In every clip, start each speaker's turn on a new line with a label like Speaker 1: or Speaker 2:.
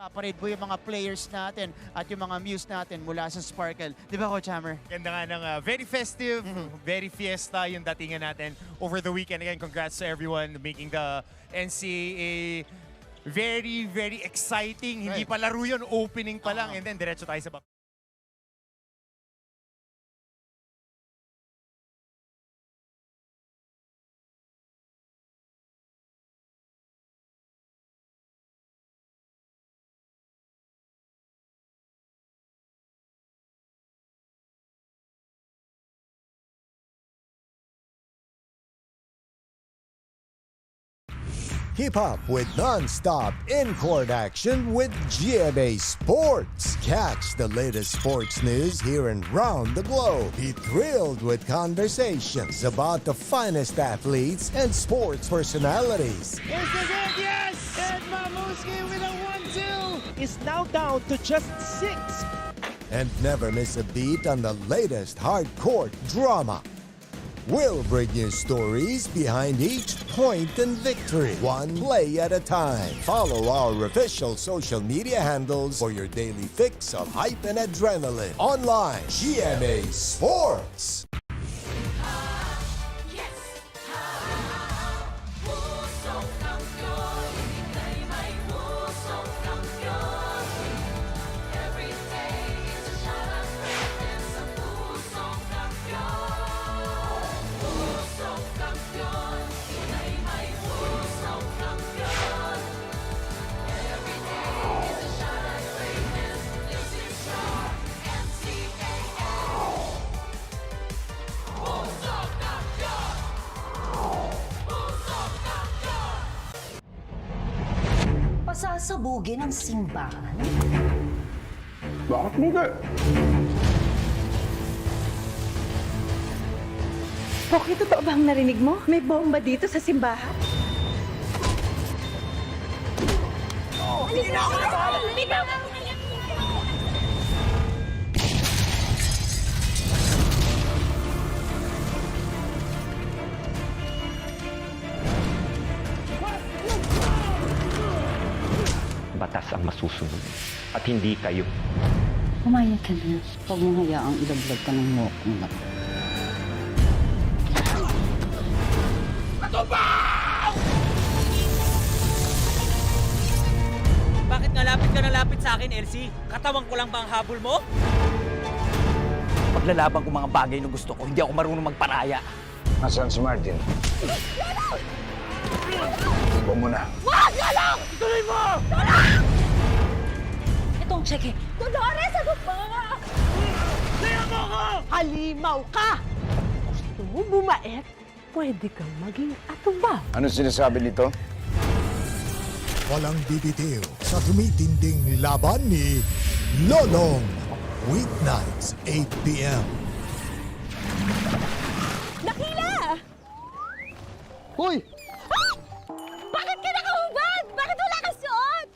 Speaker 1: Paparade po yung mga players natin at yung mga muse natin mula sa Sparkle. Di ba, Coach Hammer?
Speaker 2: Ganda nga ng very festive, very fiesta yung datingan natin over the weekend. Again, congrats to everyone making the NCAA very, very exciting. Hindi pa laro yun, opening pa lang. And then diretso tayo sa
Speaker 3: Keep up with non-stop in-court action with GMA Sports. Catch the latest sports news here and round the globe. Be thrilled with conversations about the finest athletes and sports personalities.
Speaker 4: Is this it? Yes! And Mamuski with a 1-2 is now down to just 6.
Speaker 3: And never miss a beat on the latest hard-court drama. We'll bring you stories behind each point and victory, one play at a time. Follow our official social media handles for your daily fix of hype and adrenaline. Online, GMA Sports.
Speaker 5: Pasasabugin ang simbahan?
Speaker 6: Bakit hindi?
Speaker 7: Poki, totoo ba ang narinig mo? May bomba dito sa simbahan?
Speaker 8: Batas ang masusunod at hindi kayo.
Speaker 5: Pumayag ka na. Huwag mo hayaang ilaglag ka ng mokong na.
Speaker 9: Bakit nalapit ka nalapit sa akin, Elsie? Katawan ko lang ba ang habol mo?
Speaker 10: Paglalaban ko mga bagay na gusto ko, hindi ako marunong magparaya.
Speaker 6: Nasaan si Martin? Huwag mo na.
Speaker 7: Wag! Galang! Ituloy mo! Galang! Itong cheque. Dolores, ano ba? Kaya mo ko! Halimaw ka! Gusto mo bumait? Pwede kang maging atuba.
Speaker 6: Ano sinasabi nito?
Speaker 3: Walang bibitiw sa tumitinding laban ni Lolong. Weeknights, 8 p.m.
Speaker 7: Nakila!
Speaker 4: Hoy!
Speaker 7: Bakit ka nakahubad? Bakit wala kang suot?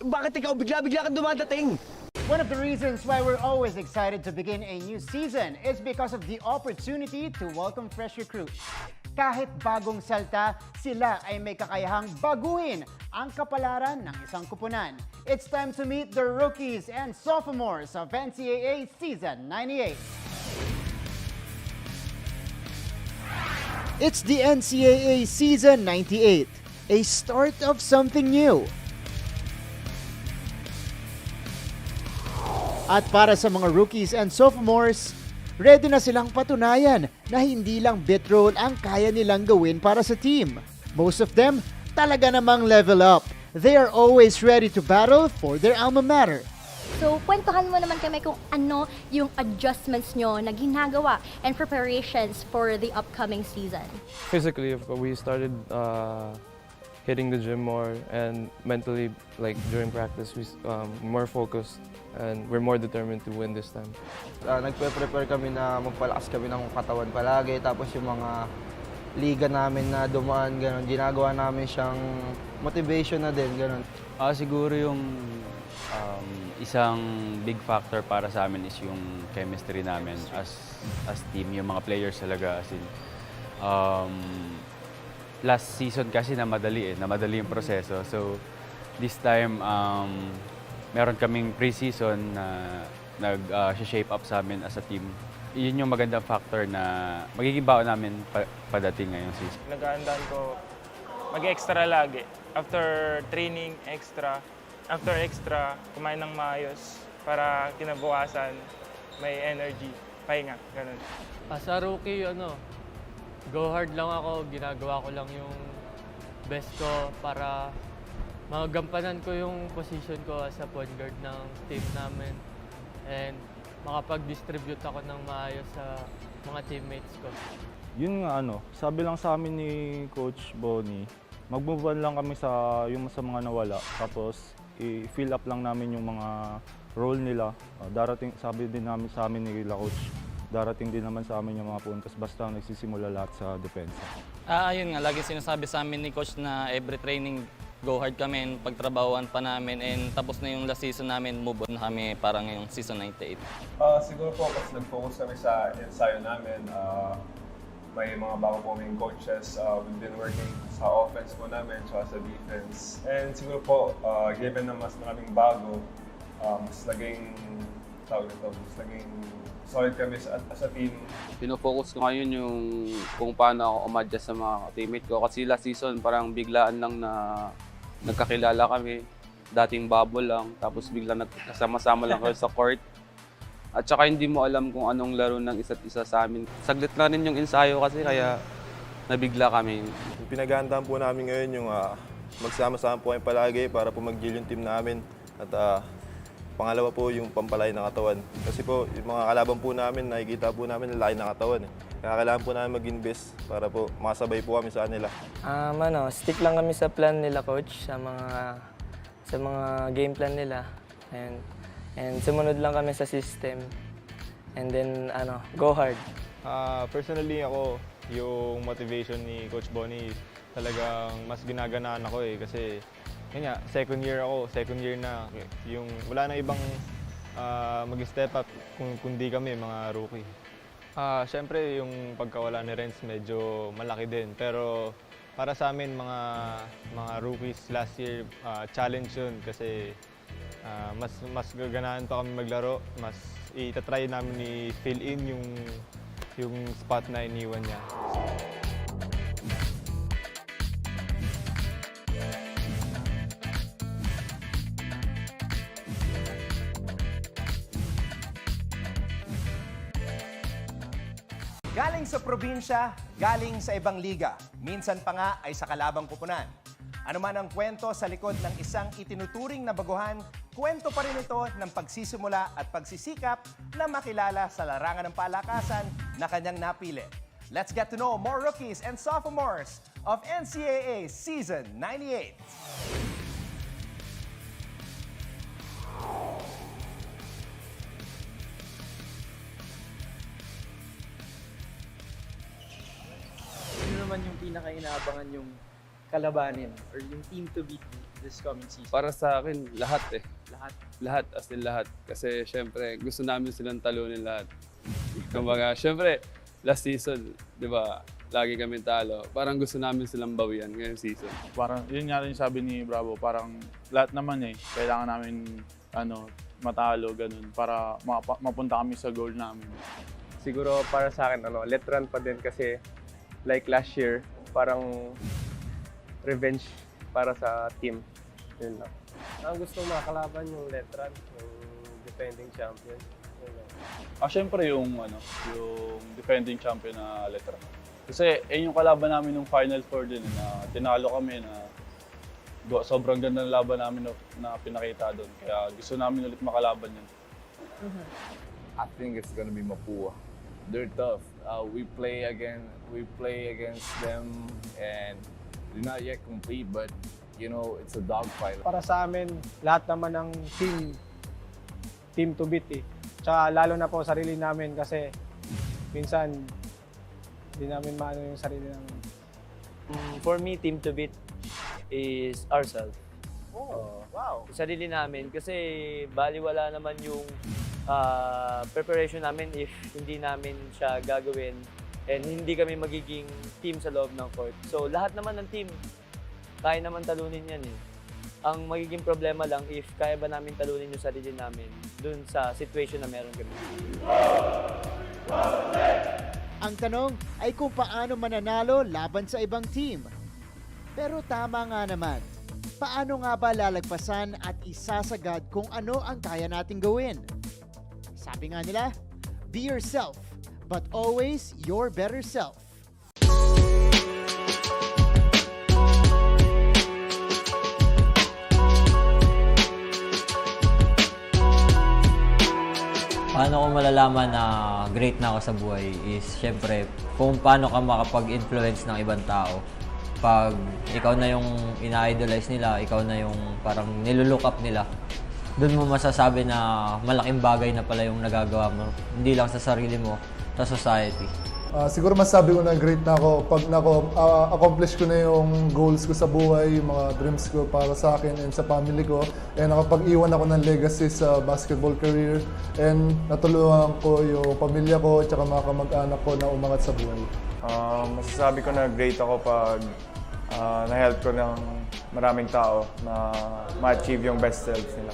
Speaker 10: Bakit ikaw bigla-bigla kang dumadating?
Speaker 1: One of the reasons why we're always excited to begin a new season is because of the opportunity to welcome fresh recruits. Kahit bagong salta, sila ay may kakayahang baguhin ang kapalaran ng isang kupunan. It's time to meet the rookies and sophomores of NCAA Season 98. It's the NCAA Season 98, a start of something new. At para sa mga rookies and sophomores, ready na silang patunayan na hindi lang bit role ang kaya nilang gawin para sa team. Most of them, talaga namang level up. They are always ready to battle for their alma mater.
Speaker 11: So, kwentuhan mo naman kami kung ano yung adjustments nyo na ginagawa and preparations for the upcoming season.
Speaker 12: Physically, we started hitting the gym more, and mentally, like during practice, we more focused and we're more determined to win this time.
Speaker 4: Nagpe-prepare kami na magpalakas kami ng katawan palagi. Tapos yung mga liga namin na dumaan, gano'n, ginagawa namin siyang motivation na din, gano'n.
Speaker 13: Siguro yung isang big factor para sa amin is yung chemistry namin as team, yung mga players talaga. As in, last season kasi na madali yung proseso. So this time meron kaming pre-season na nag-shape up sa amin as a team. Yun yung magandang factor na magiging baon namin padating ngayong season.
Speaker 14: Nag-aandaan ko mag-extra lagi. After training, extra. After extra, kumain ng maayos para kinabukasan may energy, pahinga, ganun.
Speaker 12: As a rookie, go hard lang ako. Ginagawa ko lang yung best ko para magampanan ko yung position ko as a point guard ng team namin. And makapag-distribute ako ng maayos sa mga teammates ko.
Speaker 15: Yun nga sabi lang sa amin ni Coach Bonnie, mag-move on lang kami sa mga nawala. Tapos i-fill up lang namin yung mga role nila. Darating, sabi din namin sa amin ni Coach, darating din naman sa amin yung mga puntos basta nagsisimula lahat sa depensa.
Speaker 16: Ayun nga, lagi sinasabi sa amin ni Coach na every training, go hard kami, pagtrabahoan pa namin, and tapos na yung last season namin, move on na kami para ngayong season 98.
Speaker 17: Siguro po, mas nag-focus kami sa ensayo namin. May mga bago po kaming coaches. We've been working sa offense po namin, sa defense. And siguro po, given na mas maraming bago, mas naging solid kami as a team.
Speaker 18: Pinofocus ko ngayon yung kung paano ako umadjust sa mga teammate ko. Kasi last season parang biglaan lang na nagkakilala kami. Dating bubble lang, tapos biglang nagkasama-sama lang kayo sa court. At saka hindi mo alam kung anong laro ng isa't isa sa amin. Saglit lang rin yung ensayo kasi kaya nabigla kami.
Speaker 19: Yung pinaghahandaan po namin ngayon yung magsama-sama po kami palagi para po mag-gel yung team namin. At pangalawa po yung pampalay ng katawan. Kasi po yung mga kalaban po namin, nakikita po namin na laki ng katawan. Kaya kailangan po namin mag-invest para po makasabay po kami sa kanila.
Speaker 20: Stick lang kami sa plan nila, Coach, sa mga game plan nila. And sumunod lang kami sa system. And then, go hard.
Speaker 15: Personally ako, yung motivation ni Coach Bonnie, talagang mas ginaganaan ako kasi yun nga, second year na. Yung, wala na ibang mag-step up kundi kami, mga rookie. Siyempre, yung pagkawala ni Renz medyo malaki din. Pero para sa amin, mga rookies last year, challenge yun kasi mas gaganaan pa kami maglaro, mas itatry namin i-fill in yung spot na iniwan niya.
Speaker 21: Galing sa probinsya, galing sa ibang liga. Minsan pa nga ay sa kalabang kupunan. Ano man ang kwento sa likod ng isang itinuturing na baguhan, kwento pa rin ito ng pagsisimula at pagsisikap na makilala sa larangan ng palakasan na kanyang napili. Let's get to know more rookies and sophomores of NCAA Season 98.
Speaker 22: Ano naman yung pinaka-inaabangan yung kalabanin or yung team to beat this coming season?
Speaker 18: Para sa akin, lahat eh.
Speaker 22: Lahat?
Speaker 18: Lahat, as in lahat. Kasi syempre, gusto namin silang talunin lahat. Kumbaga, syempre, last season, di ba, lagi kami talo. Parang gusto namin silang bawian ngayong season.
Speaker 23: Parang, yun nga rin sabi ni Bravo, parang lahat naman kailangan namin matalo, ganun, para mapunta kami sa goal namin.
Speaker 24: Siguro para sa akin, letran pa din kasi like last year, parang revenge para sa team. Yun lang. Ang gusto makalaban yung letran, yung defending champion.
Speaker 23: Siyempre yung defending champion na Letran. Kasi yung kalaban namin nung Final Four din na tinalo kami na sobrang ganda ng laban namin na pinakita doon. Kaya gusto namin ulit makalaban yun.
Speaker 6: I think it's gonna be Mapua. They're tough. We play against them and we're not yet complete, but it's a dogfight.
Speaker 25: Para sa amin, lahat naman ng team to beat eh. Tsaka lalo na po sarili namin kasi minsan hindi namin maano yung sarili namin.
Speaker 26: For me, team to beat is ourselves.
Speaker 21: Wow!
Speaker 26: Sarili namin kasi baliwala naman yung preparation namin if hindi namin siya gagawin and hindi kami magiging team sa loob ng court. So lahat naman ng team, kaya naman talunin yan eh. Ang magiging problema lang if kaya ba namin talunin yung sarili namin dun sa situation na meron kami.
Speaker 1: Ang tanong ay kung paano mananalo laban sa ibang team. Pero tama nga naman, paano nga ba lalagpasan at isasagad kung ano ang kaya nating gawin? Sabi nga nila, be yourself, but always your better self.
Speaker 2: Paano ko malalaman na great na ako sa buhay is syempre kung paano ka makapag-influence ng ibang tao. Pag ikaw na yung ina-idolize nila, ikaw na yung parang nilulook up nila, doon mo masasabi na malaking bagay na pala yung nagagawa mo. Hindi lang sa sarili mo, sa society.
Speaker 3: Siguro masabi ko na great na ako pag accomplish ko na yung goals ko sa buhay, yung mga dreams ko para sa akin and sa family ko. And nakapag-iwan ako ng legacy sa basketball career. And natulungan ko yung pamilya ko at mga kamag-anak ko na umangat sa buhay.
Speaker 17: Masasabi ko na great ako pag na-help ko ng maraming tao na ma-achieve yung best selves nila.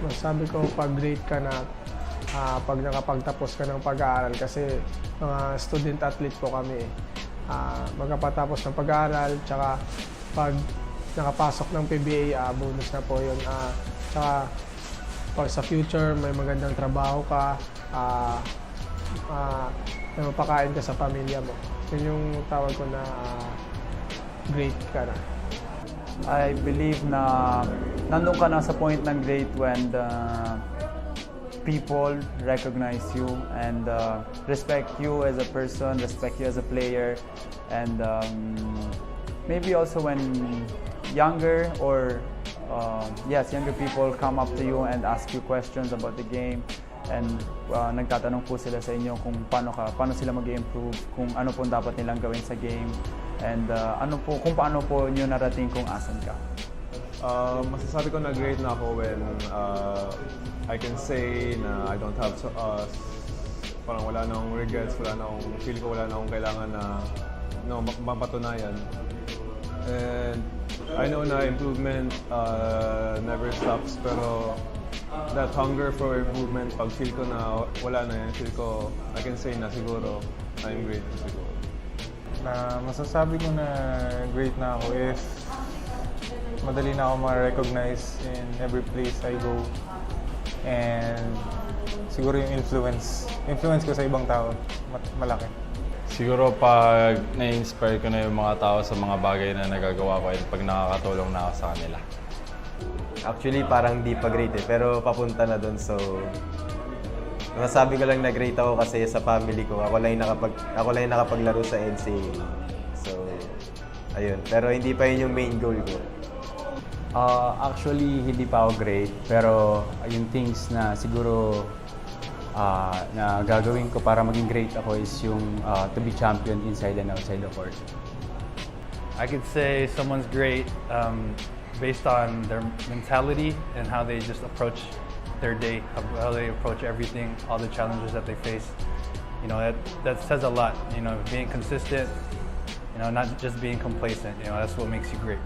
Speaker 25: Masasabi ko pag great ka na pag nakapagtapos ka ng pag-aaral kasi mga student athlete po kami. Magkapatapos ng pag-aaral, tsaka pag nakapasok ng PBA, bonus na po yun. Tsaka pag sa future may magandang trabaho ka, na mapakain ka sa pamilya mo. Yun yung tawag ko na great ka na.
Speaker 5: I believe na nandun ka na sa point ng great when the people recognize you and respect you as a person, respect you as a player, and maybe also when younger or younger people come up to you and ask you questions about the game and nagtatanong po sila sa inyo kung paano sila mag-improve, kung ano po dapat nilang gawin sa game, and kung paano po nyo narating kung asan ka.
Speaker 17: Masasabi ko na great na ako when I can say na I don't have parang wala na akong regrets, feel ko wala na akong kailangan na mapatunayan. And I know na improvement never stops, pero that hunger for improvement, pag feel ko na wala na yan, I can say na siguro I'm great na siguro.
Speaker 25: Masasabi ko na great na ako if madali na ako ma-recognize in every place I go. And siguro yung influence ko sa ibang tao, malaki.
Speaker 23: Siguro pag na-inspire ko na yung mga tao sa mga bagay na nagagawa ko at pag nakakatulong na ako sa kanila.
Speaker 7: Actually, parang di pa great pero papunta na doon. So, masasabi ko lang na great ako kasi sa family ko. Ako lang yung nakapaglaro sa NCAA. So, ayun. Pero hindi pa yun yung main goal ko.
Speaker 13: Actually, hindi pa ako great, pero yung things na siguro na gagawin ko para maging great ako is yung to be champion inside and outside the court.
Speaker 8: I could say someone's great based on their mentality and how they just approach their day, how they approach everything, all the challenges that they face. You know, that says a lot. You know, being consistent, you know, not just being complacent. You know, that's what makes you great.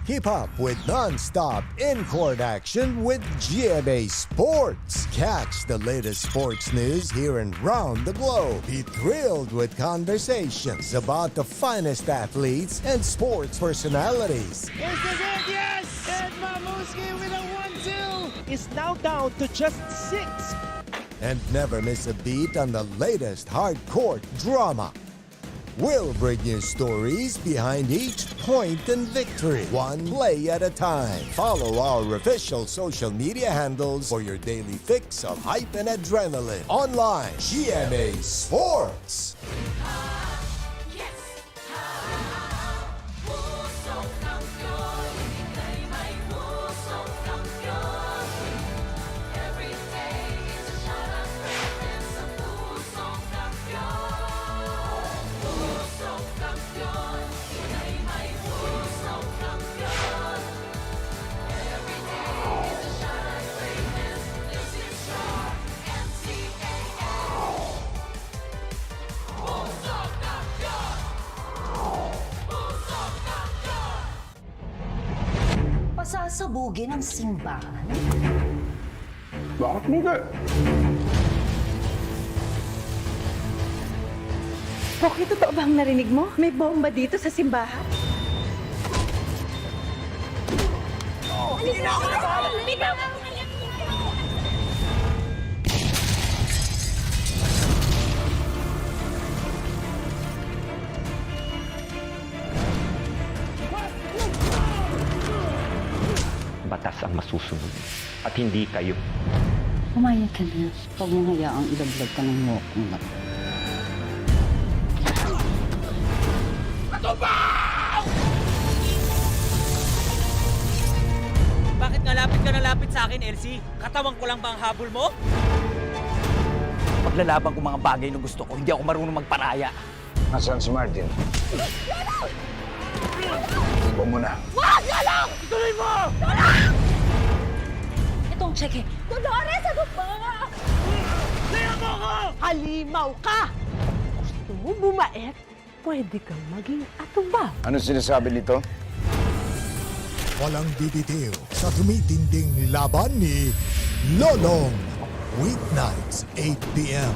Speaker 9: Keep up with non-stop in-court action with GMA Sports. Catch the latest sports news here and round the globe. Be thrilled with conversations about the finest athletes and sports personalities.
Speaker 10: Is this it? Yes! And Mamuski with a 1-2 is now down to just 6.
Speaker 9: And never miss a beat on the latest hard-court drama. We'll bring you stories behind each point and victory, one play at a time. Follow our official social media handles for your daily fix of hype and adrenaline. Online, GMA Sports.
Speaker 10: Every day.
Speaker 4: sabugin ang simbahan?
Speaker 17: Bakit hindi?
Speaker 4: Poki, totoo ba ang narinig mo? May bomba dito sa simbahan?
Speaker 11: Batas ang masusunod at hindi kayo.
Speaker 4: Umayag ka na. Huwag mong hayaang ilaglag ka ng walking na.
Speaker 12: Bakit nga lapit ka na lapit sa akin, Elsie? Katawan ko lang ba ang habol mo?
Speaker 14: Paglalaban ko mga bagay na gusto ko, hindi ako marunong magparaya.
Speaker 16: Nasaan si Martin? Huwag mo na.
Speaker 4: Wag na lang! Ituloy mo! Tulong! Itong cheque. Dolores, ano ba? Layan mo ko! Halimaw ka! Gusto mo bumait? Pwede kang maging atubang.
Speaker 16: Ano sinasabi nito?
Speaker 9: Walang bibitiw sa tumitinding laban ni Lolong. Weeknights, 8 p.m.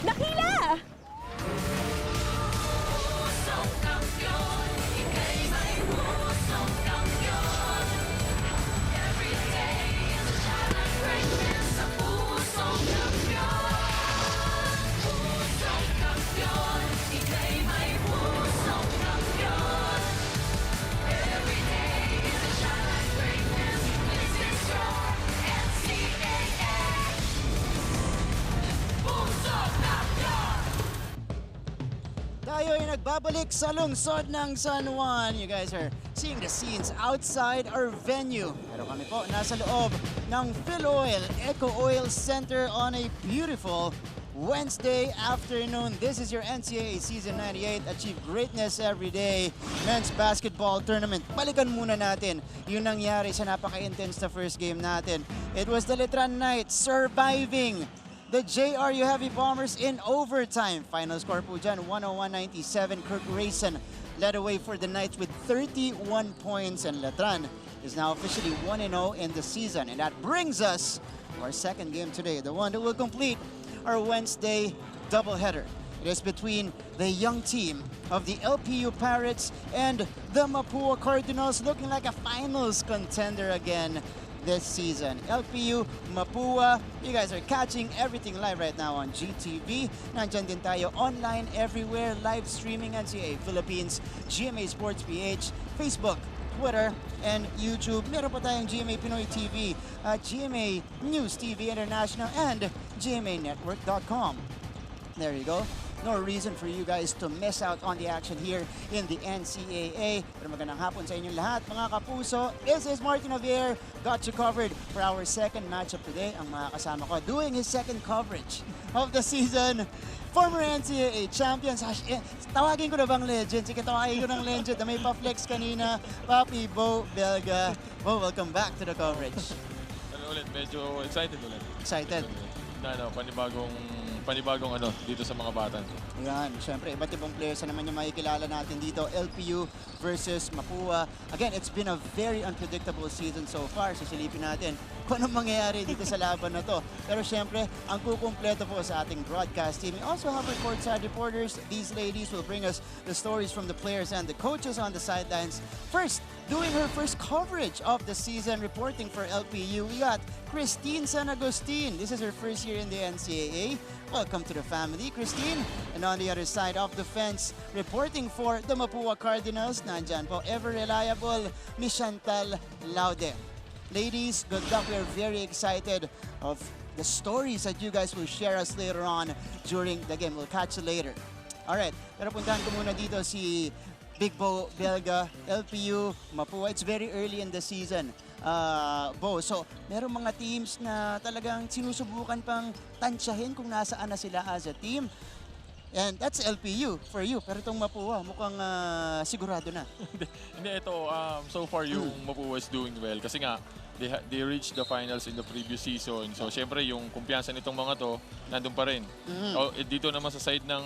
Speaker 4: Dakila!
Speaker 1: Tayo ay nagbabalik sa lungsod ng San Juan. You guys are seeing the scenes outside our venue. Pero kami po nasa loob ng Philoil Eco Oil Center on a beautiful Wednesday afternoon. This is your NCAA Season 98 Achieve Greatness Every Day Men's Basketball Tournament. Balikan muna natin yung nangyari sa napaka-intense na first game natin. It was the Letran Knights surviving the JRU Heavy Bombers in overtime. Final score po dyan, 101-97. Kirk Grayson led away for the Knights with 31 points, and Letran is now officially 1-0 in the season. And that brings us to our second game today, the one that will complete our Wednesday doubleheader. It is between the young team of the LPU Pirates and the Mapua Cardinals, looking like a finals contender again this season. LPU, Mapua, you guys are catching everything live right now on GTV. Nandyan din tayo online everywhere, live streaming NCAA Philippines, GMA Sports PH, Facebook, Twitter, and YouTube. Meron pa tayong GMA Pinoy TV, GMA News TV International, and GMAnetwork.com. There you go. No reason for you guys to miss out on the action here in the NCAA. Pero magandang hapon sa inyong lahat, mga kapuso. This is Martin Javier. Got you covered for our second matchup today. Ang mga kasama ko doing his second coverage of the season. Former NCAA champions. Tawagin ko na bang legend? Sige, tawagin ko ng legend na may pa-flex kanina. Papi Bo Belga. Bo, welcome back to the coverage.
Speaker 19: Ano ulit, medyo excited ulit.
Speaker 1: Excited?
Speaker 19: Panibagong dito sa mga bata.
Speaker 1: Yan, syempre, iba't ibang players na naman yung makikilala natin dito. LPU versus Mapua. Again, it's been a very unpredictable season so far. Sisilipin natin kung anong mangyayari dito sa laban na to. Pero syempre, ang kukumpleto po sa ating broadcast team. We also have our courtside reporters. These ladies will bring us the stories from the players and the coaches on the sidelines. First, doing her first coverage of the season, reporting for LPU, we got Christine San Agustin. This is her first year in the NCAA. Welcome to the family, Christine. And on the other side of the fence, reporting for the Mapua Cardinals, nandyan po, ever reliable, Miss Chantal Laude. Ladies, good luck. We are very excited of the stories that you guys will share us later on during the game. We'll catch you later. Alright, pero puntahan ko muna dito si Big Bo Belga, LPU, Mapua. It's very early in the season. Bo, so meron mga teams na talagang sinusubukan pang tansyahin kung nasaan na sila as a team. And that's LPU for you. Pero itong Mapua, mukhang sigurado na.
Speaker 23: Hindi, ito, so far yung Mapua is doing well. Kasi nga, they reached the finals in the previous season. So, syempre, yung kumpiyansa nitong mga to, nandun pa rin. Dito naman sa side ng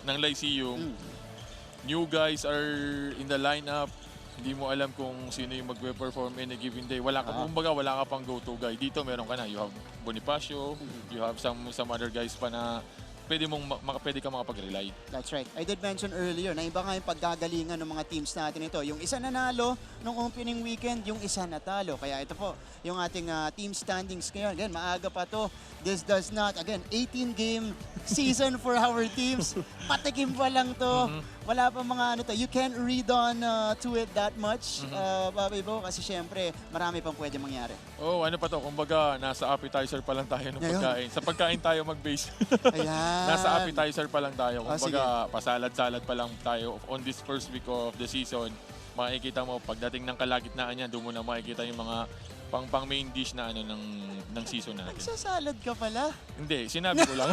Speaker 23: Lyceum, new guys are in the lineup.
Speaker 19: Hindi mo alam kung sino yung magpe-perform in a given day. Wala ka, kumbaga, wala ka pang go-to guy. Dito meron ka na. You have Bonifacio, you have some other guys pa na pwede ka makapag-rely.
Speaker 1: That's right. I did mention earlier na iba nga yung paggagalingan ng mga teams natin ito. Yung isa nanalo nung opening weekend, yung isa natalo. Kaya ito po, yung ating team standings ngayon. Again, maaga pa to. This does not, again, 18-game season for our teams. Patikim pa lang to. Wala pa mga ano to. You can't read on to it that much, Bobby Bo, kasi syempre, marami pang pwede mangyari.
Speaker 19: Oh, ano pa to? Kumbaga, nasa appetizer pa lang tayo ng pagkain. Sa pagkain tayo mag-base.
Speaker 1: Ayan.
Speaker 19: Nasa appetizer pa lang tayo. Kumbaga, pasalad-salad pa lang tayo on this first week of the season. Makikita mo, pagdating ng kalagitnaan niya, doon mo na makikita yung mga pang main dish na ano ng season natin.
Speaker 1: Nagsasalad ka pala?
Speaker 19: Hindi, sinabi ko lang.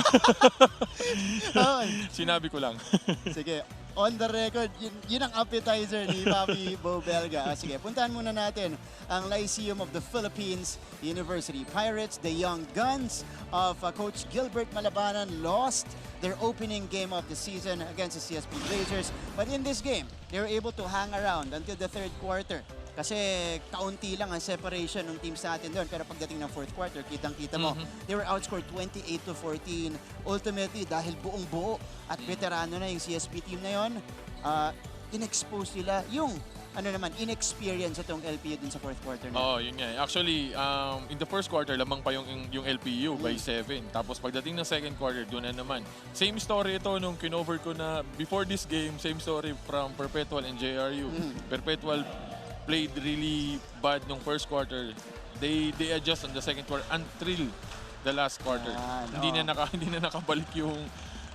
Speaker 19: Sinabi ko lang.
Speaker 1: Sige, on the record, yun ang appetizer ni Papi Bo Belga. Sige, puntahan muna natin ang Lyceum of the Philippines University Pirates. The Young Guns of Coach Gilbert Malabanan lost their opening game of the season against the CSP Blazers. But in this game, they were able to hang around until the third quarter. Kasi kaunti lang ang separation ng teams natin doon. Pero pagdating ng fourth quarter, kitang-kita mo, they were outscored 28-14. Ultimately, dahil buong-buo at veterano na yung CSP team na yon, in-expose nila yung inexperience itong LPU dun sa fourth quarter na.
Speaker 19: Oh, yun nga. Actually, in the first quarter, lamang pa yung LPU by 7. Tapos pagdating ng second quarter, doon na naman. Same story ito nung kinover ko na before this game, same story from Perpetual and JRU. Perpetual played really bad nung first quarter. They adjust on the second quarter until the last quarter. Hindi na nakabalik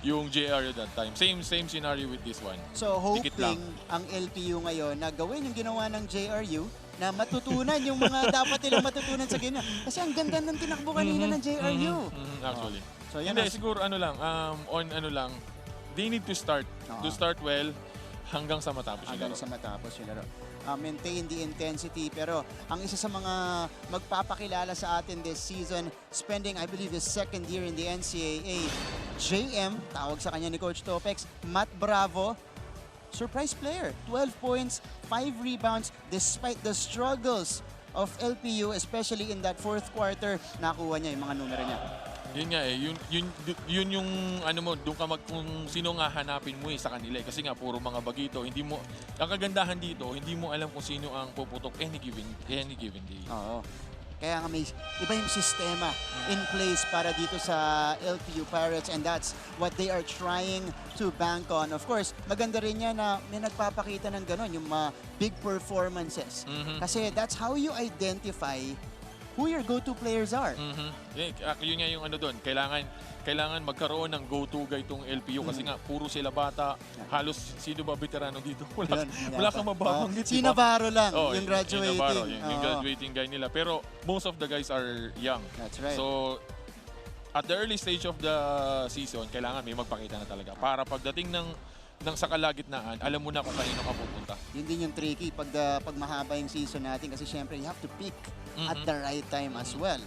Speaker 19: yung JRU that time. Same scenario with this one.
Speaker 1: So hoping ang LPU ngayon na gawin yung ginawa ng JRU na matutunan yung mga dapat nilang matutunan sa ganyan. Kasi ang ganda ng tinakbo kanina ng JRU.
Speaker 19: Actually.
Speaker 1: So yan
Speaker 19: hindi, siguro they need to start well hanggang sa matapos yung laro.
Speaker 1: Maintain the intensity. Pero ang isa sa mga magpapakilala sa atin this season, spending, I believe, his second year in the NCAA, JM, tawag sa kanya ni Coach Topex, Matt Bravo, surprise player. 12 points, 5 rebounds, despite the struggles of LPU, especially in that fourth quarter, nakuha niya yung mga numero niya.
Speaker 19: Yun nga yun yung ano mo, doon ka kung sino nga hanapin mo sa kanila kasi nga puro mga bagito, hindi mo, ang kagandahan dito, hindi mo alam kung sino ang puputok any given day.
Speaker 1: Oo. Kaya nga may iba yung sistema in place para dito sa LPU Pirates, and that's what they are trying to bank on. Of course, maganda rin yan na may nagpapakita ng gano'n, yung mga big performances. Kasi that's how you identify who your go-to players are.
Speaker 19: Yun nga yung ano doon, kailangan magkaroon ng go-to guy itong LPU kasi nga puro sila bata, halos sino ba veterano dito? Wala kang mababanggit.
Speaker 1: Si Navarro lang, yung graduating.
Speaker 19: Navarro, yung graduating guy nila. Pero most of the guys are young.
Speaker 1: That's right.
Speaker 19: So, at the early stage of the season, kailangan may magpakita na talaga para pagdating ng sa kalagitnaan, alam mo na kung kanino ka pupunta.
Speaker 1: Yun din yung tricky pag mahaba yung season natin kasi syempre you have to pick at the right time as well.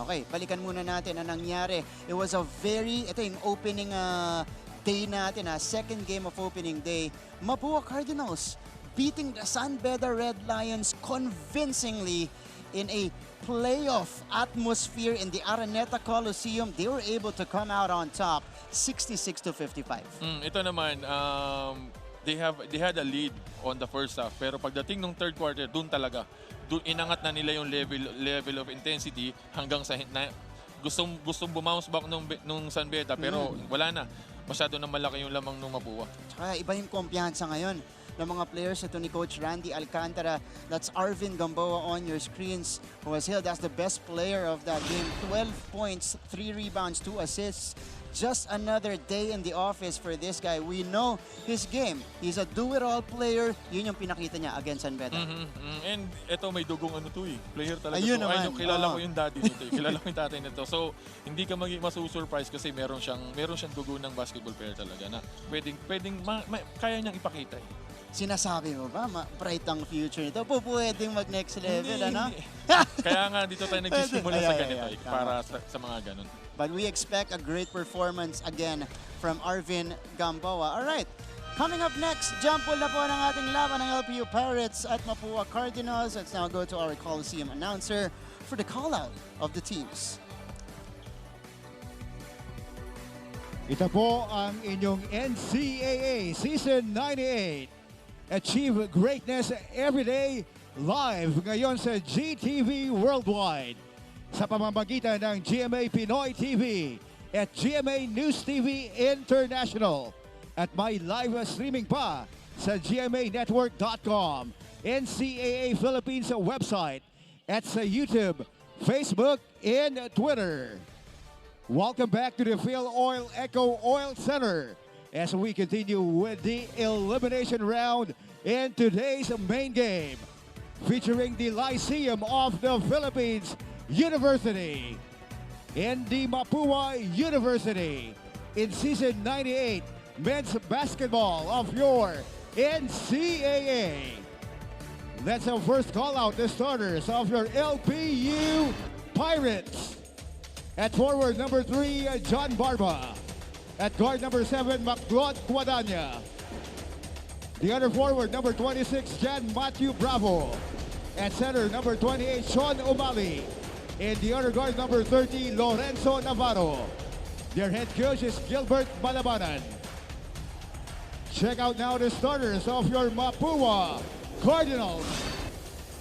Speaker 1: Okay, balikan muna natin ang nangyari. It was ito yung opening day natin, second game of opening day. Mapua Cardinals beating the San Beda Red Lions convincingly in a playoff atmosphere in the Araneta Coliseum. They were able to come out on top, 66-55.
Speaker 19: Ito naman, they had a lead on the first half, pero pagdating ng third quarter, doon inangat na nila yung level of intensity hanggang sa gustong bumounce back nung San Beda, pero wala na. Masyado na malaki yung lamang ng Mapua.
Speaker 1: Tsaka iba yung kumpiyansa ngayon ng mga players. Ito ni Coach Randy Alcantara. That's Arvin Gamboa on your screens, who was hailed as the best player of that game. 12 points, 3 rebounds, 2 assists. Just another day in the office for this guy. We know his game. He's a do-it-all player. Yun yung pinakita niya against San Beda.
Speaker 19: And ito may dugong player talaga.
Speaker 1: Ayun naman.
Speaker 19: Kilala ko yung daddy nito. Kilala ko yung tatay nito. So, hindi ka masusurprise kasi meron siyang dugo ng basketball player talaga na kaya niyang ipakita.
Speaker 1: Sinasabi mo ba, bright ang future nito? Pwedeng mag-next level, ano?
Speaker 19: Kaya nga dito tayo nagsisimula sa ganito para sa mga ganun.
Speaker 1: But we expect a great performance again from Arvin Gamboa. All right, Coming up next, jump ball na po ng ating laban ng LPU Pirates at Mapua Cardinals. Let's now go to our Coliseum announcer for the call-out of the teams.
Speaker 6: Ito po ang inyong NCAA Season 98. Achieve greatness every day, live ngayon sa GTV Worldwide. Sa pamamagitan ng GMA Pinoy TV at GMA News TV International. At may live streaming pa sa gmanetwork.com, NCAA Philippines website, at sa YouTube, Facebook, and Twitter. Welcome back to the Phil Oil Eco Oil Center as we continue with the elimination round in today's main game, featuring the Lyceum of the Philippines University and the Mapua University in Season 98 Men's Basketball of your NCAA. Let's our first call out the starters of your LPU Pirates. At forward number 3, John Barba. At guard number 7, Maclod Quadanya. The other forward number 26, Jan Matthew Bravo. At center number 28, Sean Umali. And the other guard number 30, Lorenzo Navarro. Their head coach is Gilbert Balabanan. Check out now the starters of your Mapua Cardinals.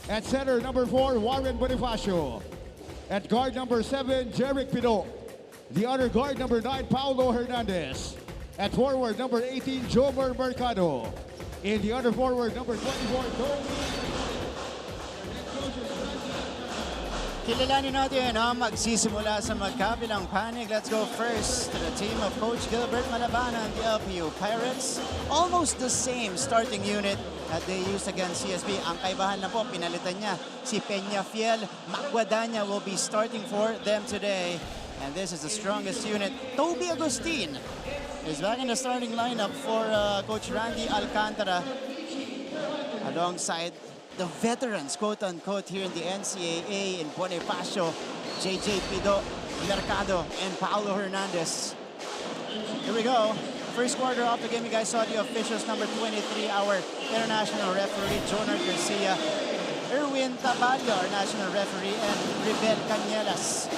Speaker 6: At center, number 4, Warren Bonifacio. At guard number 7, Jeric Pino. The other guard, number 9, Paulo Hernandez. At forward, number 18, Jomer Mercado. In the other forward, number 24,
Speaker 1: Kilalanin natin ang magsisimula sa magkabilang panig. Let's go first to the team of Coach Gilbert Malabanan, the LPU Pirates. Almost the same starting unit that they used against CSB. Ang kaibahan lang po, pinalitan niya si Peña Fiel. Macguadanya will be starting for them today. And this is the strongest unit. Toby Agustin is back in the starting lineup for Coach Randy Alcantara. Alongside the veterans, quote-unquote, here in the NCAA in Bonifacio, JJ Pido, Mercado, and Paulo Hernandez. Here we go. First quarter of the game, you guys saw the officials. Number 23, our international referee, Jonard Garcia. Erwin Taballo, our national referee, and Rebel Canielas.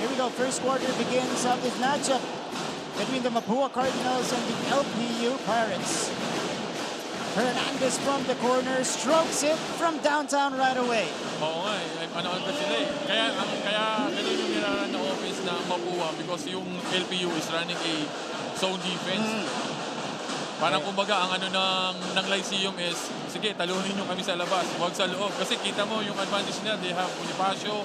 Speaker 1: Here we go. First quarter begins of this matchup between the Mapua Cardinals and the LPU Pirates. Hernandez from the corner, strokes it from downtown right away.
Speaker 19: Oo nga, ano sila eh. Kaya ganun yung niraran na offense na Mapua because yung LPU is running a zone defense. Parang kumbaga, ang ano ng Lyceum is, sige, talunin nyo kami sa labas, huwag sa loob. Kasi kita mo yung advantage nila, they have Bonifacio,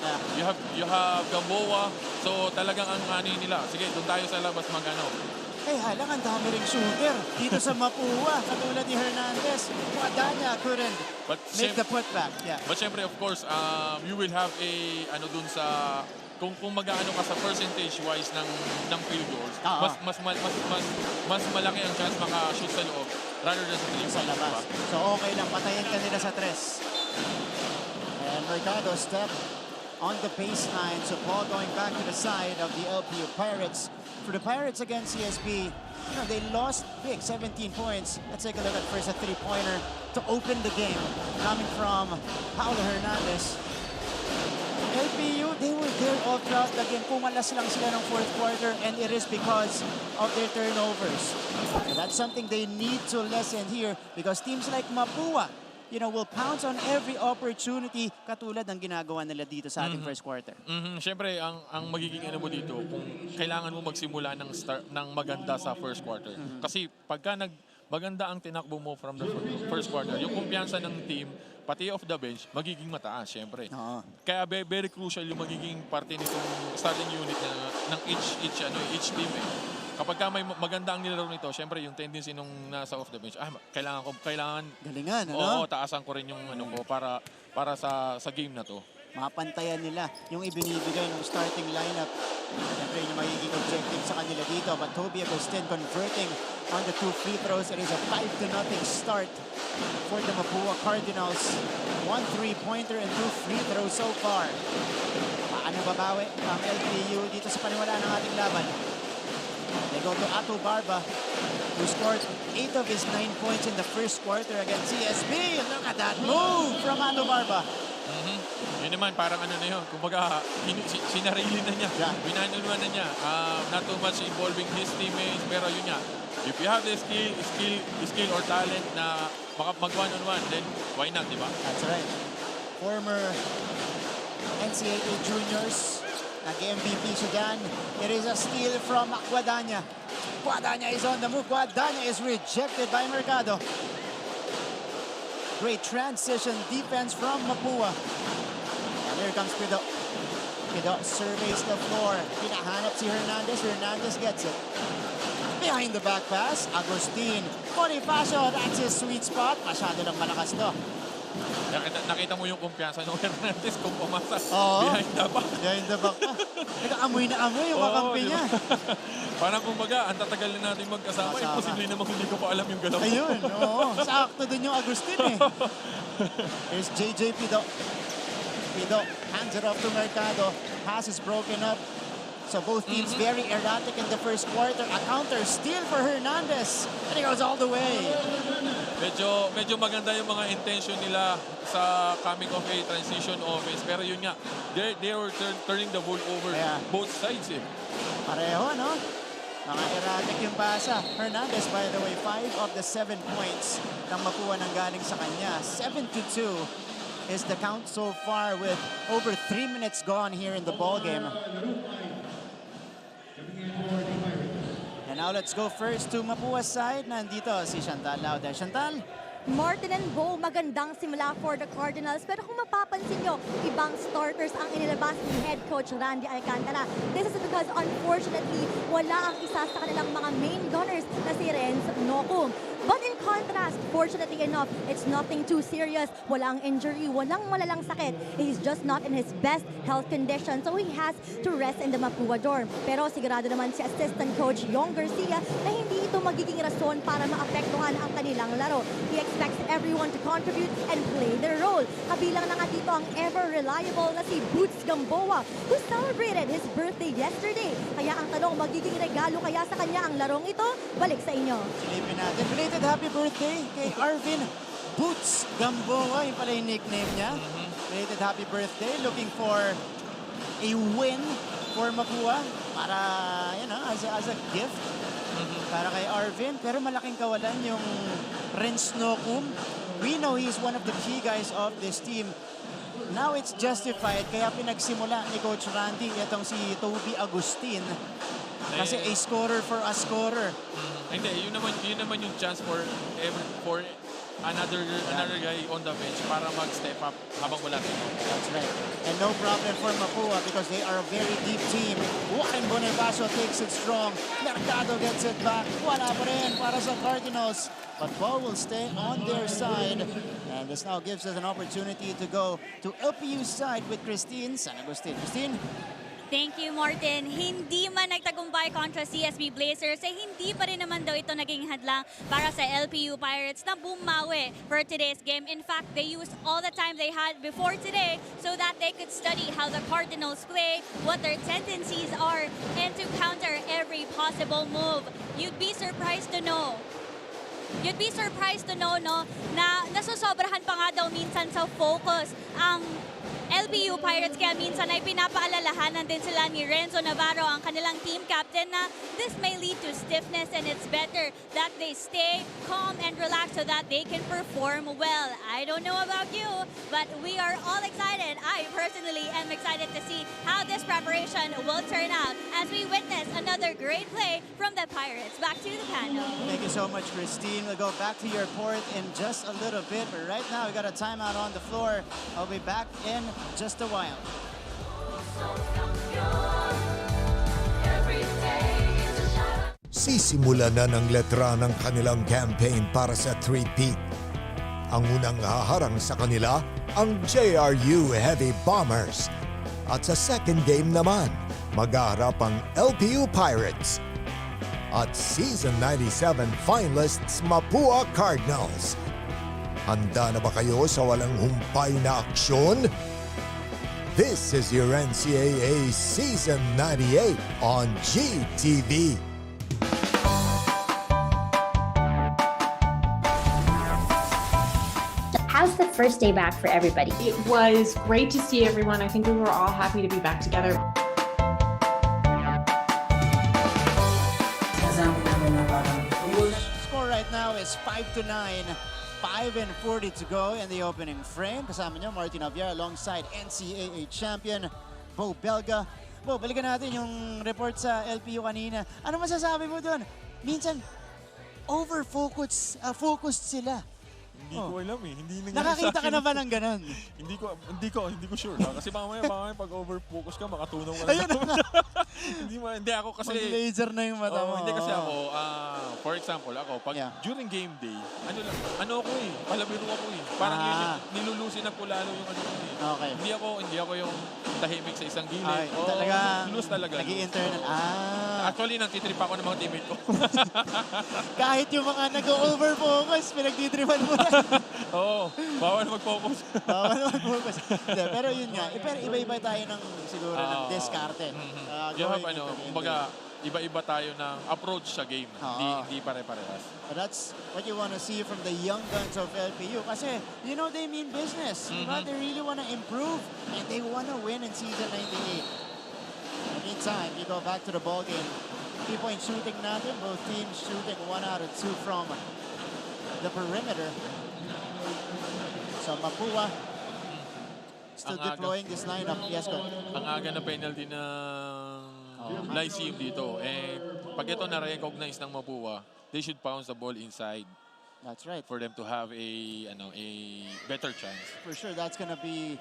Speaker 19: you have Gamboa. So talagang ang ano nila, sige, doon tayo sa labas mag-ano.
Speaker 1: Halang ang dami ring shooter dito sa Mapua, katulad ni Hernandez. Quadanya couldn't make the putback. Yeah.
Speaker 19: But syempre, of course, you will have a, ano dun sa, kung mag-ano ka sa percentage-wise ng field goals, mas malaki ang chance maka-shoot sa loob rather than sa 3
Speaker 1: sa labas. So okay lang, patayin ka nila sa 3. And Mercado step on the baseline. So ball going back to the side of the LPU Pirates. For the Pirates against CSB, they lost big, 17 points. Let's take a look at first a three-pointer to open the game, coming from Paulo Hernandez. LPU, they were there all throughout the game. Pumalas lang sila ng fourth quarter, and it is because of their turnovers. So that's something they need to lessen here because teams like Mapua, will pounce on every opportunity katulad ng ginagawa nila dito sa ating first quarter.
Speaker 19: Siyempre, ang magiging ano mo dito, kung kailangan mo magsimula ng maganda sa first quarter. Kasi pagka maganda ang tinakbo mo from the first quarter, yung kumpiyansa ng team, pati off the bench, magiging mataas, siyempre. Kaya very crucial yung magiging parte nitong starting unit ng each team. Kapag may maganda ang nilaro nito, siyempre yung tendency nung nasa off the bench, kailangan
Speaker 1: galingan,
Speaker 19: oo, taasan ko rin yung ano ko para sa game na to.
Speaker 1: Mapantayan nila yung ibinibigay ng starting lineup. Siyempre yung magiging objective sa kanila dito. But Toby Agustin converting on the 2 free throws. It is a 5-0 start for the Mapua Cardinals. 1 3-pointer and 2 free throws so far. Paano babawi ang LPU dito sa paniwala ng ating laban?
Speaker 15: They go to Ato Barba, who scored 8 of his 9 points in the first quarter against CSB. Look at that move from Ato Barba.
Speaker 19: Yun naman, parang ano na yun. Kumbaga, sinarili na niya. Winanunuan na niya. Not too much involving his teammates. Pero yun nga, if you have the skill or talent na mag one-on-one, then why not, di ba?
Speaker 15: That's right. Former NCAA juniors, nag-MVP Sudan. It is a steal from Guadagna. Guadagna is on the move. Guadagna is rejected by Mercado. Great transition defense from Mapua. And here comes Pido. Pido surveys the floor. Pinahanap si Hernandez. Hernandez gets it. Behind the back pass, Agustin. Bonifacio, that's his sweet spot. Masyado lang malakas to.
Speaker 19: Nakita mo yung kumpiyansa ng Hernandez kung pumasa
Speaker 15: behind the back. Behind the back pa. Nag-amoy na amoy yung kakampi niya.
Speaker 19: Parang kumbaga, ang tatagal na natin magkasama, imposible namang hindi ko pa alam yung galaw mo.
Speaker 15: Ayun, oo. Sakto din yung Agustin eh. Here's JJ Pido. Pido hands it off to Mercado. Pass is broken up. So both teams very erratic in the first quarter. A counter steal for Hernandez. And he goes all the way.
Speaker 19: Medyo maganda yung mga intention nila sa coming of a transition offense. Pero yun nga, they were turning the ball over both sides eh.
Speaker 15: Pareho, no? Mga erratic yung pasa. Hernandez, by the way, 5 of the 7 points ng Mapua nang galing sa kanya. 7-2 is the count so far with over 3 minutes gone here in the ball game. And now let's go first to Mapua's side. Nandito si Chantal Lauder. Chantal?
Speaker 18: Martin and Bo, magandang simula for the Cardinals. Pero kung mapapansin nyo, ibang starters ang inilabas ni head coach Randy Alcantara. This is because unfortunately, wala ang isa sa kanilang mga main gunners na si Renz Nocum. But in contrast, fortunately enough, it's nothing too serious. Walang injury, walang malalang sakit. He's just not in his best health condition, so he has to rest in the Mapua dorm. Pero sigurado naman si assistant coach Yong Garcia na hindi ito magiging rason para maapektuhan ang kanilang laro. He expects everyone to contribute and play their role. Kabilang na nga dito ang ever-reliable na si Boots Gamboa, who celebrated his birthday yesterday. Kaya ang tanong, magiging regalo kaya sa kanya ang larong ito? Balik sa inyo.
Speaker 15: Silipin natin. Belated happy birthday kay Arvin Boots Gamboa. Yung pala yung nickname niya. Belated happy birthday. Looking for a win for Mapua para, you know, as a gift para kay Arvin. Pero malaking kawalan yung Renz Nocum. We know he's one of the key guys of this team. Now it's justified. Kaya pinagsimula ni Coach Randy itong si Toby Agustin. Kasi a scorer for a scorer.
Speaker 19: Hindi, yun naman yung chance for another guy on the bench para mag-step up habang wala tayo.
Speaker 15: That's right. And no problem for Mapua because they are a very deep team. Joaquin Bonifacio takes it strong. Mercado gets it back. Wala pa rin para sa Cardinals. But ball will stay on their side. And this now gives us an opportunity to go to LPU's side with Christine San Agustin. Christine?
Speaker 20: Thank you, Martin. Hindi man nagtagumpay kontra CSB Blazers, hindi pa rin naman daw ito naging hadlang para sa LPU Pirates na bumawi for today's game. In fact, they used all the time they had before today so that they could study how the Cardinals play, what their tendencies are, and to counter every possible move. You'd be surprised to know, no, na nasusobrahan pa nga daw minsan sa focus ang LPU Pirates, kaya minsan ay pinapaalalahanan din sila ni Renzo Navarro, ang kanilang team captain, na this may lead to stiffness and it's better that they stay calm and relaxed so that they can perform well. I don't know about you, but we are all excited. I personally am excited to see how this preparation will turn out as we witness another great play from the Pirates. Back to the panel.
Speaker 15: Thank you so much, Christine. We'll go back to your report in just a little bit, but right now we got a timeout on the floor. I'll be back in just a while.
Speaker 9: Sisimula na ng letra ng kanilang campaign para sa 3-peat. Ang unang haharang sa kanila, ang JRU Heavy Bombers. At sa second game naman, maghaharap ang LPU Pirates. At Season 97 finalists Mapua Cardinals. Handa na ba kayo sa walang humpay na aksyon? This is your NCAA Season 98 on GTV.
Speaker 2: how's the first day back for everybody?
Speaker 3: It was great to see everyone. I think we were all happy to be back together.
Speaker 15: Score right now is 5-9. 5:40 to go in the opening frame. Kasama niyo Martin Javier alongside NCAA champion Bo Belga. Bo, balikan natin yung report sa LPU kanina. Ano masasabi mo doon? Minsan, focused sila.
Speaker 19: Hindi ko alam eh. Hindi nangyari
Speaker 15: Nakakita
Speaker 19: sa akin.
Speaker 15: ka na ba ng ganun?
Speaker 19: Hindi ko sure. Kasi mamaya pag over-focus ka, makatunaw ka na.
Speaker 15: Ayun
Speaker 19: hindi ako kasi...
Speaker 15: Mag-laser na yung mata mo.
Speaker 19: Hindi kasi ako, for example, ako, pag during game day, ano ako eh, palabiro ako eh. Parang yun yung nilulusin ko lalo yung ano ko eh.
Speaker 15: Okay.
Speaker 19: Hindi ako yung tahimik sa isang gilid.
Speaker 15: Ay, talaga,
Speaker 19: lose talaga.
Speaker 15: Nag-i-internal.
Speaker 19: Actually, nagtitrip ako ng mga teammate ko.
Speaker 15: Kahit yung mga nag-over-focus, pinagtitripan mo na.
Speaker 19: Oo, bawal mag-focus.
Speaker 15: Bawal mag-focus. Pero yun nga, pero iba-iba tayo ng siguro ng diskarte.
Speaker 19: Kumbaga, iba-iba tayo ng approach sa game. Hindi pare-parehas.
Speaker 15: But that's what you want to see from the young guns of LPU. Kasi, you know, they mean business. Diba? They really want to improve and they want to win in season 98. In the meantime, you go back to the ball game. 3-point shooting natin. Both teams shooting 1 out of 2 from the perimeter. So Mapua still deploying this lineup. Yes, go.
Speaker 19: Ang aga na penalty ng Lyceum dito. Pag ito na-recognize ng Mapua, they should bounce the ball inside.
Speaker 15: That's right.
Speaker 19: For them to have a better chance.
Speaker 15: For sure, that's gonna be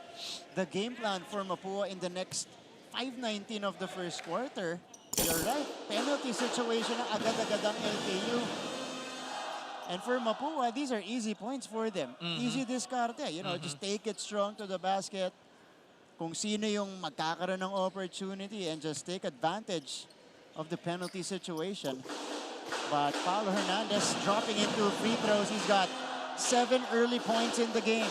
Speaker 15: the game plan for Mapua in the next 5:19 of the first quarter. You're right. Penalty situation na agad-agad ang LPU. And for Mapua, these are easy points for them. Easy discarte. You know, just take it strong to the basket. Kung sino yung magkakaroon ng opportunity and just take advantage of the penalty situation. But Paulo Hernandez dropping into free throws. He's got 7 early points in the game.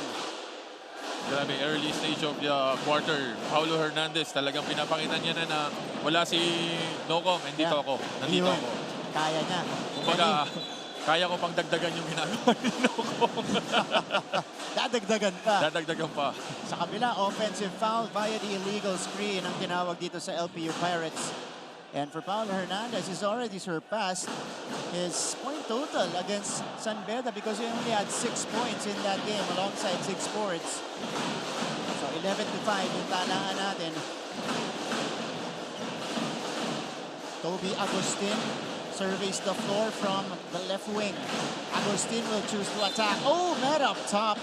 Speaker 19: Grabe, early stage of the quarter. Paulo Hernandez, talagang pinapakita niya na wala si Nocom. Nandito ako.
Speaker 15: Kaya niya.
Speaker 19: Kumbaga, kaya ko pang dagdagan yung ginagawa ni Nocom. Dadagdagan pa.
Speaker 15: Sa kabila, offensive foul via the illegal screen ang tinawag dito sa LPU Pirates. And for Paulo Hernandez, he's already surpassed his point total against San Beda because he only had 6 points in that game alongside 6 boards. So 11-5 yung talaan natin. Toby Agustin surveys the floor from the left wing. Agustin will choose to attack. Oh, met up top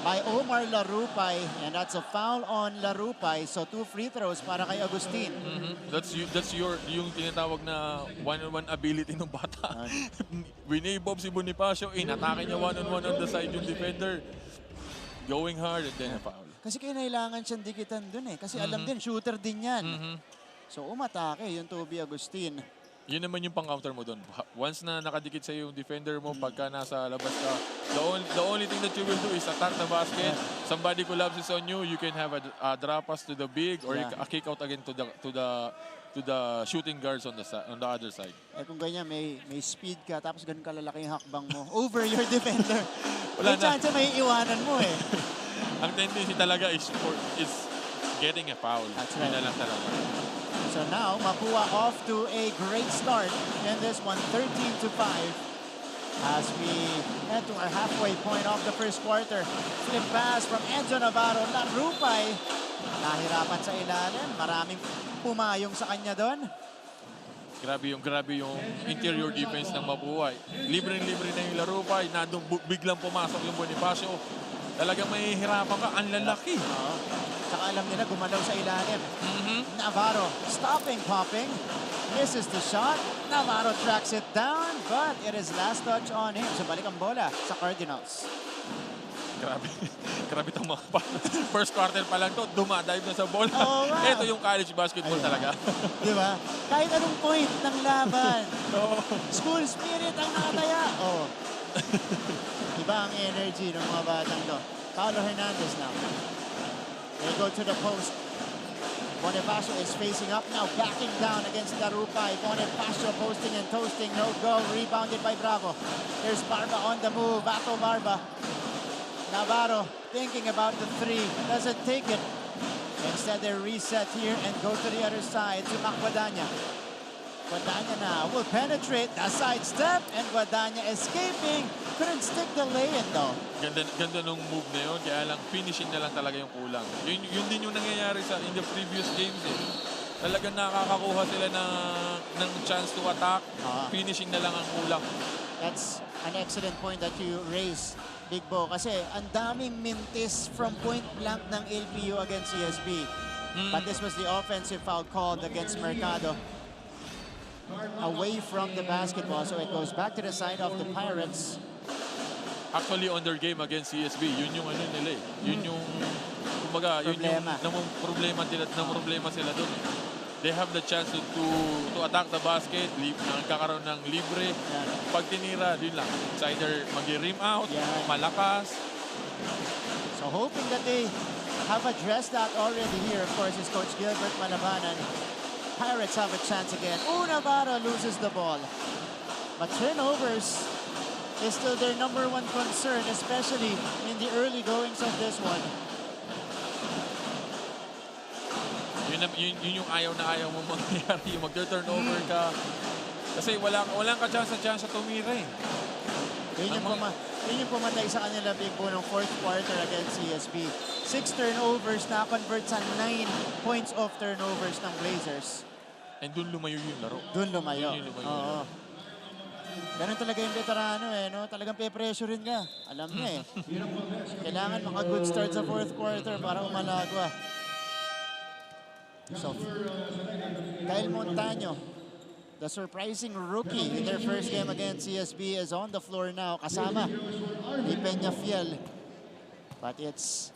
Speaker 15: by Omar Larupay, and that's a foul on Larupay. So 2 free throws para kay Agustin.
Speaker 19: That's yung tinatawag na one-on-one ability ng bata. Winibob si Bonifacio, atake niya one-on-one on the side yung defender. Going hard and then a foul.
Speaker 15: Kasi kailangan siyang dikitan dun eh. Kasi alam din, shooter din yan. So umatake yung Toby Agustin.
Speaker 19: Yun naman yung pang-counter mo doon. Once na nakadikit sa yung defender mo, pagka nasa labas ka, the only thing that you will do is attack the basket. Somebody collapses on you, you can have a drop pass to the big or a kick out again to the shooting guards on the other side.
Speaker 15: Kung ganyan, may speed ka, tapos ganun kalalaki yung hakbang mo over your defender.
Speaker 19: Wala
Speaker 15: may chance may iwanan mo eh.
Speaker 19: Ang tendency talaga is getting a foul.
Speaker 15: That's right.
Speaker 19: Yun na lang talaga.
Speaker 15: So now, Mapua off to a great start in this one, 13-5. As we head to our halfway point of the first quarter. Flip pass from Enzo Navarro. Larupay. Nahirapan sa ilalim. Maraming pumayong sa kanya doon.
Speaker 19: Grabe yung interior defense ng Mapua. Libre-libre na yung Larupay. Biglang pumasok yung Bonifacio. Talagang may hirapan ka. Ang lalaki.
Speaker 15: Saka alam nila gumalaw sa ilalim. Navarro stopping, popping. Misses the shot. Navarro tracks it down, but it is last touch on him. So balik ang bola sa Cardinals.
Speaker 19: Grabe itong mga first quarter pa lang to, dumadive na sa bola. Ito yung college basketball talaga.
Speaker 15: Di ba? Kahit anong point ng laban. School spirit ang nakataya. Iba ang energy ng mga batang to. Paulo Hernandez now. They go to the post. Bonifacio is facing up now, backing down against Larupay. Bonifacio posting and toasting, no go, rebounded by Bravo. There's Barba on the move, Bato Barba. Navarro thinking about the three, doesn't take it. Instead, they reset here and go to the other side to Guadagna. Guadagna now will penetrate the sidestep, and Guadagna escaping. Couldn't stick the lay-in though.
Speaker 19: Ganda nung move na yun, kaya lang finishing na lang talaga yung kulang. Yun din yung nangyayari in the previous games eh. Talagang nakakakuha sila ng chance to attack, finishing na lang ang kulang.
Speaker 15: That's an excellent point that you raise, Big Bo. Kasi ang daming mintis from point blank ng LPU against CSB. But this was the offensive foul called against Mercado. Away from the basketball, so it goes back to the side of the Pirates.
Speaker 19: Actually, on their game against CSB, yun yung ano nila eh. Yun yung, kumbaga, yun yung problema sila doon eh. They have the chance to attack the basket, nagkakaroon ng libre. Pag tinira, yun lang. It's either mag-rim out, malakas.
Speaker 15: So hoping that they have addressed that already here, of course, is Coach Gilbert Malabanan. Pirates have a chance again. Navarro loses the ball. But turnovers is still their #1 concern, especially in the early goings of this one.
Speaker 19: Yun yung ayaw mo mangyari, mag-turnover ka. Kasi walang ka-chance tumira eh.
Speaker 15: Yun yung pumatay sa kanila, Big Bo, ng fourth quarter against CSB. 6 turnovers na convert sa 9 points of turnovers ng Blazers.
Speaker 19: And dun lumayo yung laro.
Speaker 15: Dun lumayo. Oo. Ganun talaga yung veterano eh, no? Talagang pe-pressurein ka. Alam niya eh. Kailangan maka-good start sa fourth quarter para umalagwa. So, Kyle Montaño, the surprising rookie in their first game against CSB, is on the floor now, kasama ni Peña Fiel. But it's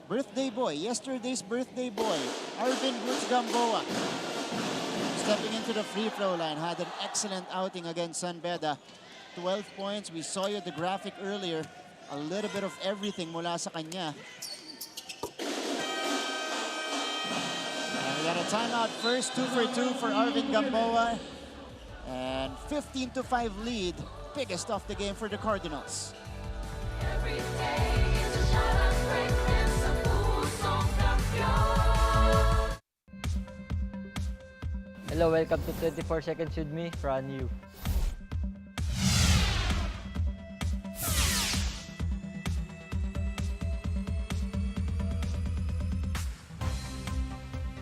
Speaker 15: birthday boy, yesterday's birthday boy, Arvin Boots Gamboa. Stepping into the free throw line, had an excellent outing against San Beda. 12 points, we saw you the graphic earlier. A little bit of everything mula sa kanya. And we got a timeout first, 2 for 2 for Arvin Gamboa. And 15-5 lead, biggest of the game for the Cardinals.
Speaker 5: Hello, welcome to 24 Seconds with me, Fran Yu.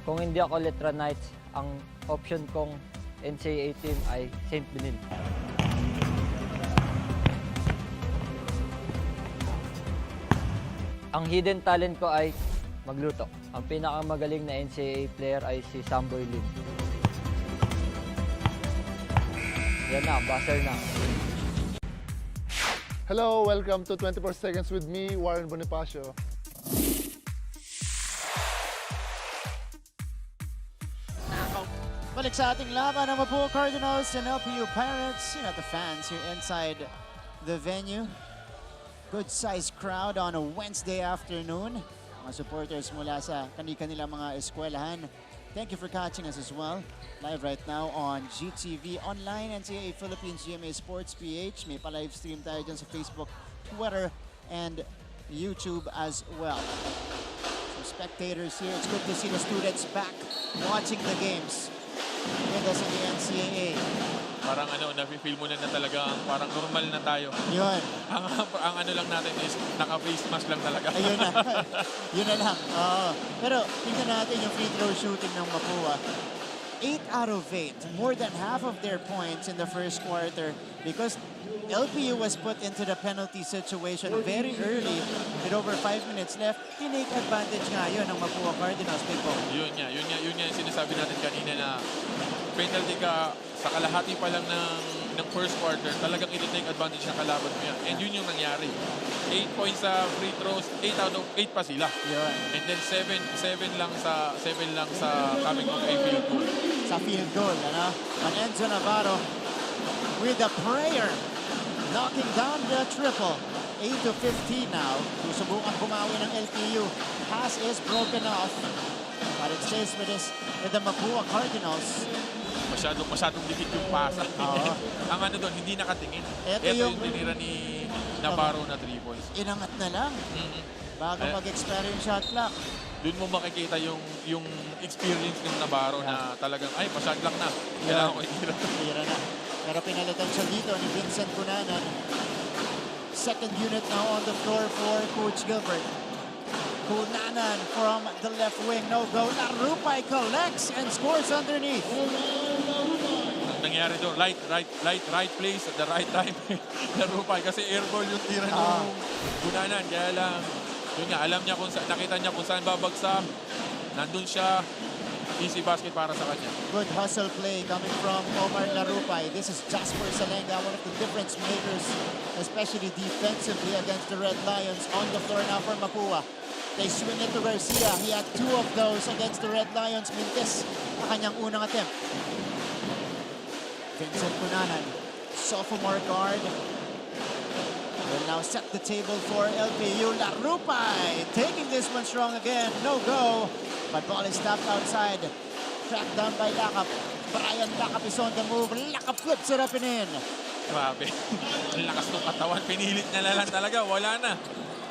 Speaker 5: Kung hindi ako Letra Knights, ang option kong NCAA team ay St. Benin. Ang hidden talent ko ay magluto. Ang pinakamagaling na NCAA player ay si Samboy Lim. Yan na, buzzer na.
Speaker 21: Hello, welcome to 24 Seconds with me, Warren Bonifacio.
Speaker 15: Balik sa ating laban ng Mapua Cardinals and LPU Pirates. You know, the fans here inside the venue. Good-sized crowd on a Wednesday afternoon. Mga supporters mula sa kanilang mga eskwelahan. Thank you for catching us as well. Live right now on GTV Online, NCAA Philippines, GMA Sports PH. May pa-live stream tayo dyan sa Facebook, Twitter, and YouTube as well. So spectators here, it's good to see the students back watching the games with us in the NCAA.
Speaker 19: Parang nafe-feel mo na talaga parang normal na tayo.
Speaker 15: Yun.
Speaker 19: Ang ano lang natin is naka-face mask lang talaga.
Speaker 15: Ayun na. Yun na lang. Pero tingnan natin yung free throw shooting ng Mapua. 8 out of 8. More than half of their points in the first quarter because LPU was put into the penalty situation very early with over 5 minutes left. Tinake advantage nga yun ng Mapua Cardinals, Pipo.
Speaker 19: Yun nga yung sinasabi natin kanina na penalty ka sa kalahati pa lang ng first quarter, talagang iti-take advantage ng kalaban mo yan. And yun yung nangyari. 8 points sa free throws, 8 out of 8 pa sila.
Speaker 15: Yun.
Speaker 19: And then 7 lang sa coming of a field goal.
Speaker 15: Sa field goal, Enzo Navarro with a prayer, knocking down the triple. 8-15 now. Susubukan bumawi ng LPU. Pass is broken off. But it stays with the Mapua Cardinals.
Speaker 19: Masyadong dikit yung pasa. Ang doon, hindi nakatingin. Ito yung tinira ni Navarro na 3 points.
Speaker 15: Inangat na lang. Bago mag-expire yung shot clock.
Speaker 19: Doon mo makikita yung experience ng Navarro na talagang, ay, pa-shot clock na. Kailangan ko
Speaker 15: Tira na. Pero pinalitan siya dito ni Vincent Cunanan. Second unit now on the floor for Coach Gilbert. Cunanan from the left wing. No go. Larupay collects and scores underneath.
Speaker 19: Nangyari doon, right place at the right time. Larupay kasi airball yung tira ng Cunanan. Kaya lang, yun nga, alam niya kung saan, nakita niya kung saan babagsak. Nandun siya. Easy basket para sa kanya.
Speaker 15: Good hustle play coming from Omar Larupay. This is Jasper Salenga, one of the difference makers, especially defensively against the Red Lions. On the floor now for Mapua. They swing it to Garcia. He had 2 of those against the Red Lions. Mintis ang kanyang unang attempt. Vincent Cunanan, sophomore guard, will now set the table for LPU. Larupay taking this one strong again. No go. But ball is tapped outside. Tracked down by Lakap. Brian Lakap is on the move. Lakap flips it up and in.
Speaker 19: Grabe. Ang lakas ng katawan. Pinilit niya na lang talaga. Wala na.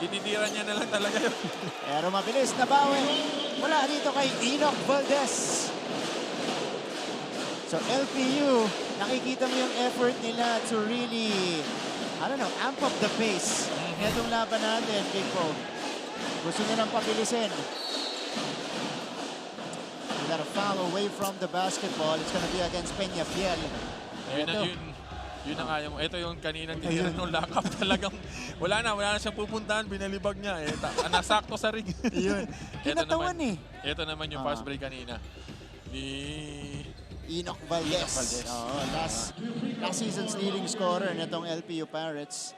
Speaker 19: Tinitira niya na lang talaga yun.
Speaker 15: Pero mabilis na bawi. Mula dito kay Enoch Valdez. So LPU, nakikita mo yung effort nila to really, I don't know, amp up the pace. Itong laban natin, Big Po. Gusto nilang pabilisin. We got a foul away from the basketball. It's gonna be against Peñafiel.
Speaker 19: Yun na nga yung, ito yung kaninang tinira ng Lakap. Talagang wala na siyang pupuntahan. Binalibag niya. Nasakto sa ring.
Speaker 15: Yun. Kinatawan eh.
Speaker 19: Ito naman yung fast break kanina. Ni
Speaker 15: Enoch Valdez. Last season's leading scorer nitong LPU Pirates.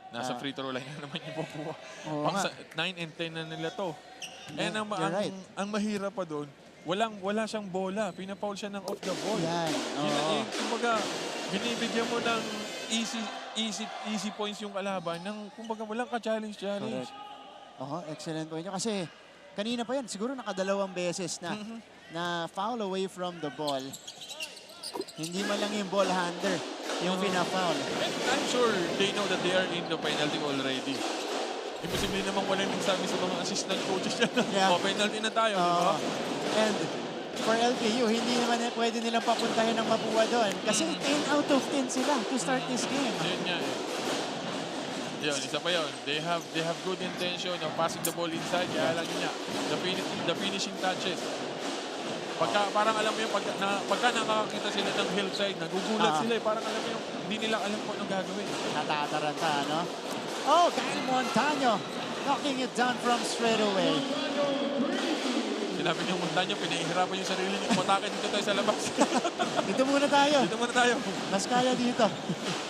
Speaker 19: Nasa free throw line na naman yung Mapua. 9 and 10 na nila to. And ang mahirap pa doon, wala siyang bola. Pinapaul siya ng off the ball.
Speaker 15: Yan.
Speaker 19: Kumbaga, binibigyan mo ng easy points yung kalaban ng kumbaga walang ka-challenge.
Speaker 15: Excellent point. Kasi kanina pa yan, siguro nakadalawang beses na foul away from the ball. Hindi man lang yung ball handler yung pina-foul.
Speaker 19: I'm sure they know that they are in the penalty already. Imposible namang walang nagsabi sa mga assistant coaches yan. Penalty na tayo, di ba?
Speaker 15: And for LPU, hindi naman pwede nilang papuntahin ng Mapua doon. Kasi 10 out of 10 sila to start this game.
Speaker 19: Yun nga eh. Yun, isa pa yun. They have good intention of passing the ball inside. Kaya lang yun nga, the finishing touches. Parang alam mo yun, pagka nakakakita sila ng help side, nagugulat sila eh. Parang alam mo yun, hindi nila alam kung anong gagawin.
Speaker 15: Natataranta, no? Oh, Kyle Montaño knocking it down from straight away.
Speaker 19: Sinabi niyo Montaño, pinahihirapan yung sarili niyo. Umatake dito tayo sa labas.
Speaker 15: Dito muna tayo. Mas kaya dito.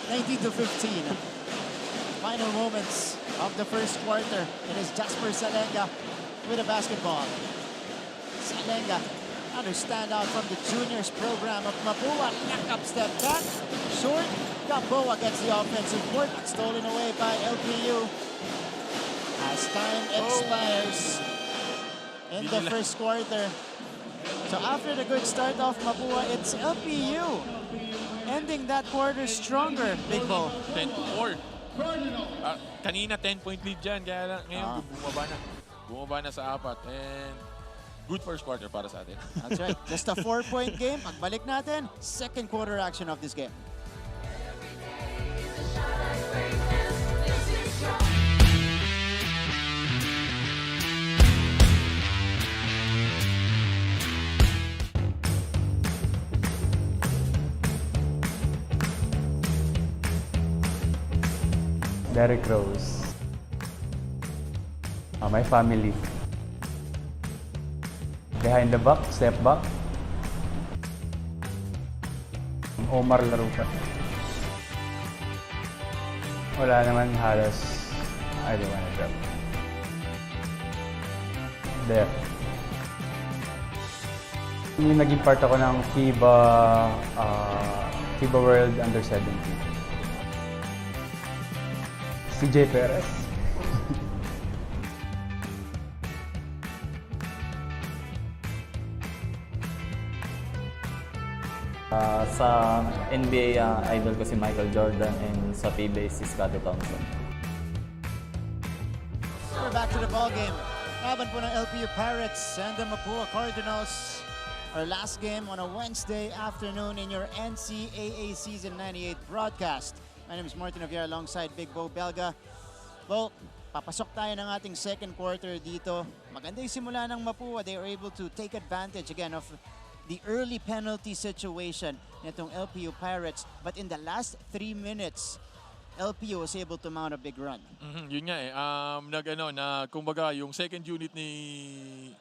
Speaker 15: 19-15. Final moments of the first quarter. It is Jasper Salenga with a basketball. Salenga, another standout from the juniors program of Mapua. Lakap step back. Short. Gamboa gets the offensive board, but stolen away by LPU. As time expires in the first quarter. So after the good start of Mapua, it's LPU ending that quarter stronger, Big Bo.
Speaker 19: 10-4. Kanina 10-point lead dyan, kaya lang ngayon bumaba na sa 4. And good first quarter para sa atin.
Speaker 15: That's right. Just a 4-point game. Pagbalik natin, second quarter action of this game.
Speaker 7: Derrick Rose. My family. Behind the back, step back. Omar Larupay. Wala naman halos. I don't wanna drop. There. Naging part ako ng FIBA World Under 17. CJ Perez.
Speaker 13: Sa NBA, idol ko si Michael Jordan, and sa PBA si Scottie Thompson.
Speaker 15: We're back to the ball game. Laban po ng LPU Pirates and the Mapua Cardinals. Our last game on a Wednesday afternoon in your NCAA Season 98 broadcast. My name is Martin Javier alongside Big Bo Belga. Well, papasok tayo ng ating second quarter dito. Maganda yung simula ng Mapua. They were able to take advantage again of the early penalty situation nitong LPU Pirates. But in the last 3 minutes, LPU was able to mount a big run.
Speaker 19: Yun nga kumbaga yung second unit ni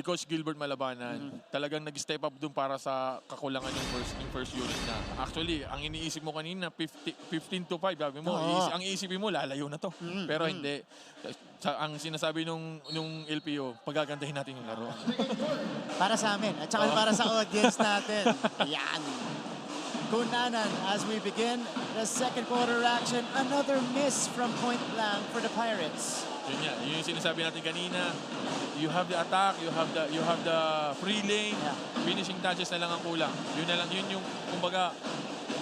Speaker 19: Coach Gilbert Malabanan, talagang nag-step up dun para sa kakulangan yung first unit na. Actually, ang iniisip mo kanina, 15-5, sabi mo, ang iisipin mo, lalayo na to. Pero hindi. Ang sinasabi nung LPO, pagagandahin natin yung laro.
Speaker 15: Para sa amin, at saka para sa audience natin. Yan. Kunanan as we begin the second quarter action. Another miss from point blank for the Pirates.
Speaker 19: Yun yan. Yun yung sinasabi natin kanina. You have the attack, you have the free lane, finishing touches na lang ang kulang. Yun na lang, yun yung kumbaga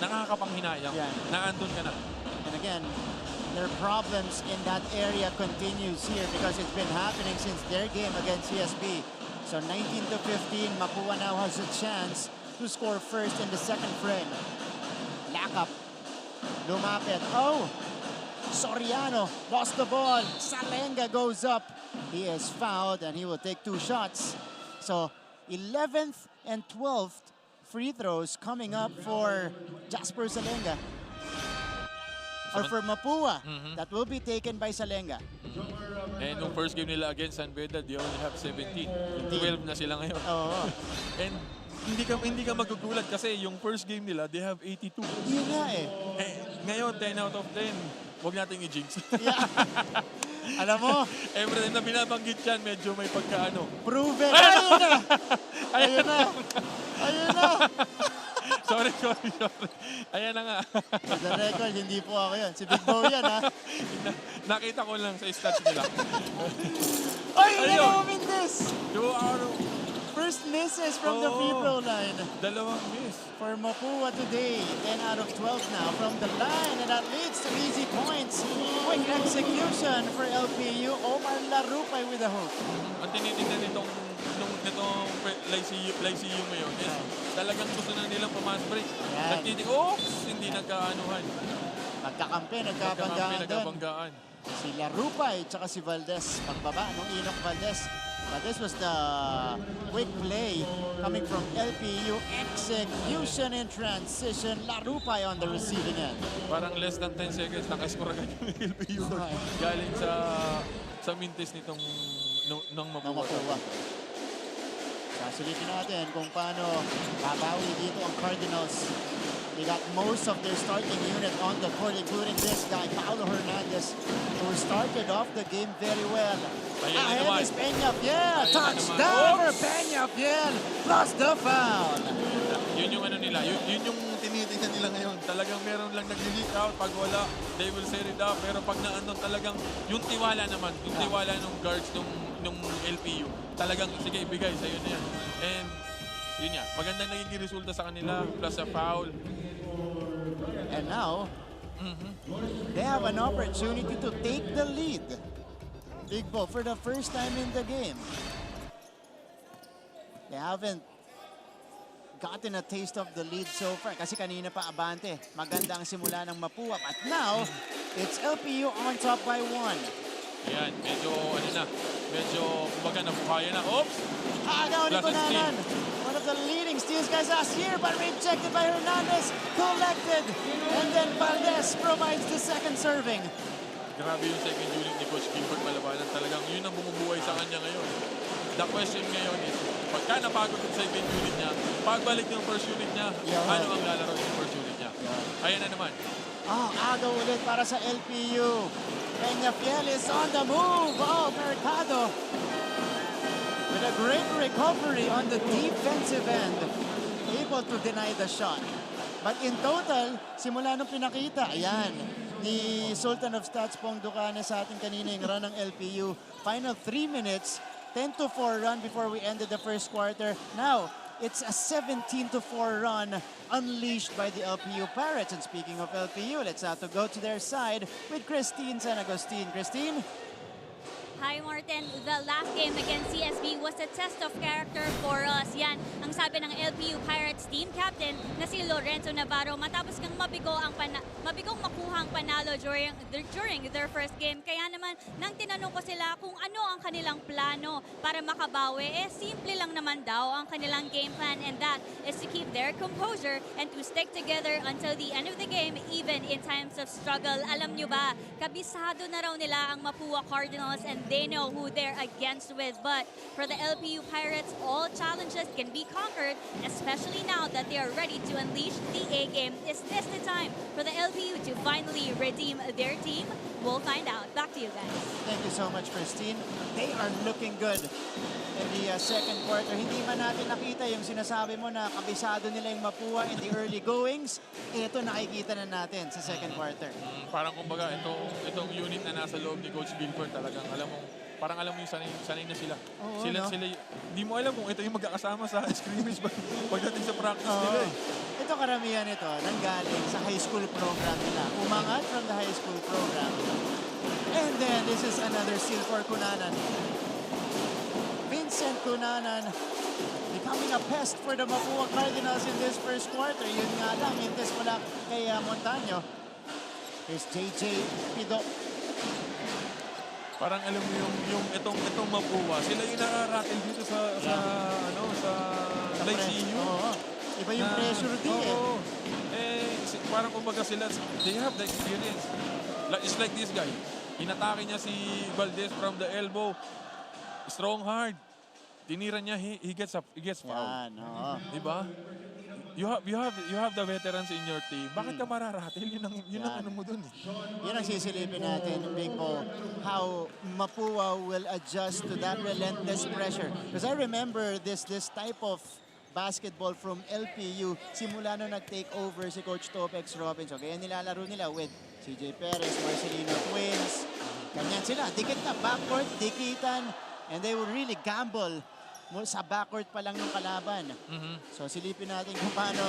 Speaker 19: nakakapanghinayang. Naandun ka na.
Speaker 15: And again, their problems in that area continues here because it's been happening since their game against CSB. So 19-15, Mapua now has a chance to score first in the second frame. Lakap. Lumapit. Oh! Soriano lost the ball. Salenga goes up. He is fouled and he will take 2 shots. So 11th and 12th free throws coming up for Jasper Salenga. Or for Mapua. That will be taken by Salenga.
Speaker 19: And nung first game nila against San Beda, they only have 17. 12 na sila ngayon. And hindi ka magugulat kasi yung first game nila, they have 82.
Speaker 15: Yun nga
Speaker 19: Ngayon, 10 out of 10. Huwag nating i-jinx.
Speaker 15: Alam mo,
Speaker 19: every time na binabanggit yan, medyo may pagkaano.
Speaker 15: Prove it! Ayun na! Ayun na! Ayun na!
Speaker 19: Sorry. Ayan na nga.
Speaker 15: For the record, hindi po ako yan. Si Big Bo yan, ha?
Speaker 19: Nakita ko lang sa stats nila.
Speaker 15: Ay, ano mo this?
Speaker 19: First
Speaker 15: misses from the free throw line.
Speaker 19: Dalawang miss.
Speaker 15: For Mapua today, 10 out of 12 now from the line, and that leads to easy points. Quick execution for LPU. Omar Larupay with a hook.
Speaker 19: Ang tinitingnan nitong Lyceum ngayon is talagang gusto na nilang pumas break. Hindi nagkaanuhan.
Speaker 15: Nagkabanggaan. Si Larupay tsaka si Valdez. Pagbaba nung Enoch Valdez. But this was the quick play coming from LPU. Execution in transition. Larupay on the receiving end.
Speaker 19: Parang less than 10 seconds nakascore agad yung LPU. Galing sa mintis nitong Mapua.
Speaker 15: Sasulitin natin kung paano babawi dito ang Cardinals. They got most of their starting unit on the court, including this guy, Paulo Hernandez, who started off the game very well. Ahead is Peñafiel. Touchdown for Peñafiel. Plus the foul.
Speaker 19: Yun yung nila. Yun yung tinitingnan nila ngayon. Talagang meron lang nag-leak out. Pag wala, they will set it up. Pero pag naandun talagang yung tiwala naman, yung tiwala ng guards nung LPU. Talagang sige, ibigay sa'yo na yan. And yun yan, magandang naging resulta sa kanila, plus a foul.
Speaker 15: And now, they have an opportunity to take the lead. Big Bo, for the first time in the game. They haven't gotten a taste of the lead so far. Kasi kanina pa abante. Maganda ang simula ng Mapua. But now, it's LPU on top by 1.
Speaker 19: Ayan, medyo kumbaga nabuhaya na. Oops!
Speaker 15: Agaw ni Kunanan. One of the leading steals guys last year, but rejected by Hernandez. Collected. And then Valdez provides the second serving.
Speaker 19: Grabe yung second unit ni Coach Gilbert Malabanan. Talagang yun ang bumubuhay sa kanya ngayon. The question ngayon is, pagka napagod yung second unit niya, pagbalik ng first unit niya, ano ang lalaro yung first unit niya? Ayan na naman.
Speaker 15: Agaw ulit para sa LPU. Peñafiel is on the move. Mercado. With a great recovery on the defensive end. Able to deny the shot. But in total, simula nung pinakita, ayan, ni Sultan of Stats Pong Ducane sa atin kanina yung run ng LPU. Final 3 minutes, 10-4 run before we ended the first quarter. Now, it's a 17-4 run unleashed by the LPU Pirates. And speaking of LPU, let's have to go to their side with Christine San Agustin. Christine?
Speaker 20: Hi Martin, the last game against CSB was a test of character for us. Yan ang sabi ng LPU Pirates team captain na si Lorenzo Navarro matapos kang mabigong makuhang panalo during their first game. Kaya naman, nang tinanong ko sila kung ano ang kanilang plano para makabawi, simple lang naman daw ang kanilang game plan, and that is to keep their composure and to stick together until the end of the game, even in times of struggle. Alam nyo ba, kabisado na raw nila ang Mapua Cardinals and they know who they're against with. But for the LPU Pirates, all challenges can be conquered, especially now that they are ready to unleash the A game. Is this the time for the LPU to finally redeem their team? We'll find out. Back to you guys.
Speaker 15: Thank you so much, Christine. They are looking good in the second quarter. Hindi man natin nakita yung sinasabi mo na kabisado nila yung Mapua in the early goings. Ito nakikita na natin sa second quarter.
Speaker 19: Parang kumbaga, itong unit na nasa loob ni Coach Gilbert talagang parang alam mo yung sanay na sila.
Speaker 15: Oo,
Speaker 19: Sila, hindi mo alam kung ito yung magkakasama sa scrimmage pagdating sa practice nila eh.
Speaker 15: Ito karamihan ito, nanggaling sa high school program nila. Umangat from the high school program. And then, this is another steal for Cunanan. Vincent Cunanan becoming a pest for the Mapua Cardinals in this first quarter. Yun nga lang, hintes mula kay Montaño. Here's JJ Pido.
Speaker 19: Parang alam mo yung itong Mapua, sila yung nakaratil dito sa LIVESTREAM.
Speaker 15: Oo. Iba yung pressure din
Speaker 19: Parang kumbaga sila, they have the experience. It's like this guy. Inatake niya si Valdez from the elbow. Strong hard. Tinira niya, he gets foul.
Speaker 15: Yan, oo.
Speaker 19: Diba? You have the veterans in your team. Bakit ka mararatil? Yun ang ano mo dun eh.
Speaker 15: Yun ang sisilipin natin, Big Bo. How Mapua will adjust to that relentless pressure. Because I remember this type of basketball from LPU simula nung nag-take over si Coach Topex Robinson. Kaya nilalaro nila with CJ Perez, Marcelino Twins. Ganyan sila. Dikit na. Backcourt, dikitan. And they will really gamble sa backcourt pa lang ng kalaban. So silipin natin kung paano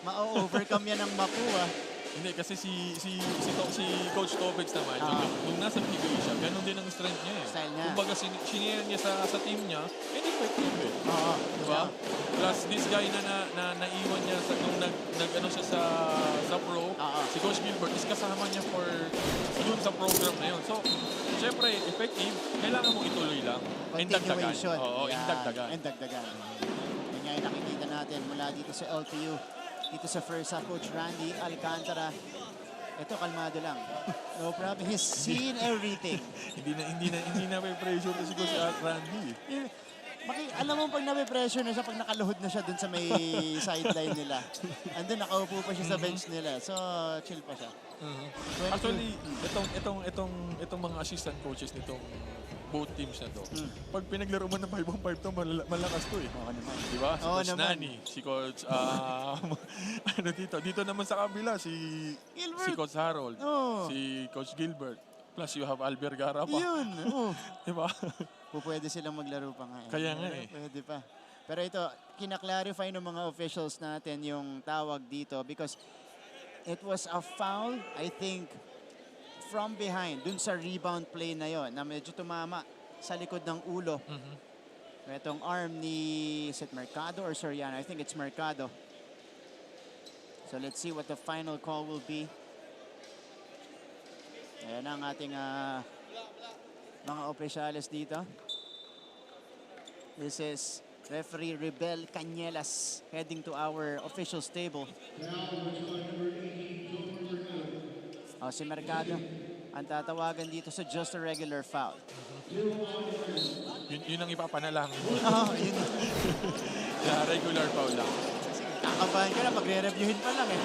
Speaker 15: ma-overcome yan ng Mapua.
Speaker 19: Hindi, kasi si Coach Topex naman, nung nasa PBA siya, ganun din ang strength niya eh.
Speaker 15: Style niya.
Speaker 19: Kumbaga, sinira niya sa team niya, effective eh. Diba? Plus, this guy na naiwan niya nung nag-ano siya sa pro, si Coach Gilbert, is kasama niya dun sa program na yun. So, syempre, effective, kailangan mong ituloy lang. Indagdagan. Oo, indagdagan.
Speaker 15: Indagdagan. Yan nga yung nakikita natin mula dito sa LPU. Dito sa first half, Coach Randy Alcantara. Ito, kalmado lang. No problem. He's seen everything.
Speaker 19: hindi na may pressure si Coach Randy.
Speaker 15: Alam mo pag nape-pressure na siya, pag nakaluhod na siya dun sa may sideline nila. Andun, nakaupo pa siya sa bench nila. So, chill pa siya.
Speaker 19: Actually, itong mga assistant coaches nitong both teams na to, pag pinaglaro mo ng 5-on-5 to, malakas to eh. Diba? Si Coach Nani, si Coach, dito naman sa kabila, si Coach Harold, si Coach Gilbert, plus you have Albert Gara pa.
Speaker 15: Yun,
Speaker 19: diba?
Speaker 15: Pwede silang maglaro pa nga.
Speaker 19: Kaya nga eh.
Speaker 15: Pwede pa. Pero ito, kinaklarify ng mga officials natin yung tawag dito because it was a foul, I think, from behind, dun sa rebound play na yon na medyo tumama sa likod ng ulo. Itong arm ni, is it Mercado or Soriano? I think it's Mercado. So let's see what the final call will be. Ayan ang ating mga opisyales dito. This is referee Rebel Cañelas heading to our officials table. Si Mercado ang tatawagan dito sa just a regular foul.
Speaker 19: Yun ang ipapanalangin mo.
Speaker 15: Yun.
Speaker 19: Regular foul lang.
Speaker 15: Kakabahan ka na, magre-reviewin pa lang eh.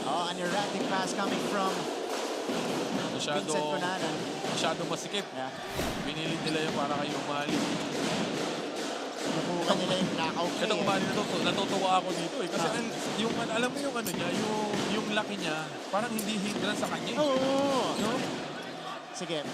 Speaker 15: An erratic pass coming from Vincent Cunanan.
Speaker 19: Masyado masikip. Pinilit nila yun para kayo umali.
Speaker 15: Nabukan nila yung knockout play.
Speaker 19: Ito umali na to, natutuwa ako dito eh. Kasi alam mo yung ano niya, yung laki niya, parang hindi hindran sa kanya.
Speaker 15: Oo. No? Sige,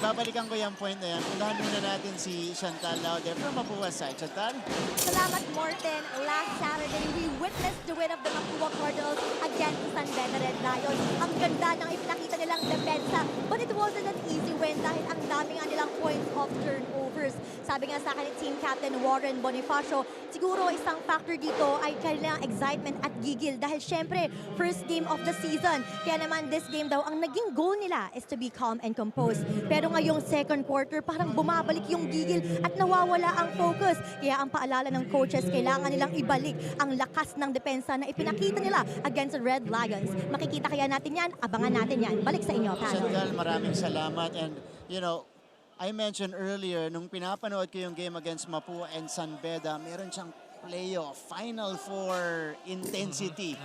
Speaker 15: babalikan ko yung point na yan. Unahan muna natin si Chantal Laude from Mapua side. Chantal?
Speaker 18: Salamat, Morten. Last Saturday, we witnessed the win of the Mapua Cardinals against the San Beda Red Lions. Ang ganda ng ipinakita nilang depensa. But it wasn't an easy win dahil ang dami nga nilang points off turnovers. Sabi nga sa akin ni team captain Warren Bonifacio, siguro isang factor dito ay kailangang excitement at gigil dahil syempre first game of the season. Kaya naman this game daw, ang naging goal nila is to be calm and composed. Pero ngayong second quarter, parang bumabalik yung gigil at nawawala ang focus. Kaya ang paalala ng coaches, kailangan nilang ibalik ang lakas ng depensa na ipinakita nila against the Red Lions. Makikita kaya natin yan? Abangan natin yan. Balik sa inyo, panel.
Speaker 15: Chantal, maraming salamat. And, you know, I mentioned earlier, nung pinapanood ko yung game against Mapua and San Beda, meron siyang playoff, Final Four intensity.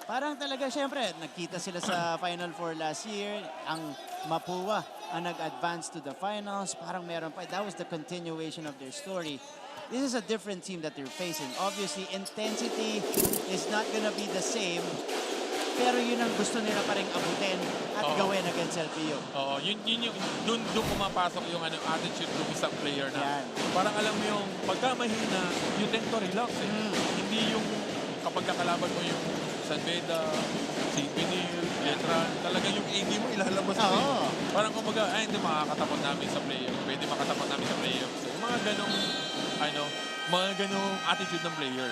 Speaker 15: Parang talaga, syempre, nagkita sila sa Final Four last year. Ang Mapua ang nag-advance to the finals. Parang meron pa. That was the continuation of their story. This is a different team that they're facing. Obviously, intensity is not gonna be the same. Pero yun ang gusto nila pa rin abutin at gawin against LPU.
Speaker 19: Oo, yun yung, doon pumapasok yung attitude ng isang player na parang alam mo yung pagka mahina, you tend to relax. Hindi yung kapag kakalaban mo yung San Beda, St. Benil, Letran, talaga yung AD mo ilalabas mo. Parang kumbaga, hindi makakatapat namin sa player. Pwede makatapat namin sa player. So, mga ganong attitude ng player.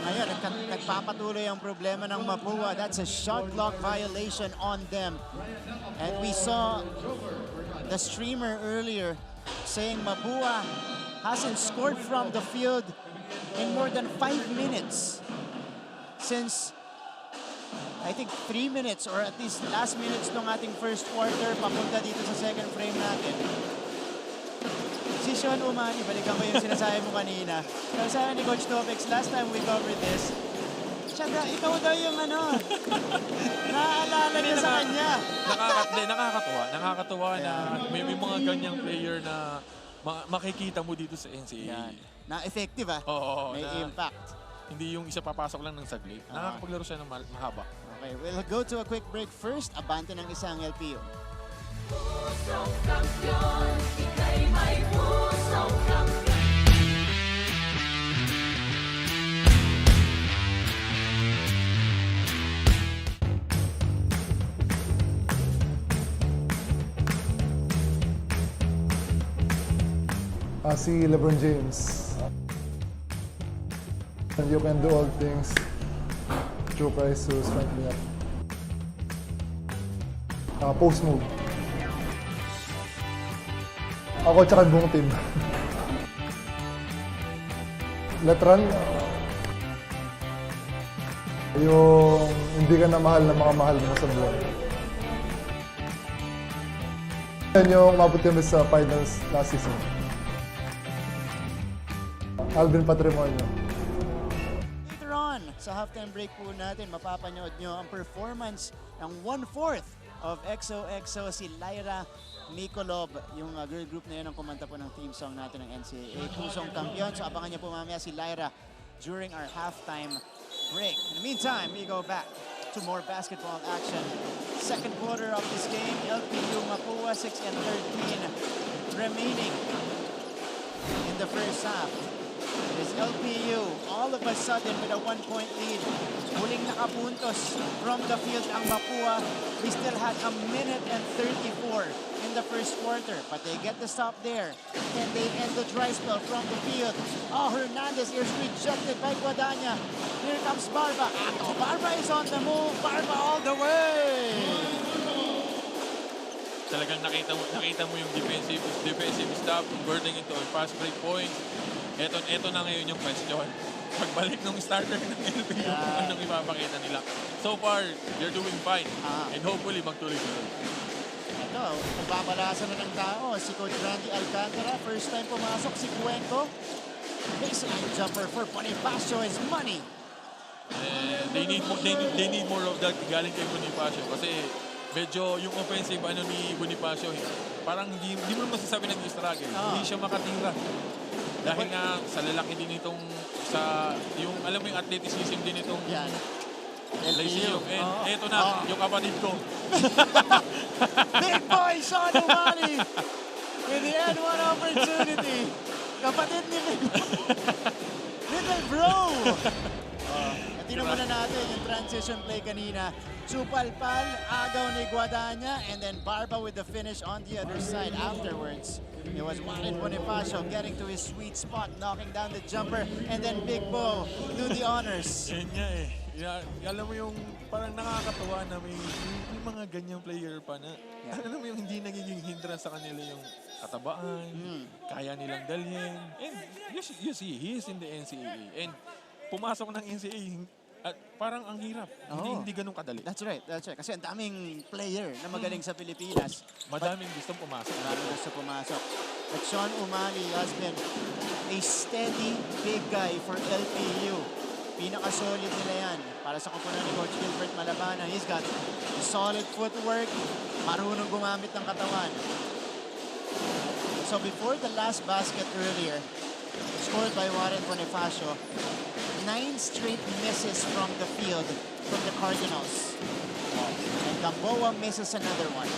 Speaker 15: Ngayon, nagpapatuloy ang problema ng Mapua. That's a shot clock violation on them. And we saw the streamer earlier saying Mapua hasn't scored from the field in more than 5 minutes since I think 3 minutes or at least last minutes ng ating first quarter papunta dito sa second frame natin. Si Sean Umani, balikan ko yung sinasabi mo kanina. Pero sa akin ni Coach Topex, last time we covered this, ikaw daw yung naaalala niya sa kanya.
Speaker 19: Nakakatuwa na may mga ganyang player na makikita mo dito sa NCAA.
Speaker 15: Na effective
Speaker 19: Oo,
Speaker 15: may impact.
Speaker 19: Hindi yung isa papasok lang ng saglit. Nakakapaglaro siya ng mahaba.
Speaker 15: Okay, we'll go to a quick break first. Abante ng isang LPU.
Speaker 4: Pusong kampiyon, ika'y may pusong kampiyon.
Speaker 8: Si LeBron James. And you can do all things through Christ who strengthens me up. Post move. Ako tsaka buong team. Letran, yung hindi ka na mahal na mga mahal mo sa buhay. Yan yung mabot kami sa finals last season. Alvin Patrimonio.
Speaker 15: Later on, sa halftime break po natin, mapapanood nyo ang performance ng 1/4 of XOXO, si Lyra Mikolob, yung girl group na yun ang kumanta po ng theme song natin ng NCAA, Pusong Kampiyon. So abangan niyo po mamaya si Lyra during our halftime break. In the meantime, we go back to more basketball action. Second quarter of this game, LPU Mapua 6-13 remaining in the first half. It is LPU all of a sudden with a 1-point lead. Huling nakapuntos from the field ang Mapua. We still had a minute and 34 in the first quarter, but they get the stop there. Can they end the dry spell from the field? Hernandez is rejected by Guadagna. Here comes Barba. Barba is on the move. Barba all the way.
Speaker 19: Talagang nakita mo yung defensive stop, converting into a fast break point. Ito na ngayon yung question. Pagbalik ng starter ng LPU, anong ipapakita nila? So far, they're doing fine. And hopefully, magtuloy sila.
Speaker 15: Ito, nababalasan na ng tao. Si Coach Randy Alcantara, first time pumasok. Si Cuenco, baseline jumper for Bonifacio is money.
Speaker 19: They need more of that galing kay Bonifacio. Kasi medyo yung offensive ni Bonifacio, parang hindi mo masasabi nag-struggle. Hindi siya makatira. Dahil nga sa lalaki din itong yung alam mo yung athleticism din itong Lyceum. And eto na, yung kapatid ko.
Speaker 15: Big boy Sean Umani with the N1 opportunity. Kapatid ni Little bro. Tingnan muna natin yung transition play kanina. Supalpal, agaw ni Guadagna, and then Barba with the finish on the other side. Afterwards, it was Warren Bonifacio getting to his sweet spot, knocking down the jumper, and then Big Bo do the honors.
Speaker 19: Yan nga eh. Alam mo yung parang nakakatawa na may mga ganyang player pa na alam mo yung hindi nagiging hindrance sa kanila yung katabaan, kaya nilang dalhin. And you see, he is in the NCAA. And pumasok ng NCAA, at parang ang hirap. Hindi ganun kadali.
Speaker 15: That's right. Kasi ang daming player na magaling sa Pilipinas.
Speaker 19: Madaming gustong pumasok.
Speaker 15: But Sean Umali has been a steady big guy for LPU. Pinaka-solid nila yan. Para sa kupunan ni Coach Gilbert Malabana, he's got solid footwork, marunong gumamit ng katawan. So before the last basket earlier, scored by Warren Bonifacio, 9 straight misses from the field from the Cardinals. And Gamboa misses another one.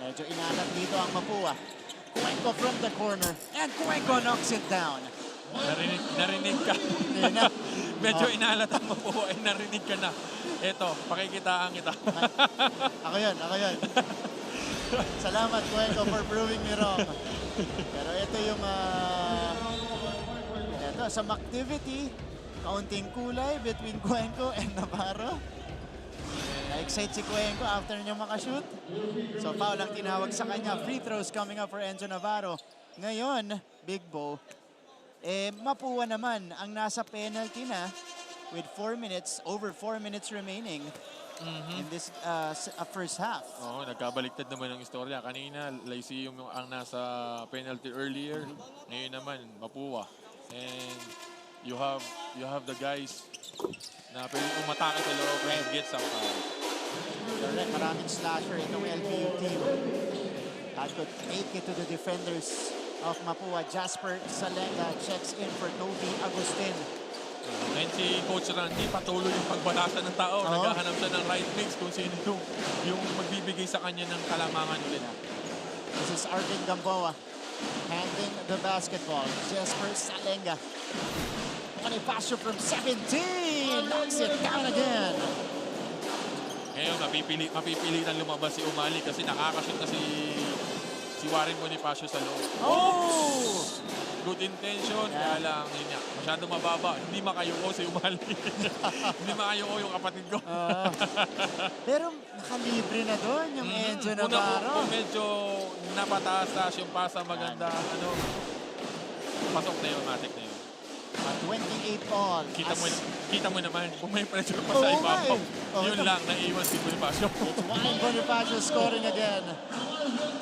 Speaker 15: Medyo inalat dito ang Mapua. Cuenco from the corner, and Cuenco knocks it down.
Speaker 19: Narinig ka. Medyo inalat ang Mapua, narinig ka na. Eto, pakikitaan kita.
Speaker 15: Ako yun. Salamat, Cuenco, for proving me wrong. Pero ito yung sa activity, kaunting kulay between Cuenco and Navarro. Na-excite si Cuenco after niya makashoot. So foul ang tinawag sa kanya. Free throws coming up for Enzo Navarro. Ngayon, Big Bo, Mapua naman ang nasa penalty na with over 4 minutes remaining in this first half.
Speaker 19: Oo, nagkabaliktad naman ang istorya. Kanina, Lyceum ang nasa penalty earlier. Ngayon naman, Mapua. And you have the guys na pwedeng umatake sa loob and get some foul.
Speaker 15: Correct, maraming slasher itong LPU team. That could take it to the defenders of Mapua. Jasper Salenga checks in for Toby Agustin.
Speaker 19: And si Coach Randy patuloy yung pagbalasa ng tao. Naghahanap siya ng right mix kung sino yung magbibigay sa kanya ng kalamangan ulit.
Speaker 15: This is Arvin Gamboa handing the basketball. Jasper Salenga. Bonifacio from 17 knocks it down again.
Speaker 19: Ngayon, mapipilitan lumabas si Umali kasi nakakashoot na si Warren Bonifacio sa loob.
Speaker 15: Oh!
Speaker 19: Good intention, kaya lang yun niya. Masyado mababa. Hindi makayuko si Umali. Hindi makayuko yung kapatid ko.
Speaker 15: Pero nakalibre na doon yung Enzo Navarro.
Speaker 19: Kung medyo napataas yung pasa maganda, pasok na yung matic na yun.
Speaker 15: 28 all.
Speaker 19: Kita mo naman, kung may pressure pa sa ibabaw, yun lang, naiwan si Bonifacio.
Speaker 15: It's Warren Bonifacio scoring again.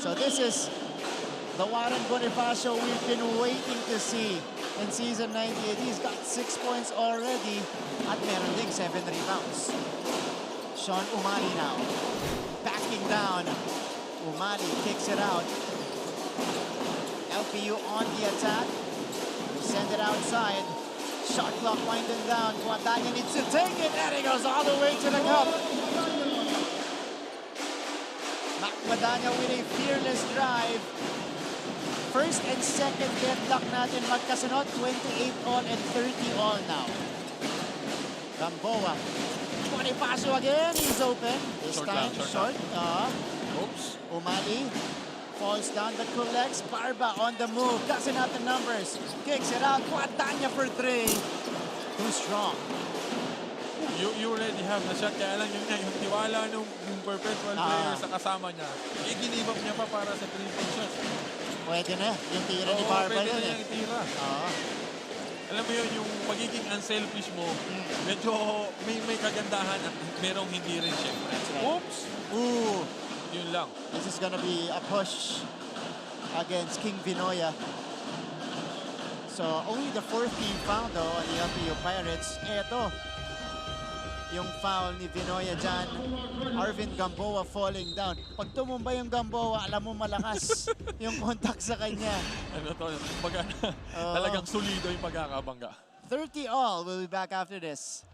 Speaker 15: So this is the Warren Bonifacio we've been waiting to see in season 98. He's got 6 points already at meron ding 7 rebounds. Sean Umali now. Backing down. Umali kicks it out. LPU on the attack. Send it outside. Shot clock winding down. Guadagna needs to take it, and he goes all the way to the cup. Guadagna with a fearless drive. First and second deadlock natin magkasunod. 28 all and 30 all now. Gamboa. Bonifacio again. He's open. This time short.
Speaker 19: Oops.
Speaker 15: Umali. Falls down but collects. Barba on the move. Doesn't have the numbers. Kicks it out. Guadagna for 3. Too strong.
Speaker 19: You already have the shot. Kaya lang yun nga, yung tiwala ng perpetual player sa kasama niya. Ginibap niya pa para sa 3-point shot.
Speaker 15: Pwede na. Yung tira ni Barba yun.
Speaker 19: Pwede na yung tira. Alam mo yun, yung magiging unselfish mo, medyo may kagandahan at merong hindi rin syempre.
Speaker 15: Oops! Ooh!
Speaker 19: Yun lang.
Speaker 15: This is gonna be a push against King Vinoya. So, only the 4th team foul though on the LPU Pirates. Eto, yung foul ni Vinoya dyan. Arvin Gamboa falling down. Pag tumumba yung Gamboa, alam mo malakas yung contact sa kanya.
Speaker 19: Ano to, talagang solido yung pagkakabangga.
Speaker 15: 30 all. We'll be back after this.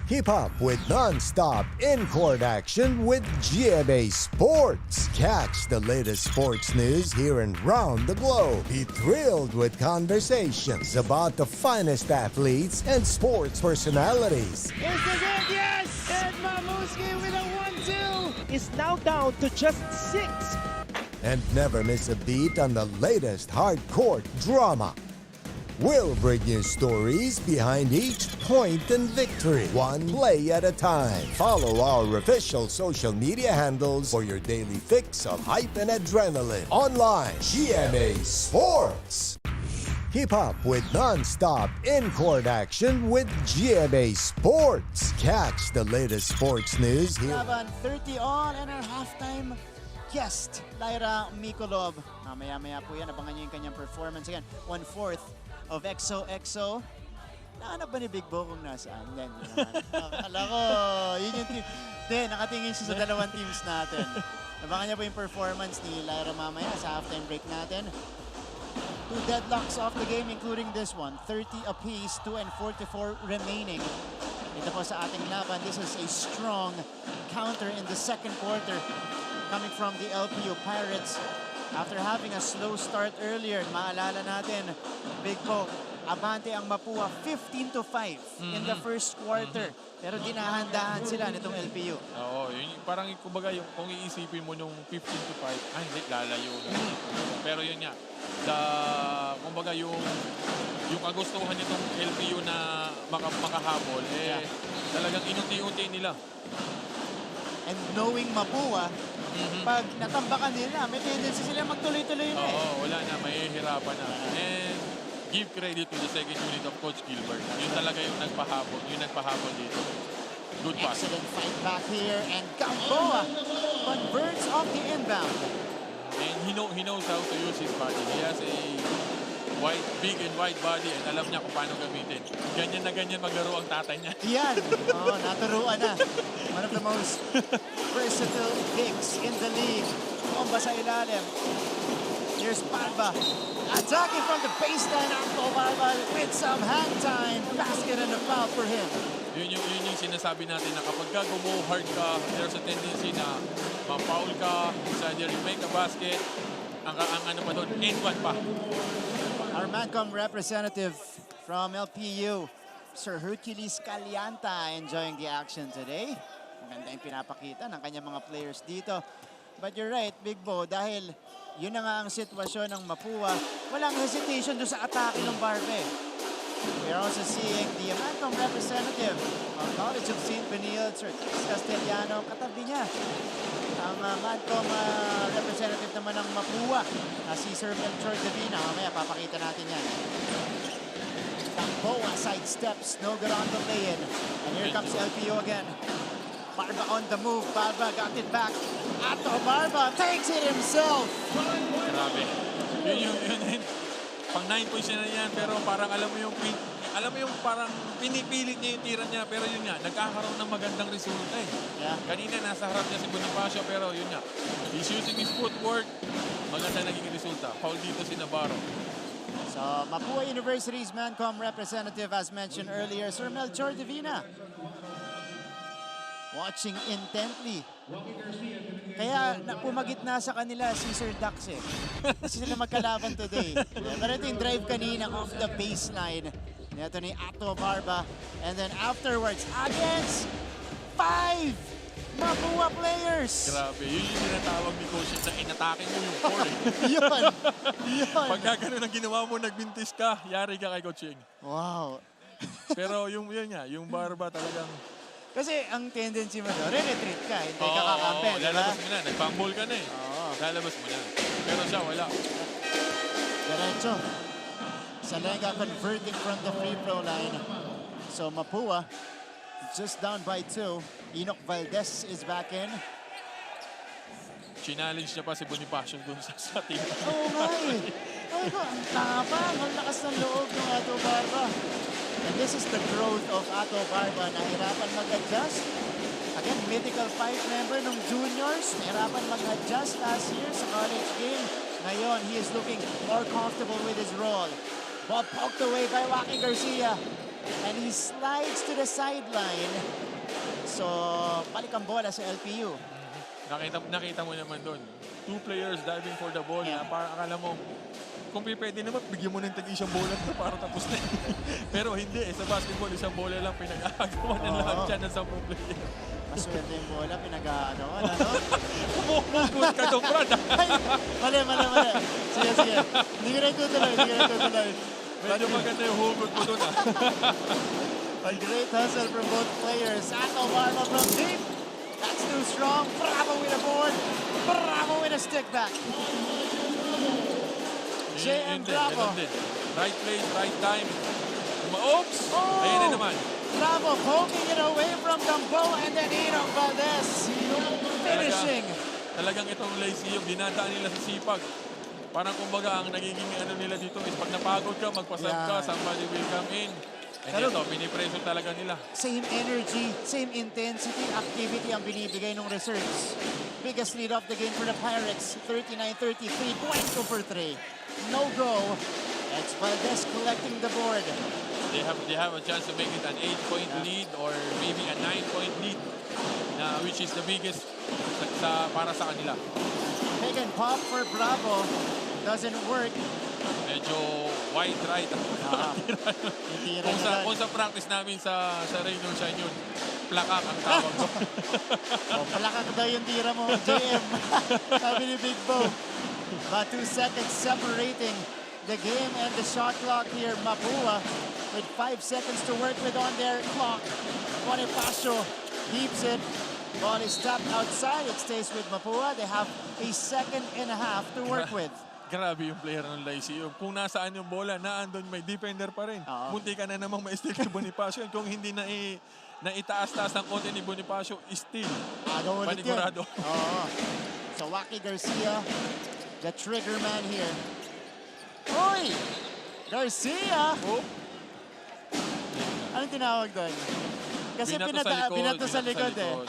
Speaker 9: Keep up with non-stop in-court action with GMA Sports. Catch the latest sports news here and round the globe. Be thrilled with conversations about the finest athletes and sports personalities.
Speaker 10: This is it, yes! And Mamuski with a 1-2 is now down to just 6.
Speaker 9: And never miss a beat on the latest hard-court drama. We'll bring you stories behind each point and victory, one play at a time. Follow our official social media handles for your daily fix of hype and adrenaline. Online, GMA Sports. Keep up with non-stop in-court action with GMA Sports. Catch the latest sports news here.
Speaker 15: 30 all and our halftime guest, Lyra Mikolov. Maya-maya po yan, abangan nyo yung kanyang performance. Again, 1/4 of XOXO. Nahanap ba ni Big Bo kung nasaan? Yan, akala ko, yun yung team. Hindi, nakatingin siya sa dalawang teams natin. Abangan niya po yung performance ni Lyra mamaya sa halftime break natin. 2 deadlocks off the game, including this one. 30 apiece, 2 and 44 remaining. Ito po sa ating laban. This is a strong counter in the second quarter coming from the LPU Pirates. After having a slow start earlier, maalala natin, Big Bo, abante ang Mapua 15-5 in the first quarter. Pero dinahandahan sila nitong LPU.
Speaker 19: Oo, yun, parang kumbaga yung, kung iisipin mo nung 15-5, hindi, lalayo na. Pero yun nga, kumbaga yung kagustuhan nitong LPU na makahabol, talagang inuti-unti nila.
Speaker 15: And knowing Mapua, pag natambakan nila, may tendency sila magtuloy-tuloy na
Speaker 19: wala na, mahihirapan na. And give credit to the second unit of Coach Gilbert. Yun talaga yung nagpahabol dito. Good pass.
Speaker 15: Excellent fight back here, and Gamboa converts off the inbound.
Speaker 19: And he knows how to use his body. He has a big and wide body, and alam niya kung paano gamitin. Ganyan na ganyan maglaro ang tatay niya.
Speaker 15: Yan. Naturuan na. One of the most versatile bigs in the league. Bomba sa ilalim. Here's Barba. Attacking from the baseline. Ako Barba with some hang time. Basket and a foul for him.
Speaker 19: Yun yung sinasabi natin na kapag go hard ka, there's a tendency na ma-foul ka, either you make a basket, ang ano pa doon, end one pa.
Speaker 15: Our Mancom representative from LPU, Sir Hercules Calianta, enjoying the action today. Maganda yung pinapakita ng kanyang mga players dito. But you're right, Big Bo, dahil yun na nga ang sitwasyon ng Mapua, walang hesitation doon sa atake ng Barbe. We're also seeing the Mancom representative of College of St. Benilde, Sir Castellano, katabi niya. Ang Mancom representative naman ng Mapua, si Sir Melchor Davina. Mamaya papakita natin yan. Gamboa sidesteps, no good on the lay-in. And here comes LPU again. Barba on the move. Barba got it back. Ato Barba takes it himself.
Speaker 19: Grabe. Yun. Pang 9 points na yan, pero parang alam mo yung parang pinipilit niya yung tira niya, pero yun nga, nagkakaroon ng magandang resulta eh.
Speaker 15: Yeah.
Speaker 19: Kanina nasa harap niya si Bonifacio, pero yun nga, he's using his footwork, maganda naging resulta. Foul dito si Navarro.
Speaker 15: So, Mapua University's Mancom representative, as mentioned earlier, Sir Melchor Davina. Watching intently. Kaya pumagit na sa kanila si Sir Dax eh. Kasi sila magkalaban today. Pero ito yung drive kanina off the baseline. Ito ni Ato Barba. And then afterwards, against 5 Mapua players.
Speaker 19: Grabe, yun yung tinatawag ni Coach na inatake mo yung core eh.
Speaker 15: Yun.
Speaker 19: Pagka ganun ang ginawa mo, nagbintis ka, yari ka kay Coaching.
Speaker 15: Wow.
Speaker 19: Pero yun nga, yung Barba talagang...
Speaker 15: Kasi ang tendency mo doon, re-retreat ka, hindi ka kakampi.
Speaker 19: Lalabas mo na, nag-fumble ka na eh. Lalabas mo na. Pero siya, wala.
Speaker 15: Diretso. Salenga converting from the free throw line. So Mapua just down by 2. Enoch Valdez is back in.
Speaker 19: Challenge niya pa si Bonifacio dun sa team.
Speaker 15: Oo nga eh. Ang tapang, ang lakas ng loob ng Ato Barba. And this is the growth of Ato Barba. Nahirapan mag-adjust. Again, mythical 5 member ng juniors. Nahirapan mag-adjust last year sa college game. Ngayon, he is looking more comfortable with his role. Ball poked away by Waki Garcia. And he slides to the sideline. So, balik ang bola sa LPU.
Speaker 19: Nakita mo naman doon. 2 players diving for the ball na parang akala mo, kung pwede naman, bigyan mo ng tag-isang bola na para tapos na. Pero hindi, sa basketball, isang bola lang pinag-aagawa ng lahat dyan ng 10 players.
Speaker 15: Maswerte yung bola, pinag-aagawa.
Speaker 19: Pumugot ka doon, Brad.
Speaker 15: Mali. Sige. Hindi ko na tutuloy.
Speaker 19: Medyo maganda yung hugot mo doon.
Speaker 15: A great hustle from both players. Ato Marma from deep. That's too strong. Bravo with a board. Bravo with a stick back. JM Bravo.
Speaker 19: Right place, right time. Oops! Ayan na naman.
Speaker 15: Bravo poking it away from Gamboa and then Enoch Valdez. Finishing.
Speaker 19: Talagang itong Lazy yung dinadaan nila sa sipag. Parang kumbaga ang nagiging ano nila dito is pag napagod ka, magpasab ka, somebody will come in. And ito, pinipreso talaga nila.
Speaker 15: Same energy, same intensity, activity ang binibigay ng reserves. Biggest lead of the game for the Pirates, 39-33, 2 for 3. No go. It's Valdez collecting the board.
Speaker 19: They have a chance to make it an 8-point lead or maybe a 9-point lead, which is the biggest para sa kanila.
Speaker 15: Pick and pop for Bravo. Doesn't work.
Speaker 19: Medyo wide right. Kung sa practice namin sa Raynor Shine yun, plakak ang tawag ko.
Speaker 15: Plakak daw yung tira mo, JM. Sabi ni Big Bo. About 2 seconds separating the game and the shot clock here. Mapua with 5 seconds to work with on their clock. Bonifacio keeps it. Ball is tapped outside. It stays with Mapua. They have a 1.5 seconds to work with.
Speaker 19: Grabe yung player ng Lyceum. Kung nasaan yung bola, naandun may defender pa rin. Munti ka na namang ma-steal kay Bonifacio. Kung hindi na itaas-taas ang konti ni Bonifacio, steal. Panigurado.
Speaker 15: So Waki Garcia, the trigger man here. Uy! Garcia! Anong tinawag doon? Kasi binato sa likod eh.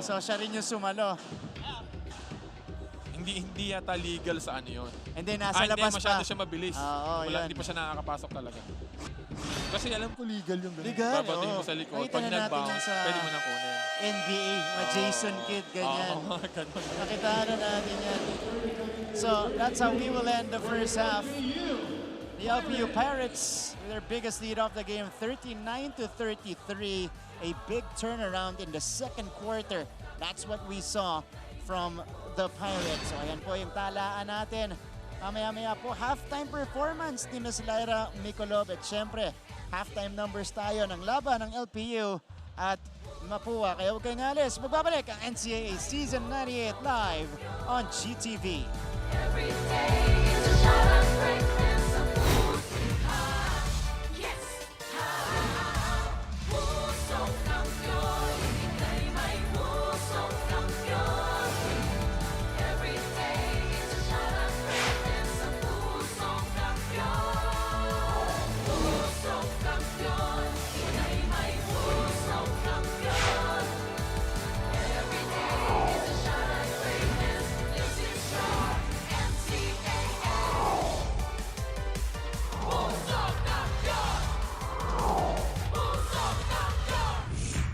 Speaker 15: So siya rin yung sumalo.
Speaker 19: Hindi yata legal sa ano yun.
Speaker 15: And then nasa labas
Speaker 19: masyado siya mabilis. Hindi pa siya nakakapasok talaga. Kasi alam ko legal yung ganun.
Speaker 15: Legal,
Speaker 19: babatiin mo sa likod. Pag nag-bounce, pwede mo nang kunin.
Speaker 15: NBA, Jason Kidd, ganyan. Nakitaan na natin yan. So, that's how we will end the first half. The LPU Pirates, with their biggest lead of the game, 39-33. A big turnaround in the second quarter. That's what we saw from the Pirates. So, ayan po yung talaan natin. Mamaya-maya po, halftime performance ni Ms. Lyra Mikolov. At syempre, halftime numbers tayo ng laban ng LPU at Mapua. Kaya huwag kayong alis. Magbabalik ang NCAA Season 98 live on GTV. Every day is a shot of greatness of yes, puso kampiyon, ika'y may puso kampiyon. Every day is a shot of greatness of puso kampiyon. Puso kampiyon, ika'y may puso kampiyon. Every day is a shot of greatness. This is your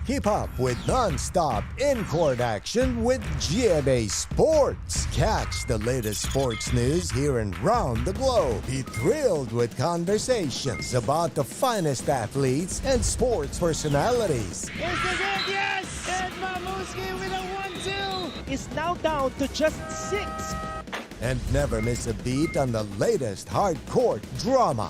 Speaker 9: Keep up with non-stop in-court action with GMA Sports. Catch the latest sports news here and round the globe. Be thrilled with conversations about the finest athletes and sports personalities.
Speaker 10: Here's the game, yes! And Mamuski with a 1-2 is now down to just 6.
Speaker 9: And never miss a beat on the latest hard-court drama.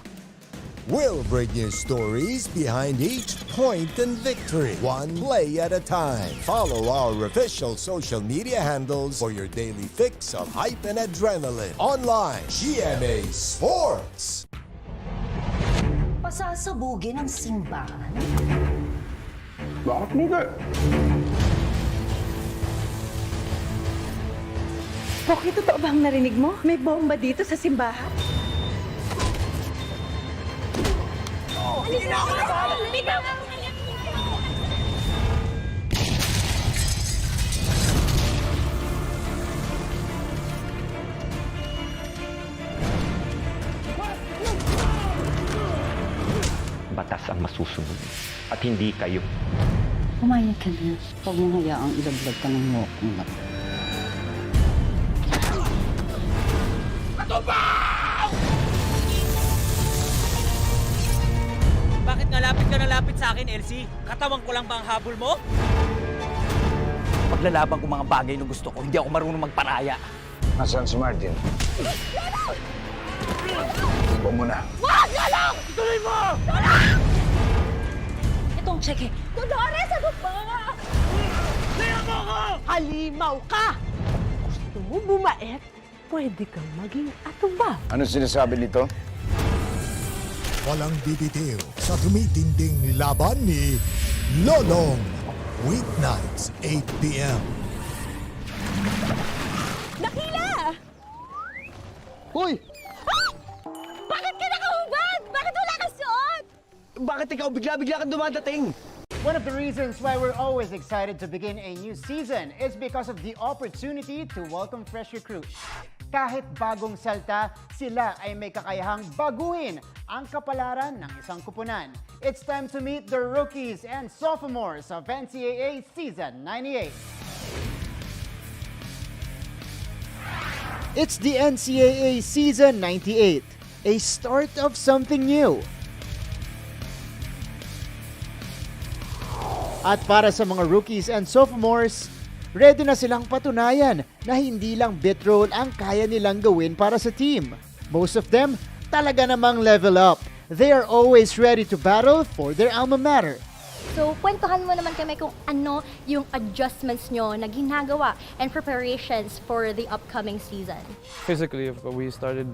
Speaker 9: We'll bring you stories behind each point and victory, one play at a time. Follow our official social media handles for your daily fix of hype and adrenaline. Online, GMA Sports.
Speaker 13: Pasasabugin ang simbahan?
Speaker 16: Bakit hindi?
Speaker 4: Poki, totoo ba ang narinig mo? May bomba dito sa simbahan?
Speaker 11: Batas ang masusunod. At hindi kayo.
Speaker 13: Pumayag ka na. Huwag mo hayaang ilaglag ka ng mokong mata.
Speaker 14: Bakit nalapit ka nalapit sa akin, Elsie? Katawan ko lang ba ang habol mo? Paglalaban ko mga bagay na gusto ko, hindi ako marunong magparaya.
Speaker 16: Nasaan si Martin? Subo mo na.
Speaker 4: Wag! Lalong! Ituloy mo! Lalong! Itong cheque. Dolores, ano ba? Kaya mo ko! Halimaw ka! Gusto mo bumait? Pwede kang maging atuba.
Speaker 16: Ano sinasabi nito?
Speaker 9: Walang bibitiw sa tumitinding laban ni Lolong. Weeknights, 8 p.m.
Speaker 4: Nakila!
Speaker 10: Hoy!
Speaker 4: Bakit ka nakahubad? Bakit wala kang suot?
Speaker 10: Bakit ikaw bigla-bigla kang dumadating?
Speaker 1: One of the reasons why we're always excited to begin a new season is because of the opportunity to welcome fresh recruits. Kahit bagong salta, sila ay may kakayahang baguhin ang kapalaran ng isang kupunan. It's time to meet the rookies and sophomores of NCAA Season 98. It's the NCAA Season 98, a start of something new. At para sa mga rookies and sophomores, ready na silang patunayan na hindi lang bit role ang kaya nilang gawin para sa team. Most of them, talaga namang level up. They are always ready to battle for their alma mater.
Speaker 18: So, kwentuhan mo naman kami kung ano yung adjustments nyo na ginagawa and preparations for the upcoming season.
Speaker 7: Physically, we started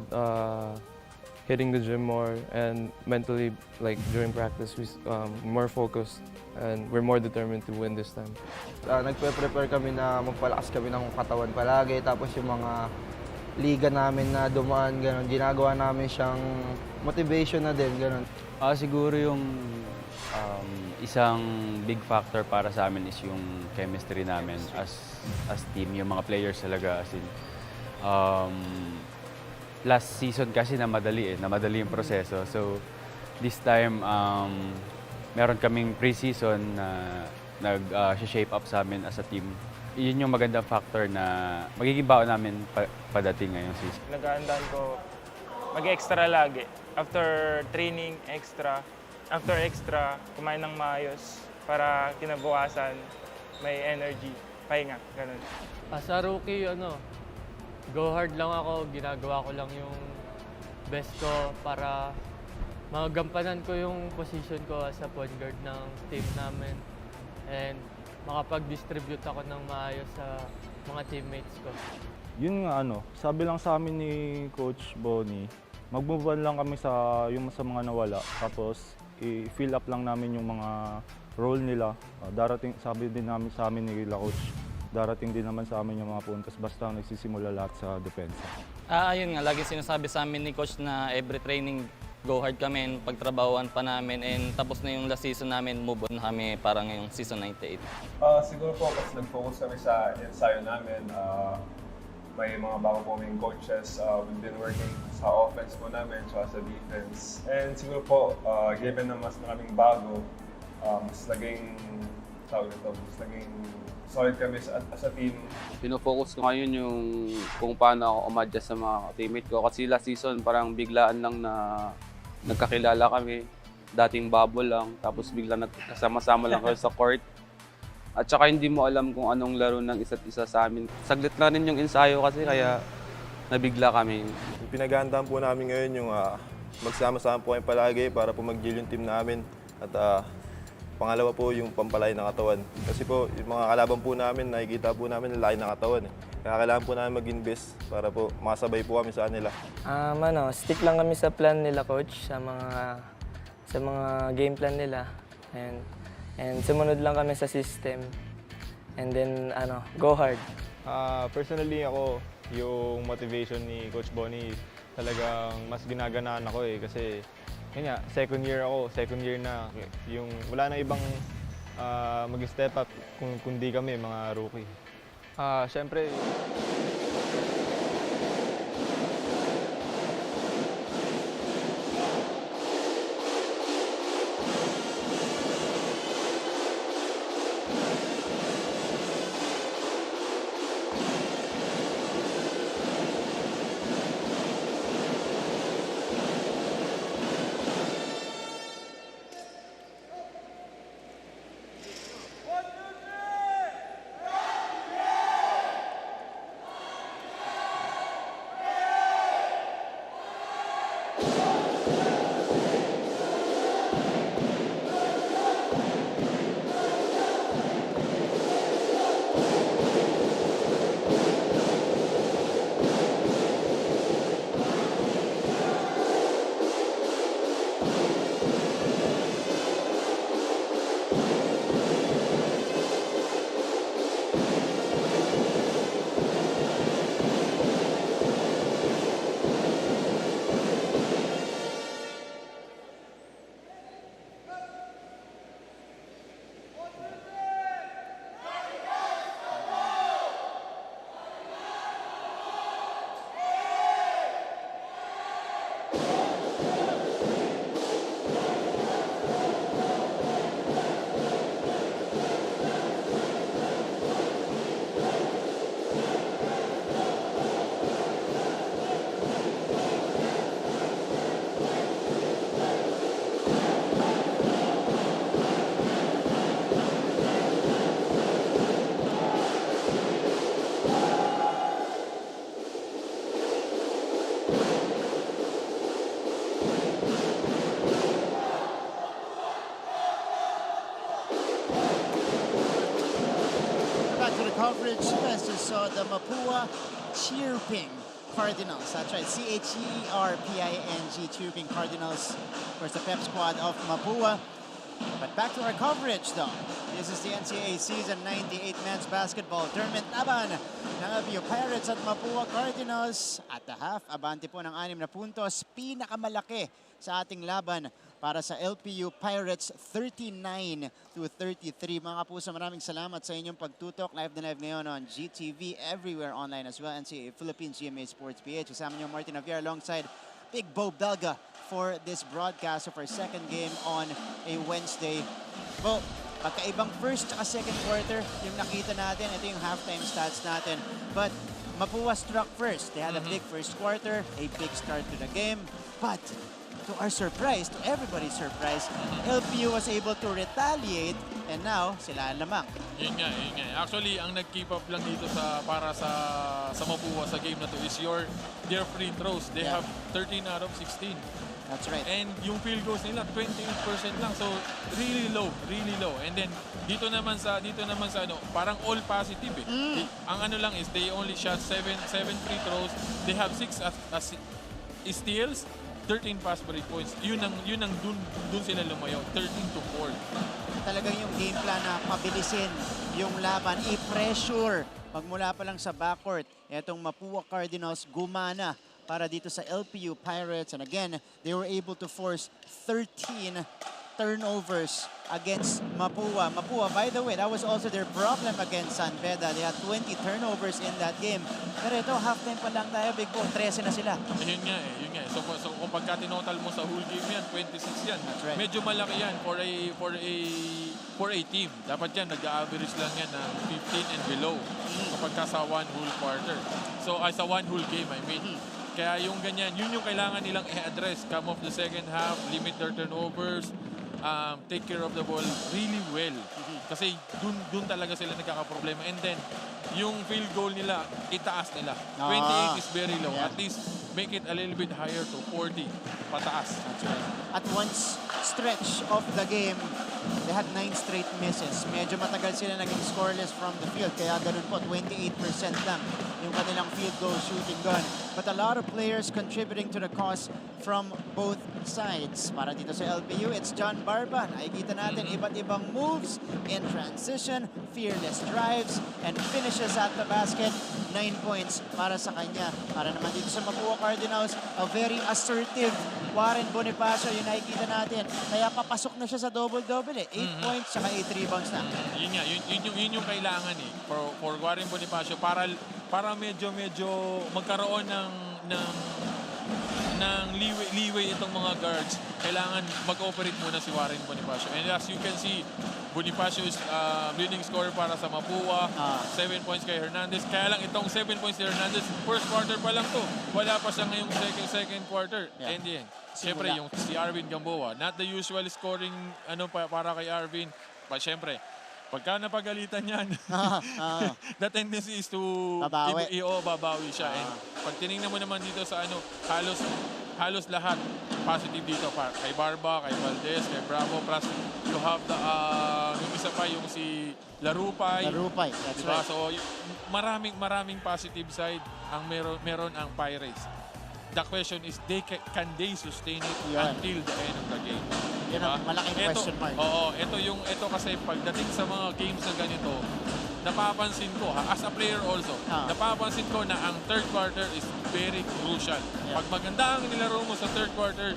Speaker 7: hitting the gym more, and mentally, like during practice, we more focused and we're more determined to win this time.
Speaker 5: Nagpe-prepare kami na magpalakas kami ng katawan palagi, tapos yung mga liga namin na dumaan, ganun, ginagawa namin siyang motivation na din, ganun.
Speaker 12: Siguro yung isang big factor para sa amin is yung chemistry namin as team, yung mga players talaga, as in, last season kasi namadali yung proseso. So this time meron kaming pre-season na nag-shape up sa amin as a team. Yun yung magandang factor na magiging baon namin padating ngayong season.
Speaker 17: Nag-aandaan ko mag-extra lagi. After training, extra. After extra, kumain ng maayos para kinabukasan may energy, pahinga, ganun.
Speaker 5: As a rookie, go hard lang ako, ginagawa ko lang yung best ko para magampanan ko yung position ko as a point guard ng team namin and makapag-distribute ako ng maayos sa mga teammates ko.
Speaker 23: Yun nga sabi lang sa amin ni Coach Bonnie, mag-move on lang kami sa mga nawala, tapos i-fill up lang namin yung mga role nila. Darating, sabi din namin sa amin ni Coach, darating din naman sa amin yung mga puntos basta nagsisimula lahat sa depensa.
Speaker 22: Ayun nga, lagi sinasabi sa amin ni Coach na every training, go hard kami, pagtrabahoan pa namin, and tapos na yung last season namin, move on na kami para ngayong season 98.
Speaker 24: Siguro po, mas nag-focus kami sa ensayo namin. May mga bago po kaming coaches. We've been working sa offense po namin, so sa defense. And siguro po, given na mas maraming bago, mas naging solid kami as a team.
Speaker 25: Pinofocus ko ngayon yung kung paano ako umadjust sa mga teammate ko. Kasi last season parang biglaan lang na nagkakilala kami. Dating bubble lang, tapos biglang nagkasama-sama lang kayo sa court. At saka hindi mo alam kung anong laro ng isa't isa sa amin. Saglit na rin yung ensayo kasi kaya nabigla kami.
Speaker 26: Pinaghahandaan po namin ngayon yung magsama-sama po kami palagi para po mag-gel yung team namin. At pangalawa po yung pampalay ng katawan. Kasi po yung mga kalaban po namin, nakikita po namin na laki ng katawan. Kaya kailangan po namin mag-invest para po makasabay po kami sa kanila.
Speaker 27: Stick lang kami sa plan nila, Coach, sa mga game plan nila. And sumunod lang kami sa system. And then, go hard.
Speaker 28: Personally ako, yung motivation ni Coach Bonnie, talagang mas ginaganaan ako kasi yun nga, second year na. Yung wala na ibang mag-step up kundi kami, mga rookie. Siyempre,
Speaker 1: coverage. Yes, you saw the Mapua Chirping Cardinals. That's right, Cherping, Chirping Cardinals. Of course, the pep squad of Mapua. But back to our coverage, though. This is the NCAA Season 98 Men's Basketball Tournament. Laban ng LPU Pirates at Mapua Cardinals. At the half, abante po ng 6 na puntos. Pinakamalaki sa ating laban para sa LPU Pirates, 39-33. Mga kapuso, maraming salamat sa inyong pagtutok. Live na live ngayon on GTV, everywhere online as well. NCAA Philippines, GMA Sports PH. Kasama niyo Martin Javier alongside Big Bo Belga for this broadcast of our second game on a Wednesday. Bo, pagkaibang first at second quarter yung nakita natin. Ito yung halftime stats natin. But Mapua struck first. They had a big first quarter, a big start to the game. But to our surprise, to everybody's surprise, LPU was able to retaliate and now sila lamang.
Speaker 2: Yun nga. Actually, ang nag-keep up lang dito para sa Mapua sa game na to is their free throws. They have 13 out of 16.
Speaker 1: That's right.
Speaker 2: And yung field goals nila 28% lang. So really low. And then dito naman sa parang all positive eh. Ang ano lang is they only shot 7 free throws. They have 6 steals, 13 pass break points. Yun ang dun sila lumayo, 13-4.
Speaker 1: Talagang yung game plan na pabilisin yung laban, i-pressure. Magmula pa lang sa backcourt, etong Mapua Cardinals gumana para dito sa LPU Pirates. And again, they were able to force 13 turnovers against Mapua. Mapua, by the way, that was also their problem against San Beda. They had 20 turnovers in that game. Pero ito, halftime pa lang tayo, Big Bo, 13 na sila.
Speaker 2: Yun nga eh. So kung pagka tinotal mo sa whole game yan, 26 yan.
Speaker 1: That's right.
Speaker 2: Medyo malaki yan for a team. Dapat yan, nag-average lang yan ng 15 and below kapag ka sa one whole quarter. So, sa one whole game, I mean. Kaya yung ganyan, yun yung kailangan nilang i-address. Come off the second half, limit their turnovers, take care of the ball really well. Kasi dun talaga sila nagkakaproblema. And then, yung field goal nila, itaas nila. 28 is very low. At least, make it a little bit higher to 40. Pataas.
Speaker 1: That's right. At once stretch of the game, they had 9 straight misses. Medyo matagal sila naging scoreless from the field. Kaya ganun po, 28% lang yung kanilang field goal shooting gun. But a lot of players contributing to the cause from both sides. Para dito sa LPU, it's John Barba. Nakikita natin iba't ibang moves in transition, fearless drives, and finishes at the basket. 9 points para sa kanya. Para naman dito sa Mapua Cardinals, a very assertive Warren Bonifacio, yung nakikita natin. Kaya papasok na siya sa double-double eh. 8 points, saka 8 rebounds na.
Speaker 2: Yun nga, yun yung kailangan eh. For Warren Bonifacio, para medyo magkaroon ng leeway itong mga guards, kailangan mag-operate muna si Warren Bonifacio. And as you can see, Bonifacio is leading scorer para sa Mapua. 7 points kay Hernandez. Kaya lang itong 7 points kay Hernandez, first quarter pa lang to. Wala pa siya ngayong second quarter. And then, siyempre yung si Arvin Gamboa. Not the usual scoring para kay Arvin. But siyempre, pagka napagalitan yan, the tendency is to babawi siya. And pag tinignan mo naman dito sa halos lahat positive dito kay Barba, kay Valdez, kay Bravo, plus you have yung isa pa yung si Larupay,
Speaker 1: that's
Speaker 2: diba?
Speaker 1: right.
Speaker 2: So maraming positive side ang meron ang Pirates. The question is, can they sustain it until the end of the game?
Speaker 1: Yan ang malaking question mark.
Speaker 2: Ito kasi pagdating sa mga games na ganito, napapansin ko, as a player also, napapansin ko na ang third quarter is very crucial. Pag maganda ang nilaro mo sa third quarter,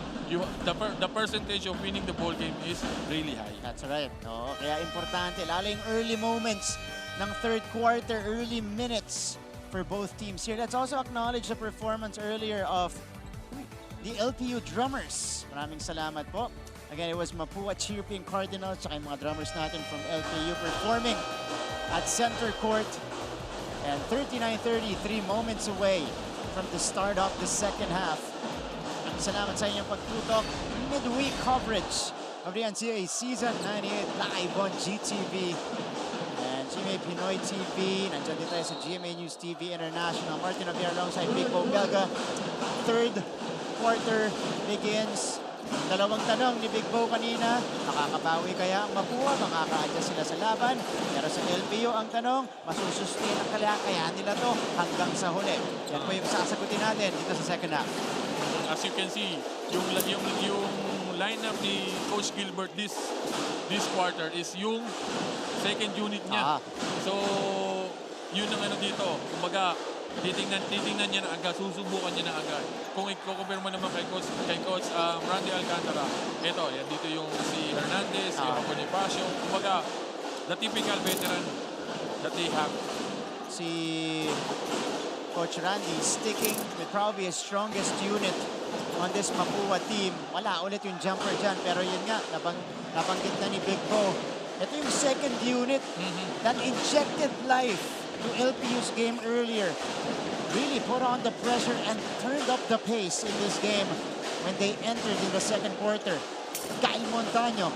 Speaker 2: the percentage of winning the ball game is really high.
Speaker 1: That's right. Kaya importante, lalo yung early moments ng third quarter, early minutes for both teams here. Let's also acknowledge the performance earlier of the LPU drummers. Maraming salamat po. Again, it was Mapua Chirping Cardinals at yung mga drummers natin from LPU performing at center court. And 39-33 moments away from the start of the second half. Maraming salamat sa inyong pagtutok. Midweek coverage of the NCAA Season 98 live on GTV. GMA Pinoy TV, nandiyan din tayo sa GMA News TV International. Martin Javier alongside Big Bo Belga. Third quarter begins. Dalawang tanong ni Big Bo kanina, makakabawi kaya ang Mapua, makaka-adjust sila sa laban. Pero sa LPU ang tanong, masusustain ang kaya nila to hanggang sa huli. Yan po yung sasagutin natin dito sa second half.
Speaker 2: As you can see, yung lineup ni Coach Gilbert this quarter is yung second unit niya. So, yun ang ano dito. Kumbaga, titingnan niya na agad, susubukan niya na agad. Kung i-compare mo naman kay Coach Randy Alcantara, dito yung si Hernandez, yung Bonifacio. Kumbaga, the typical veteran that they have.
Speaker 1: Si Coach Randy sticking with probably his strongest unit on this Mapua team. Wala ulit yung jumper dyan, pero yun nga, nabanggit na ni Big Bo. Ito yung second unit that injected life to LPU's game earlier. Really put on the pressure and turned up the pace in this game when they entered in the second quarter. Kyle Montaño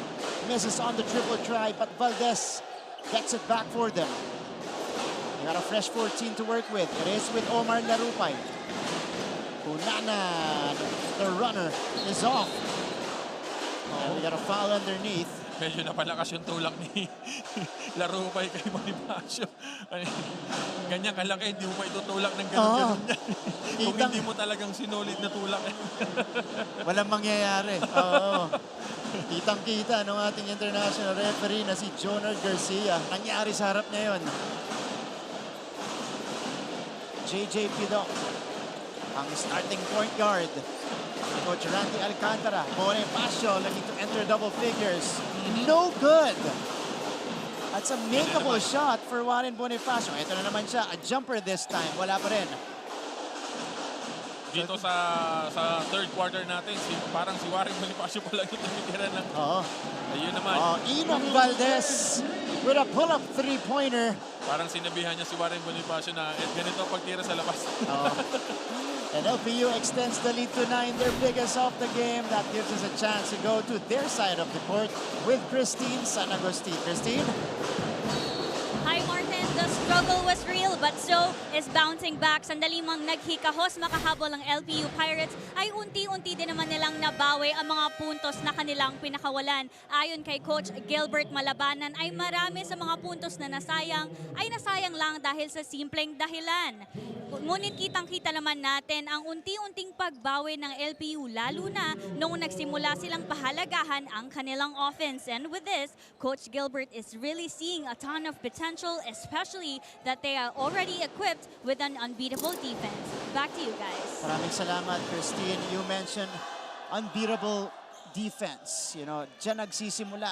Speaker 1: misses on the triple try, but Valdez gets it back for them. They got a fresh 14 to work with. It is with Omar Larupay. Kunana, the runner, is off. And we got a foul underneath.
Speaker 2: Medyo napalakas yung tulak ni Larupay kay Bonifacio. Ganyan kalaki, hindi mo pa itutulak ng ganun-ganun yan. Kung hindi mo talagang sinulid na tulak.
Speaker 1: Walang mangyayari. Kitang-kita ng ating international referee na si Jonard Garcia. Nangyari sa harap niya yun. JJ Pidok, ang starting point guard. Coach Randy Alcantara, Bonifacio looking to enter double figures. No good. That's a makeable shot for Warren Bonifacio. Ito na naman siya, a jumper this time. Wala pa rin.
Speaker 2: Dito sa third quarter natin, parang si Warren Bonifacio pa lang yung tumitira ng... Ayun naman.
Speaker 1: Inong Valdez with a pull-up three-pointer.
Speaker 2: Parang sinabihan niya si Warren Bonifacio na ganito pagtira sa labas.
Speaker 1: And LPU extends the lead to 9, their biggest of the game. That gives us a chance to go to their side of the court with Christine San Agustin. Christine?
Speaker 3: Hi, Martin. The struggle was real, but so is bouncing back. Sandali mang naghikahos makahabol ang LPU Pirates, ay unti-unti din naman nilang nabawi ang mga puntos na kanilang pinakawalan. Ayon kay Coach Gilbert Malabanan, ay marami sa mga puntos na nasayang lang dahil sa simpleng dahilan. Ngunit kitang-kita naman natin ang unti-unting pagbawi ng LPU, lalo na noong nagsimula silang pahalagahan ang kanilang offense. And with this, Coach Gilbert is really seeing a ton of potential, especially that they are already equipped with an unbeatable defense. Back to you guys.
Speaker 1: Maraming salamat, Christine. You mentioned unbeatable defense. You know, dyan nagsisimula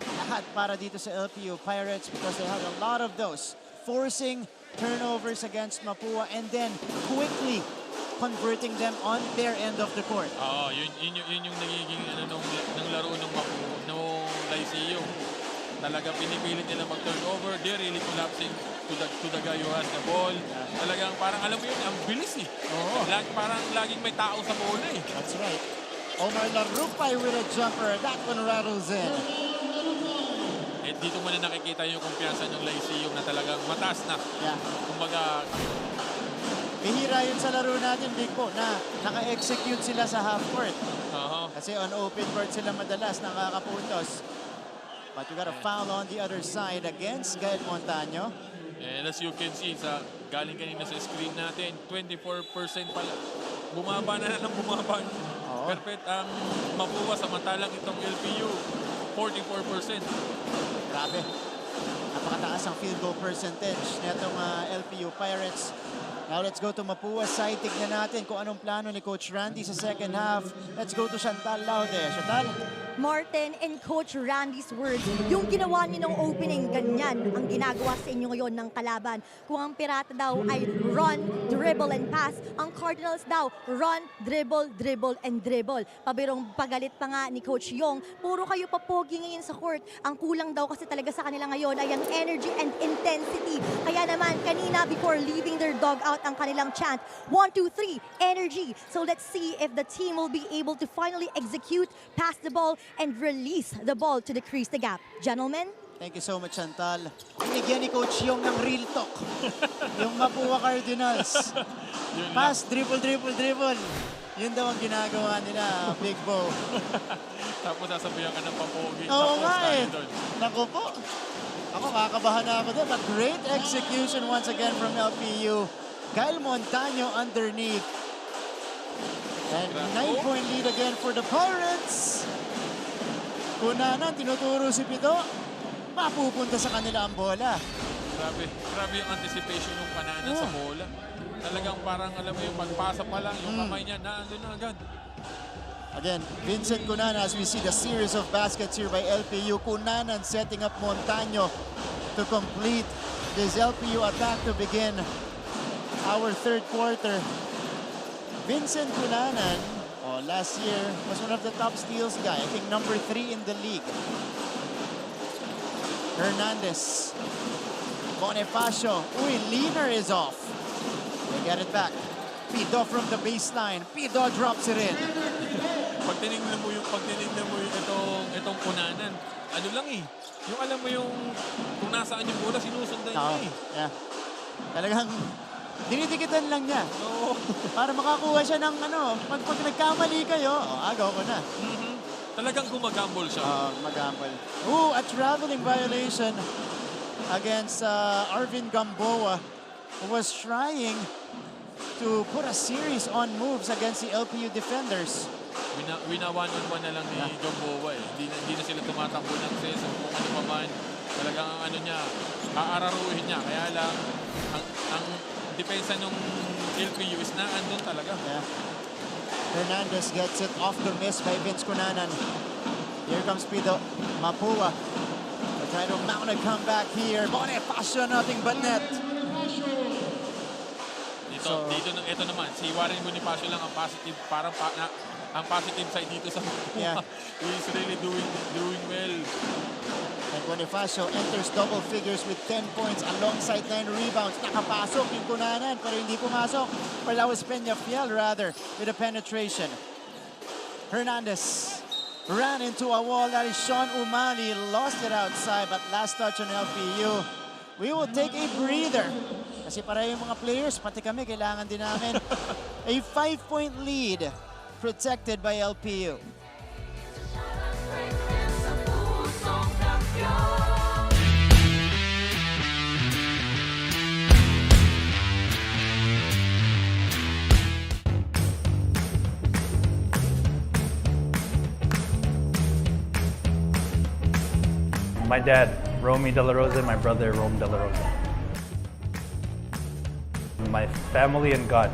Speaker 1: lahat para dito sa LPU Pirates because they have a lot of those. Forcing turnovers against Mapua and then quickly converting them on their end of the court.
Speaker 2: Yun yung nagiging ng laro ng Mapua, ng Lyceum. Talagang pinipilit nila mag-turnover. They're really collapsing to the guy who has the ball. Talagang parang alam mo yun, ang bilis eh. Parang laging may tao sa bola eh.
Speaker 1: That's right. Omar Larupay with a jumper. That one rattles in.
Speaker 2: Dito mo na nakikita yung kumpiyansa ng Lyceum na talagang mataas na. Kumbaga,
Speaker 1: bihira yun sa laro natin, Big Po, na naka-execute sila sa half court. Kasi on open court sila madalas nakakapuntos. But you got a foul on the other side against Gael Montaño.
Speaker 2: And as you can see, galing kanina sa screen natin, 24% pala. Bumaba na ng bumaba. Perfect ang Mapua, samantalang itong LPU, 44%.
Speaker 1: Grabe. Napakataas ang field goal percentage nitong LPU Pirates. Now let's go to Mapua side. Tignan natin kung anong plano ni Coach Randy sa second half. Let's go to Chantal Laude. Chantal?
Speaker 18: Martin, in Coach Randy's words, yung ginawa niyo ng opening, ganyan ang ginagawa sa inyo ngayon ng kalaban. Kung ang Pirata daw ay run, dribble, and pass, ang Cardinals daw, run, dribble, dribble, and dribble. Pabirong pagalit pa nga ni Coach Yong, puro kayo papogi ngayon sa court. Ang kulang daw kasi talaga sa kanila ngayon ay ang energy and intensity. Kaya naman, kanina before leaving their dugout ang kanilang chant, 1, 2, 3, energy. So let's see if the team will be able to finally execute, pass the ball, and release the ball to decrease the gap. Gentlemen?
Speaker 1: Thank you so much, Chantal. Binigyan ni Coach Yong ng real talk. Yung Mapua Cardinals. Pass, dribble, dribble, dribble.
Speaker 6: Yun daw ang ginagawa nila, Big Bo.
Speaker 2: Tapos sasabihan ka ng papogi.
Speaker 6: Oo
Speaker 2: Tapos
Speaker 6: nga
Speaker 2: tayo
Speaker 6: eh.
Speaker 2: doon.
Speaker 6: Naku po. Ako, kakabahan na ako doon. But great execution once again from LPU. Kyle Montaño underneath. And 9-point lead again for the Pirates. Kunanan, tinuturo si Pito. Mapupunta sa kanila ang bola.
Speaker 2: Grabe yung anticipation ng Kananan sa bola. Talagang parang alam mo yung pagpasa pa lang, yung kamay niya, naandun na agad.
Speaker 6: Again, Vincent Cunanan, as we see the series of baskets here by LPU. Cunanan setting up Montaño to complete this LPU attack to begin our third quarter. Vincent Cunanan, last year, was one of the top steals guy. I think number 3 in the league. Hernandez. Bonifacio. Uy, Leaner is off. They get it back. Pido from the baseline. Pido drops it in.
Speaker 2: Pag tinignan mo yung itong Cunanan, ano lang eh. Yung alam mo yung kung nasaan yung bola, sinusundan niya eh.
Speaker 6: Yeah. Talagang dinidikitan lang niya. Oo. Para makakuha siya ng pag nagkamali kayo, agaw ko na.
Speaker 2: Talagang gumagambol siya.
Speaker 6: Magambol. Ooh, a traveling violation against Arvin Gamboa, who was trying to put a series on moves against the LPU defenders.
Speaker 2: Wina-one-on-one na lang ni Gamboa eh. Hindi na sila tumatakbo ng ses o kung ano pa man. Talagang ano niya, aararuhin niya. Kaya lang, ang depensa ng LPU is na andun talaga.
Speaker 6: Yeah. Hernandez gets it off the miss by Vince Cunanan. Here comes Pido. Mapua. They're trying to mount a comeback here. Bonifacio, nothing but net.
Speaker 2: Ito naman, si Warren Bonifacio lang ang positive, ang positive side dito sa Mapua.
Speaker 6: Yeah.
Speaker 2: He's really doing well.
Speaker 6: And Bonifacio enters double figures with 10 points alongside 9 rebounds. Nakapasok yung Cunanan pero hindi pumasok. Palawis Peñafiel rather with a penetration. Hernandez ran into a wall. That is Sean Umali. Lost it outside but last touch on LPU. We will take a breather. Kasi para yung mga players, pati kami, kailangan din namin a 5-point lead protected by LPU.
Speaker 8: My dad, Romy De La Rosa, my brother, Rome De La Rosa. My family and God.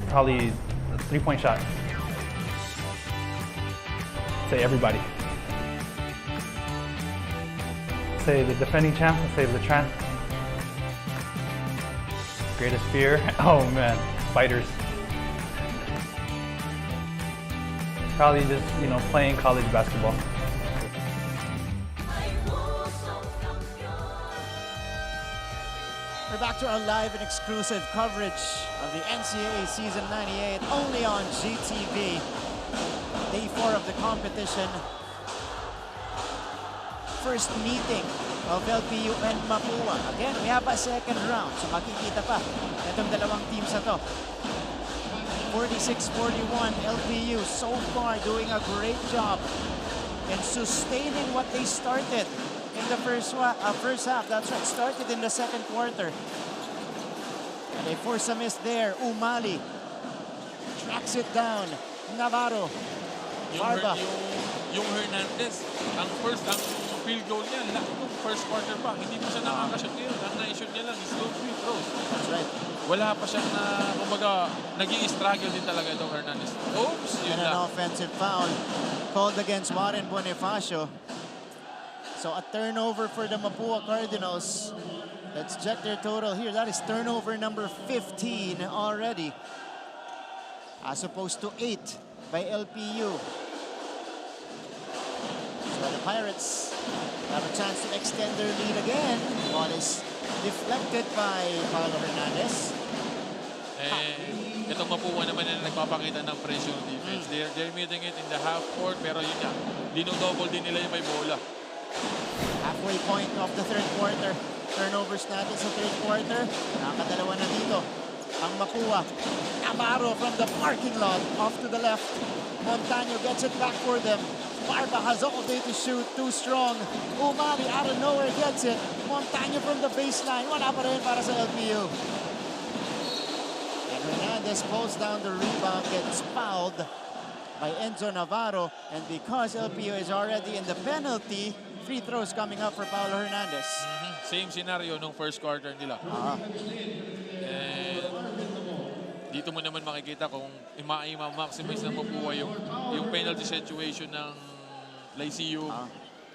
Speaker 8: Probably a 3-point shot. Say everybody. Say the defending champ, say LeTrant. Greatest fear, oh man, fighters. Probably just, playing college basketball.
Speaker 6: We're back to our live and exclusive coverage of the NCAA Season 98, only on GTV. Day 4 of the competition. First meeting of LPU and Mapua. Again, we have a second round, so makikita pa itong dalawang teams na to. 46-41, LPU so far doing a great job in sustaining what they started in the first half. That's right, started in the second quarter. And they force a miss there. Umali tracks it down. Navarro. Barba.
Speaker 2: Yung Hernandez, ang field goal niya, nung first quarter pa, hindi mo siya nakakashoot ngayon. Ang na-shoot niya lang is low free throws.
Speaker 6: That's right.
Speaker 2: Wala pa siyang kumbaga, naging struggle din talaga itong Hernandez. Oops!
Speaker 6: And an offensive foul called against Warren Bonifacio. So a turnover for the Mapua Cardinals. Let's check their total here. That is turnover number 15 already, as opposed to 8 by LPU. So the Pirates have a chance to extend their lead again. Ball is deflected by Paulo Hernandez.
Speaker 2: Itong Mapua naman na nagpapakita ng pressure defense. They're meeting it in the half court, pero yun nga, dinodouble din nila yung may bola.
Speaker 6: Halfway point of the third quarter. Turnovers natin sa third quarter. Nakakadalawa na dito. ang Mapua. Amaro from the parking lot, off to the left. Montaño gets it back for them. Barba has all day to shoot, too strong. Umali out of nowhere gets it. Montaño from the baseline, wala pa rin para sa LPU. And Hernandez pulls down the rebound, gets fouled by Enzo Navarro. And because LPU is already in the penalty, free throws coming up for Paulo Hernandez.
Speaker 2: Same scenario nung first quarter nila. And dito mo naman makikita kung i-maximize ng Mapua yung penalty situation ng Lyceum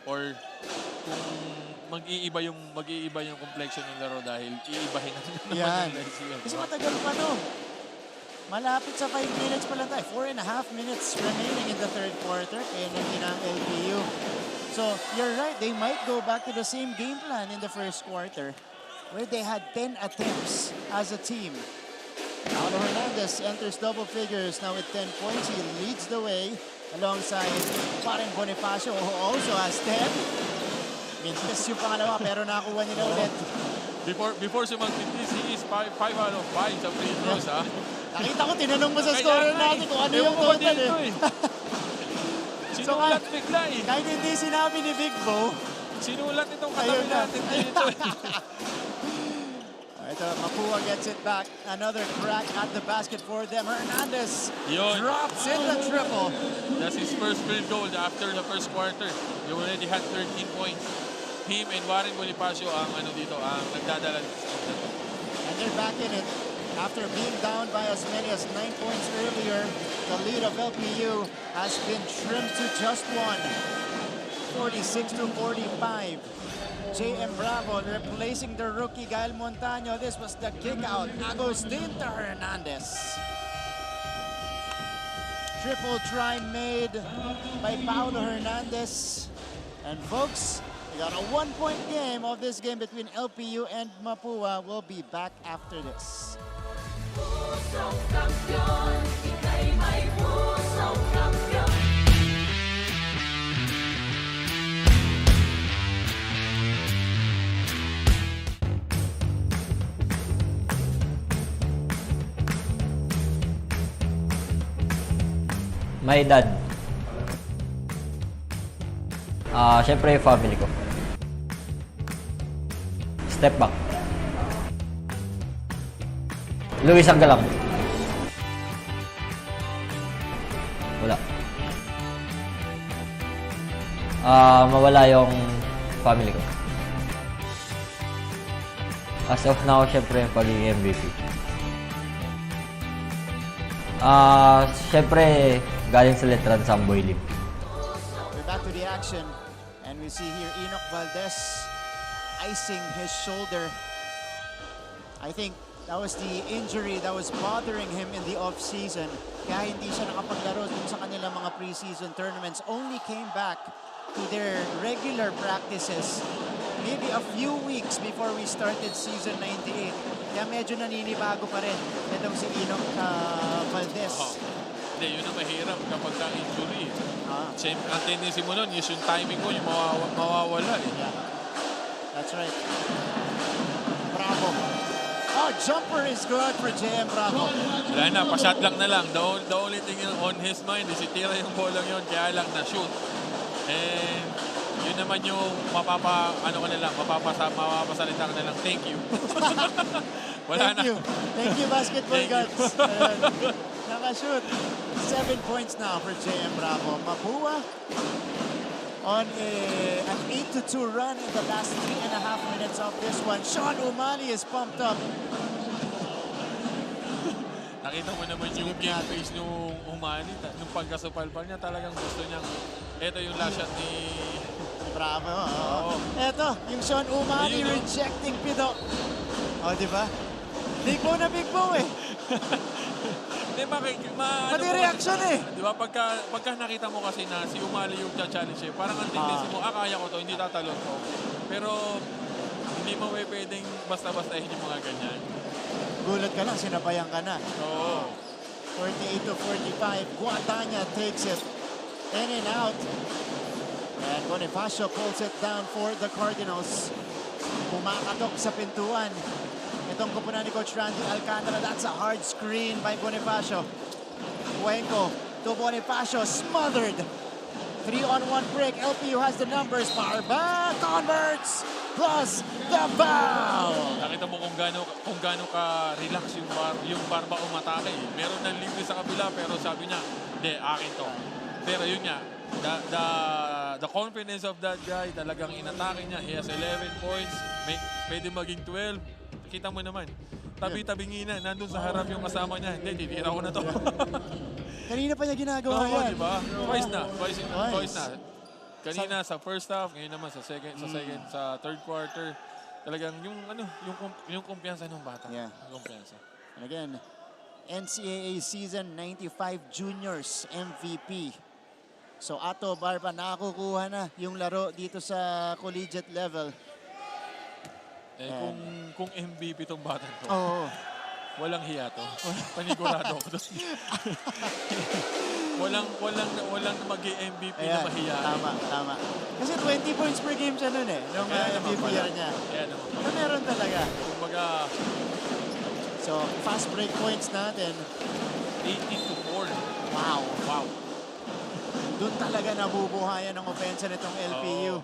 Speaker 2: or kung mag-iiba yung complexion ng laro dahil iibahin naman ng Lyceum.
Speaker 6: Kasi matagal pa no. Malapit sa 5 minutes pa lang tayo. 4.5 minutes remaining in the third quarter. Penalty ng LPU. So, you're right. They might go back to the same game plan in the first quarter where they had 10 attempts as a team. Paulo Hernandez enters double figures now with 10 points. He leads the way alongside Warren Bonifacio who also has 10. Mintis yung pangalawa pero nakuha niya na ulit.
Speaker 2: Before siya magmintis, he is 5 out of 5 sa free throws.
Speaker 6: Nakita ko, tinanong mo sa scorer natin kung ano yung total eh.
Speaker 2: Sinulat bigla eh.
Speaker 6: Kahit hindi sinabi ni Big Bo.
Speaker 2: Sinulat itong katabi natin dito.
Speaker 6: Ito, Mapua gets it back. Another crack at the basket for them. Hernandez drops in the triple.
Speaker 2: That's his first field goal after the first quarter. He already had 13 points. Him and Warren Bonifacio ang nagdadala.
Speaker 6: And they're back in it. After being down by as many as 9 points earlier, the lead of LPU has been trimmed to just 1. 46-45. J.M. Bravo replacing the rookie Gael Montaño. This was the kick out. Agustin to Hernandez. Triple try made by Paulo Hernandez. And folks, we got a 1-point game of this game between LPU and Mapua. We'll be back after this. Pusong kampiyon, ika'y may pusong kampiyon.
Speaker 11: My dad. Siyempre family ko. Step back. Luis ang galang. Wala. Mawala yung family ko. As of now, syempre pagiging MVP. Syempre galing sa Letran Samboy Lim.
Speaker 6: We're back to the action and we see here Enoch Valdez icing his shoulder. I think that was the injury that was bothering him in the off-season. Kaya hindi siya nakapaglaro dun sa kanilang mga preseason tournaments. Only came back to their regular practices maybe a few weeks before we started season 98. Kaya medyo naninibago pa rin itong si Enoch Valdez.
Speaker 2: Hindi, yun ang mahirap kapag ka-injury. Ang tendency mo nun is yung timing mo, yung mawawala eh.
Speaker 6: Yeah. That's right. Bravo. Oh, jumper is good for JM Bravo.
Speaker 2: Wala na, pa-shot lang na lang. The only thing on his mind is itira yung bolang yun, kaya lang na-shoot. And yun naman yung mapapasalita ka na lang, thank you. Wala
Speaker 6: Thank you. Thank you, basketball gods. Naka-shoot. 7 points now for JM Bravo. Mapua on an 8-2 run in the last 3.5 minutes of this one. Sean Umali is pumped up.
Speaker 2: Nakita mo naman yung game face nung Umali. Nung pagkasupalpal niya, talagang gusto niyang ito yung last shot ni
Speaker 6: Bravo. Ito, yung Sean Umali rejecting Pido. O, di ba? Big Bo na Big Bo eh. Pati reaction eh.
Speaker 2: Di ba, pagka nakita mo kasi na si Umali yung challenge eh, parang ang tendency mo, kaya ko to, hindi tatalon ko. Pero, hindi mo pwedeng basta-bastahin yung mga ganyan.
Speaker 6: Gulat ka lang, sinabayan ka na.
Speaker 2: Oo.
Speaker 6: 48-45, Guatanya takes it in and out. And Bonifacio pulls it down for the Cardinals. Kumakatok sa pintuan Itong kupunan ni Coach Randy Alcantara. That's a hard screen by Bonifacio. Cuenco to Bonifacio. Smothered. 3-on-1 break. LPU has the numbers. Barba converts. Plus the foul.
Speaker 2: Nakita mo kung gaano ka relax yung Barba umatake. Meron ng libre sa kabila pero sabi niya, hindi, akin to. Pero yun nga, the confidence of that guy, talagang inatake niya. He has 11 points, pwede maging 12. Kita mo naman, tabi-tabingi na, nandun sa harap yung kasama niya. Hindi, titira ko na to.
Speaker 6: Kanina pa niya ginagawa yan.
Speaker 2: Diba? Twice na. Kanina sa first half, ngayon naman sa third quarter. Talagang yung kumpiyansa ng bata.
Speaker 6: Yeah.
Speaker 2: Yung kumpiyansa.
Speaker 6: And again, NCAA season 95 juniors MVP. So Ato Barba nakakukuha na yung laro dito sa collegiate level.
Speaker 2: Kung MVP tong bata to.
Speaker 6: Oo.
Speaker 2: Walang hiya to. Panigurado ako doon. walang mag-MVP na mahiya.
Speaker 6: Tama. Kasi 20 points per game siya nun nung MVP year niya. So meron talaga.
Speaker 2: Kumbaga,
Speaker 6: so fast break points natin.
Speaker 2: 18-4.
Speaker 6: Wow. Doon talaga nabubuhayan ang opensa nitong LPU.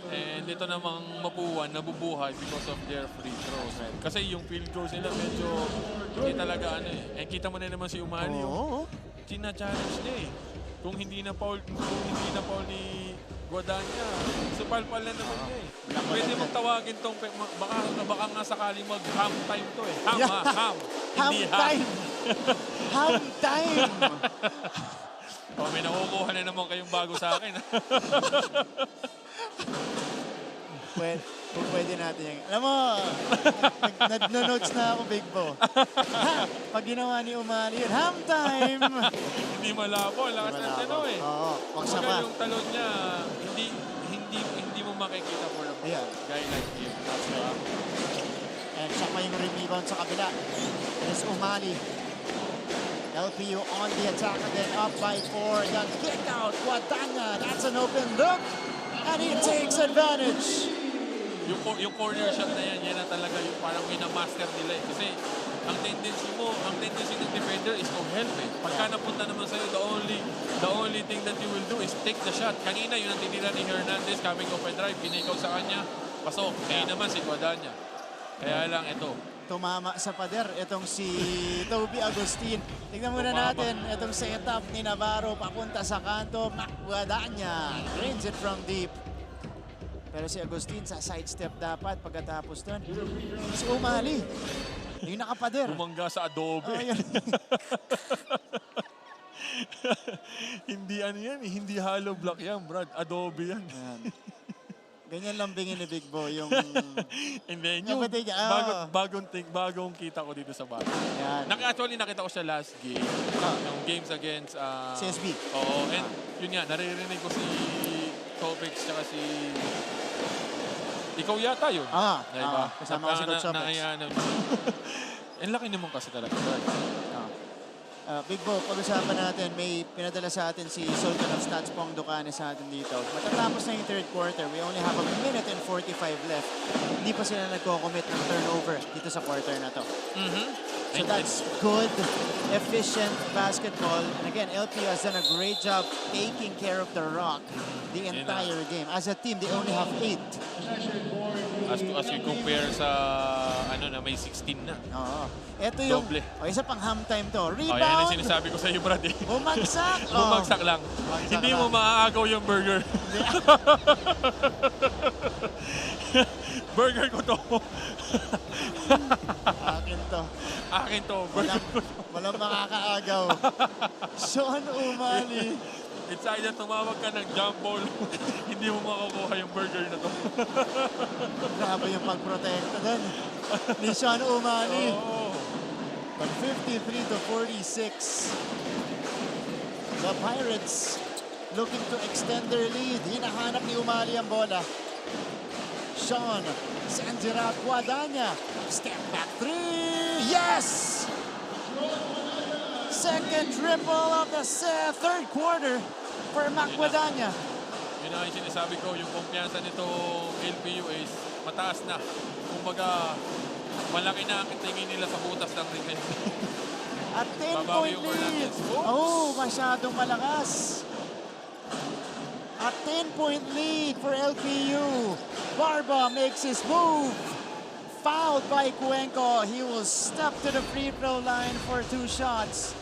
Speaker 2: And ito namang Mapua nabubuhay because of their free throws. Kasi yung field goals nila medyo hindi talaga And kita mo na naman si Umali yung china-challenge niya Kung hindi na foul ni Guadagna, supal-pal na naman niya Pwede mong tawagin tong baka nga sakali mag-ham time to Ham. Hindi
Speaker 6: time. Ham time.
Speaker 2: May nakukuha na naman kayong bago sa akin.
Speaker 6: Pwede natin yan. Alam mo, nag-notes na ako, Big Bo. Pag ginawa ni Umali yun, ham time!
Speaker 2: Hindi malabo. Lakas ng talo
Speaker 6: Oo, pagsapa.
Speaker 2: Yung talon niya, hindi mo makikita for a guy like him.
Speaker 6: And siya pa yung rebound sa kabila. There's Umali. LPU on the attack again, up by 4. The kick out, Guadagna. That's an open look. And he takes advantage.
Speaker 2: Yung corner shot na yan na talaga yung parang minamaster nila Kasi ang tendency ng defender is to help Pagka napunta naman sa'yo, the only thing that you will do is take the shot. Kanina yun ang tinira ni Hernandez coming off a drive, pinikaw sa kanya, pasok. Ngayon naman si Guadagna. Kaya lang ito.
Speaker 6: Tumama sa pader, itong si Toby Agustin. Tignan muna natin, itong setup ni Navarro papunta sa kanto. Guadagna drains it from deep. Pero si Agustin sa sidestep dapat pagkatapos doon. Si Umali, yung nakapader.
Speaker 2: Umangga sa adobe. Hindi hindi hollow block yan, Brad. Adobe yan.
Speaker 6: Ganyan lambingin ni Big Bo yung...
Speaker 2: Hindi, yung bagong kita ko dito sa bago. Actually, nakita ko siya last game. Yung games against...
Speaker 6: CSB.
Speaker 2: Oo, and yun nga, naririnig ko si Topics tsaka si... Ikaw yata yun. Diba?
Speaker 6: Kasama ko si Coach Topics.
Speaker 2: Ang laki naman kasi talaga.
Speaker 6: Big Bo, pag-usapan natin, may pinadala sa atin si Sultan of Stats Pong Ducane sa atin dito. Matatapos na yung third quarter. We only have a minute and 45 left. Hindi pa sila nagko-commit ng turnover dito sa quarter na to. So that's good, efficient basketball. And again, LPU has done a great job taking care of the rock the entire game. As a team, they only have 8.
Speaker 2: As you compare sa na may 16 na.
Speaker 6: Oo. Ito yung
Speaker 2: doble.
Speaker 6: Isa pang ham time to. Rebound.
Speaker 2: Yan ang sinasabi ko sa iyo, Brad.
Speaker 6: Bumagsak.
Speaker 2: Bumagsak lang. Hindi mo maaagaw yung burger. Burger ko to. Akin to. Burger ko to.
Speaker 6: Walang makakaagaw. Sean Umali.
Speaker 2: It's either tumawag ka ng jump ball, hindi mo makukuha yung burger na to.
Speaker 6: Grabe yung pagprotekta doon ni Sean Umali. But 53-46. The Pirates looking to extend their lead. Hinahanap ni Umali ang bola. Sean sends it out. Guadagna. Step back 3. Yes! Second triple of the third quarter for Guadagna.
Speaker 2: Yun ang sinasabi ko, yung kumpiyansa nito LPU is mataas na. Kumbaga, malaki na ang tingin nila sa butas ng ring.
Speaker 6: At 10-point lead. Oh, masyadong malakas. A 10-point lead for LPU. Barba makes his move. Fouled by Cuenco. He will step to the free throw line for 2 shots.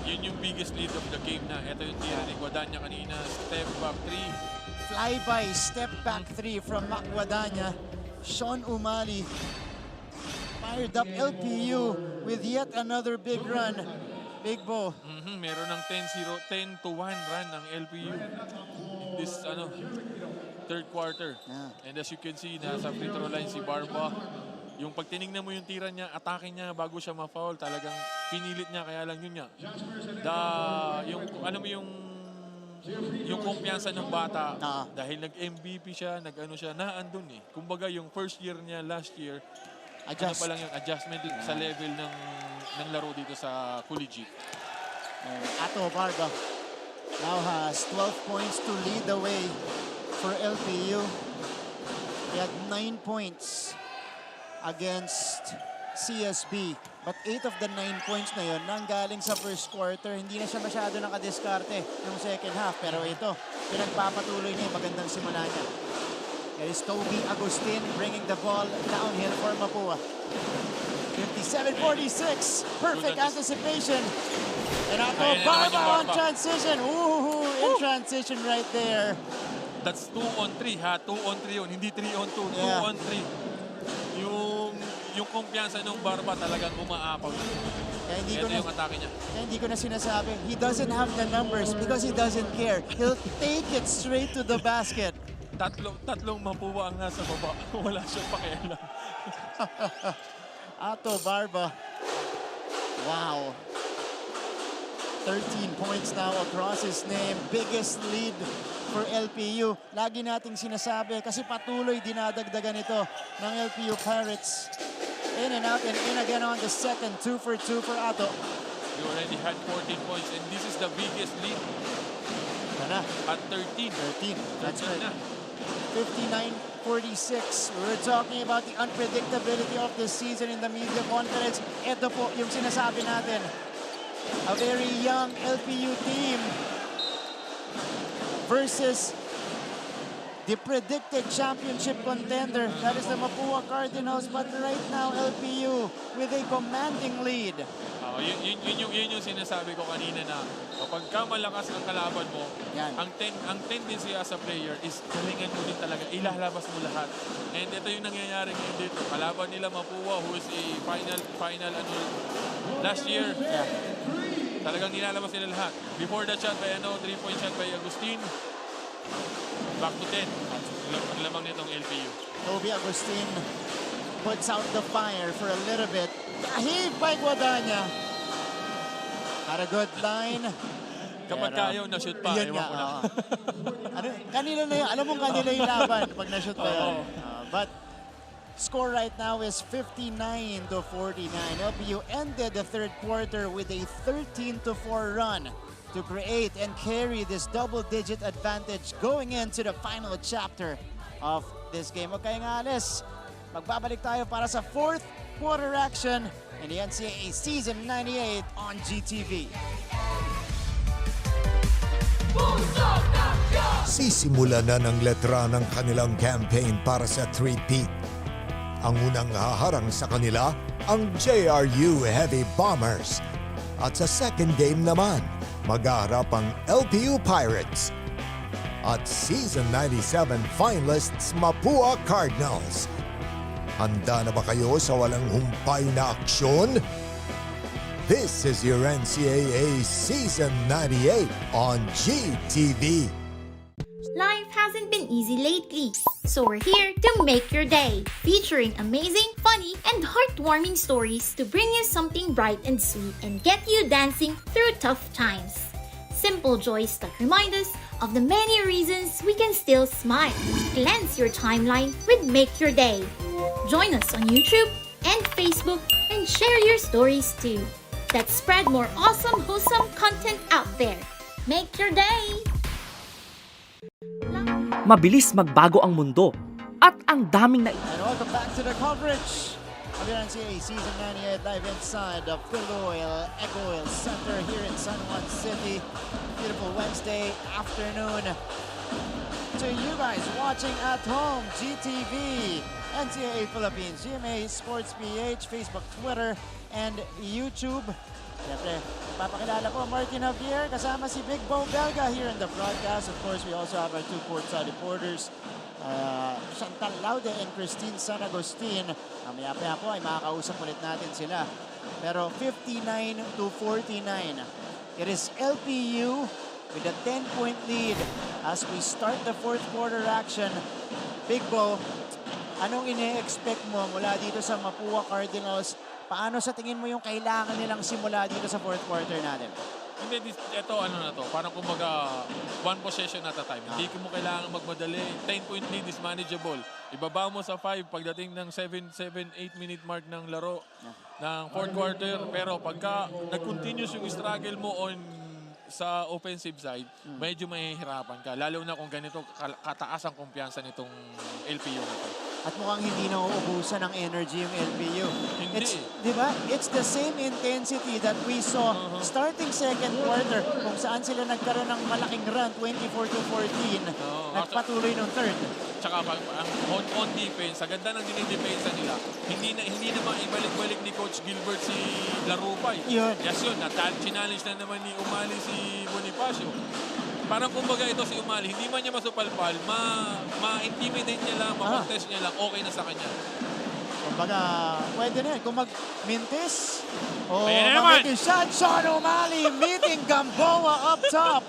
Speaker 2: Yun yung biggest lead of the game na. Ito yung tira ni Guadagna kanina. Step back 3.
Speaker 6: Flyby step back 3 from Guadagna. Sean Umali fired up LPU with yet another big run. Big Bo.
Speaker 2: Meron ng 10-1 run ng LPU in this third quarter. And as you can see, nasa free throw line si Barba. Yung pag tinignan mo yung tira niya, atake niya bago siya ma-foul, talagang pinilit niya, kaya lang yun niya. Yung kumpiyansa ng bata, dahil nag-MVP siya, nag-ano siya, naandun eh. Kumbaga yung first year niya last year, ano pa lang yung adjustment sa level ng laro dito sa collegiate.
Speaker 6: Ato Barba now has 12 points to lead the way for LPU. He had 9 points against CSB. But 8 of the 9 points na yun nanggaling sa first quarter. Hindi na siya masyado nakadiskarte yung second half. Pero ito, pinagpapatuloy niya yung magandang simula niya. There is Toby Agustin bringing the ball downhill for Mapua. 57-46. Perfect anticipation. And Ato Barba on transition. Ooh, in transition right there.
Speaker 2: That's 2-on-3 ha. 2-on-3 yun. Hindi 3-on-2. 2-on-3. Yung kumpiyansa ng Barba talagang umaapaw. Ito yung atake niya.
Speaker 6: Kaya hindi ko na sinasabi. He doesn't have the numbers because he doesn't care. He'll take it straight to the basket.
Speaker 2: Tatlong Mapua ang nasa baba. Wala siyang pakialam.
Speaker 6: Ato Barba. Wow. 13 points now across his name. Biggest lead for LPU. Lagi nating sinasabi kasi patuloy dinadagdagan ito ng LPU Pirates. In and out and in again on the second. 2 for 2 for Ato.
Speaker 2: You already had 14 points and this is the biggest lead. At 13.
Speaker 6: That's right. 59-46. We're talking about the unpredictability of this season in the media conference. Ito po yung sinasabi natin. A very young LPU team versus the predicted championship contender. That is the Mapua Cardinals. But right now, LPU with a commanding lead.
Speaker 2: Yun yung sinasabi ko kanina na kapag ka malakas ang kalaban mo, ang tendency as a player is galingan mo din talaga, ilalabas mo lahat. And ito yung nangyayari ngayon dito. Kalaban nila Mapua, who is a final last year. Talagang nilalabas nila lahat. Before that shot by 3-point shot by Agustin, back to 10. Ang lamang nitong LPU.
Speaker 6: Toby Agustin puts out the fire for a little bit. Kahit by Guadagna. Had a good line.
Speaker 2: Kapag kayo na-shoot pa, ewan ko na.
Speaker 6: Kanila na yun. Alam mo kanila yung laban pag na-shoot pa yun. But score right now is 59-49. LPU ended the third quarter with a 13-4 run to create and carry this double-digit advantage going into the final chapter of this game. Huwag kayong alis. Magbabalik tayo para sa fourth quarter action in the NCAA Season 98 on GTV.
Speaker 9: Sisimula na ng letra ng kanilang campaign para sa three-peat. Ang unang haharang sa kanila, ang JRU Heavy Bombers. At sa second game naman, mag-aharap ang LPU Pirates. At Season 97 finalists Mapua Cardinals. Handa na ba kayo sa walang humpay na aksyon? This is your NCAA Season 98 on GTV.
Speaker 13: Life hasn't been easy lately, so we're here to make your day, featuring amazing, funny, and heartwarming stories to bring you something bright and sweet and get you dancing through tough times. Simple joys that remind us of the many reasons we can still smile. Cleanse your timeline with Make Your Day. Join us on YouTube and Facebook and share your stories too. Let's spread more awesome, wholesome content out there. Make your day!
Speaker 14: Mabilis magbago ang mundo.
Speaker 4: at ang daming na...
Speaker 6: And welcome back to the coverage of your NCAA Season 98 live inside the Philoil Ecoil Center here in San Juan City. Beautiful Wednesday afternoon to you guys watching at home. GTV, NCAA Philippines, GMA Sports PH, Facebook, Twitter, and YouTube. Siyempre, papakilala ko Martin Javier kasama si Big Bo Belga here in the broadcast. Of course, we also have our two courtside reporters, Chantal Laude and Christine San Agustin. Mamaya-maya po ay makakausap ulit natin sila. Pero 59-49. It is LPU with a 10-point lead as we start the fourth quarter action. Big Bo, anong ine-expect mo mula dito sa Mapua Cardinals? Paano sa tingin mo yung kailangan nilang simula dito sa fourth quarter natin?
Speaker 2: Hindi, ito ano na to, parang kumbaga one possession at a time. Hindi mo kailangan magmadali. 10-point lead is manageable. Ibaba mo sa 5 pagdating ng 7-8 minute mark ng laro ng fourth quarter. Pero pagka nag-continuous yung struggle mo sa offensive side, medyo mahihirapan ka. Lalo na kung ganito kataas ang kumpiyansa nitong LPU na to.
Speaker 6: At mukhang hindi na uubusan ng energy yung LPU.
Speaker 2: Hindi.
Speaker 6: Diba? It's the same intensity that we saw starting second quarter kung saan sila nagkaroon ng malaking run, 24-14. Nagpatuloy ng third.
Speaker 2: Tsaka on defense, sa ganda ng dinidepensa nila, hindi na maibalik-balik ni Coach Gilbert si Larupay. Yes yun, challenge na naman ni Umali si Bonifacio. Parang kumbaga ito si Umali, hindi man niya masupalpal, ma-intimidate niya lang, ma-contest niya lang, okay na sa kanya.
Speaker 6: Kumbaga, pwede na yan. Kung mag-mintis o mag-making shot, Sean Umali meeting Gamboa up top.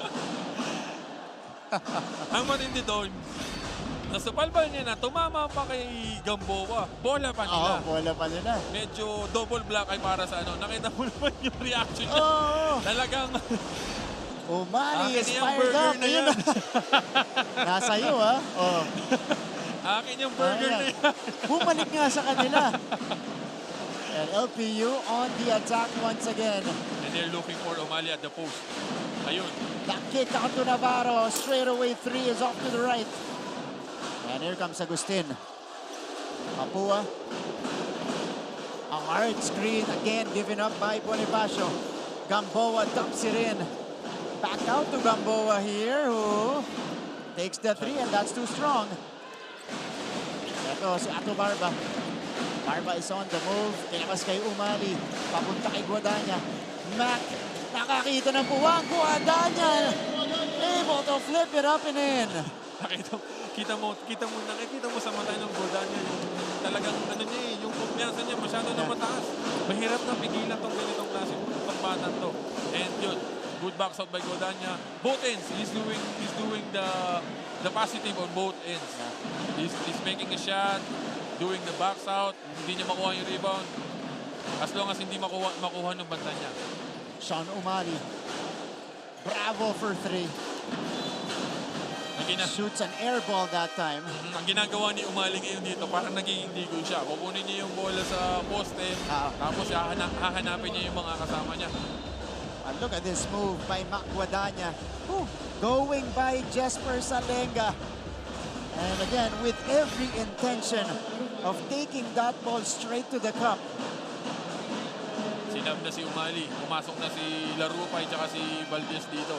Speaker 2: Ang matindi doon, nasupalpal niya na, tumama pa kay Gamboa. Bola pa nila.
Speaker 6: Bola pa nila.
Speaker 2: Medyo double block ay para sa ano. Nakita mo naman yung reaction niya. Talagang...
Speaker 6: Umali is fired up.
Speaker 2: Na yan.
Speaker 6: Nasa iyo, ha?
Speaker 2: Akin yung burger na yan.
Speaker 6: Bumalik nga sa kanila. And LPU on the attack once again.
Speaker 2: And they're looking for Umali at the post. Ayun.
Speaker 6: That kick out to Navarro. Straight away 3 is off to the right. And here comes Agustin. Mapua. A hard screen again given up by Bonifacio. Gamboa dumps it in. Back out to Gamboa here, who takes the 3, and that's too strong. Ito si Ato Barba. Barba is on the move. Tinabas kay Umali. Papunta kay Guadagna. Mac, nakakita ng buwang. Guadagna able to flip it up and in.
Speaker 2: Kita mo sa mata ng Guadagna yung talagang yung kumpiyansa niya masyado na mataas. Mahirap na pigilan tong ganitong klase ng batang to. And yun, good backs out by Guadagna. Both ends, he's doing the positive on both ends. He's making a shot, doing the backs out. Hindi niya makuha yung rebound. As long as hindi makuha ng banta niya.
Speaker 6: Sean Umali. Bravo for 3. Shoots an air ball that time.
Speaker 2: Ang ginagawa ni Umali ngayon dito, parang nagiging digo siya. Kukunin niya yung bola sa poste, tapos hahanapin niya yung mga kasama niya.
Speaker 6: And look at this move by Mac Guadagna. Going by Jesper Salenga. And again, with every intention of taking that ball straight to the cup.
Speaker 2: Sinab na si Umali. Pumasok na si Larupay at si Valdez dito.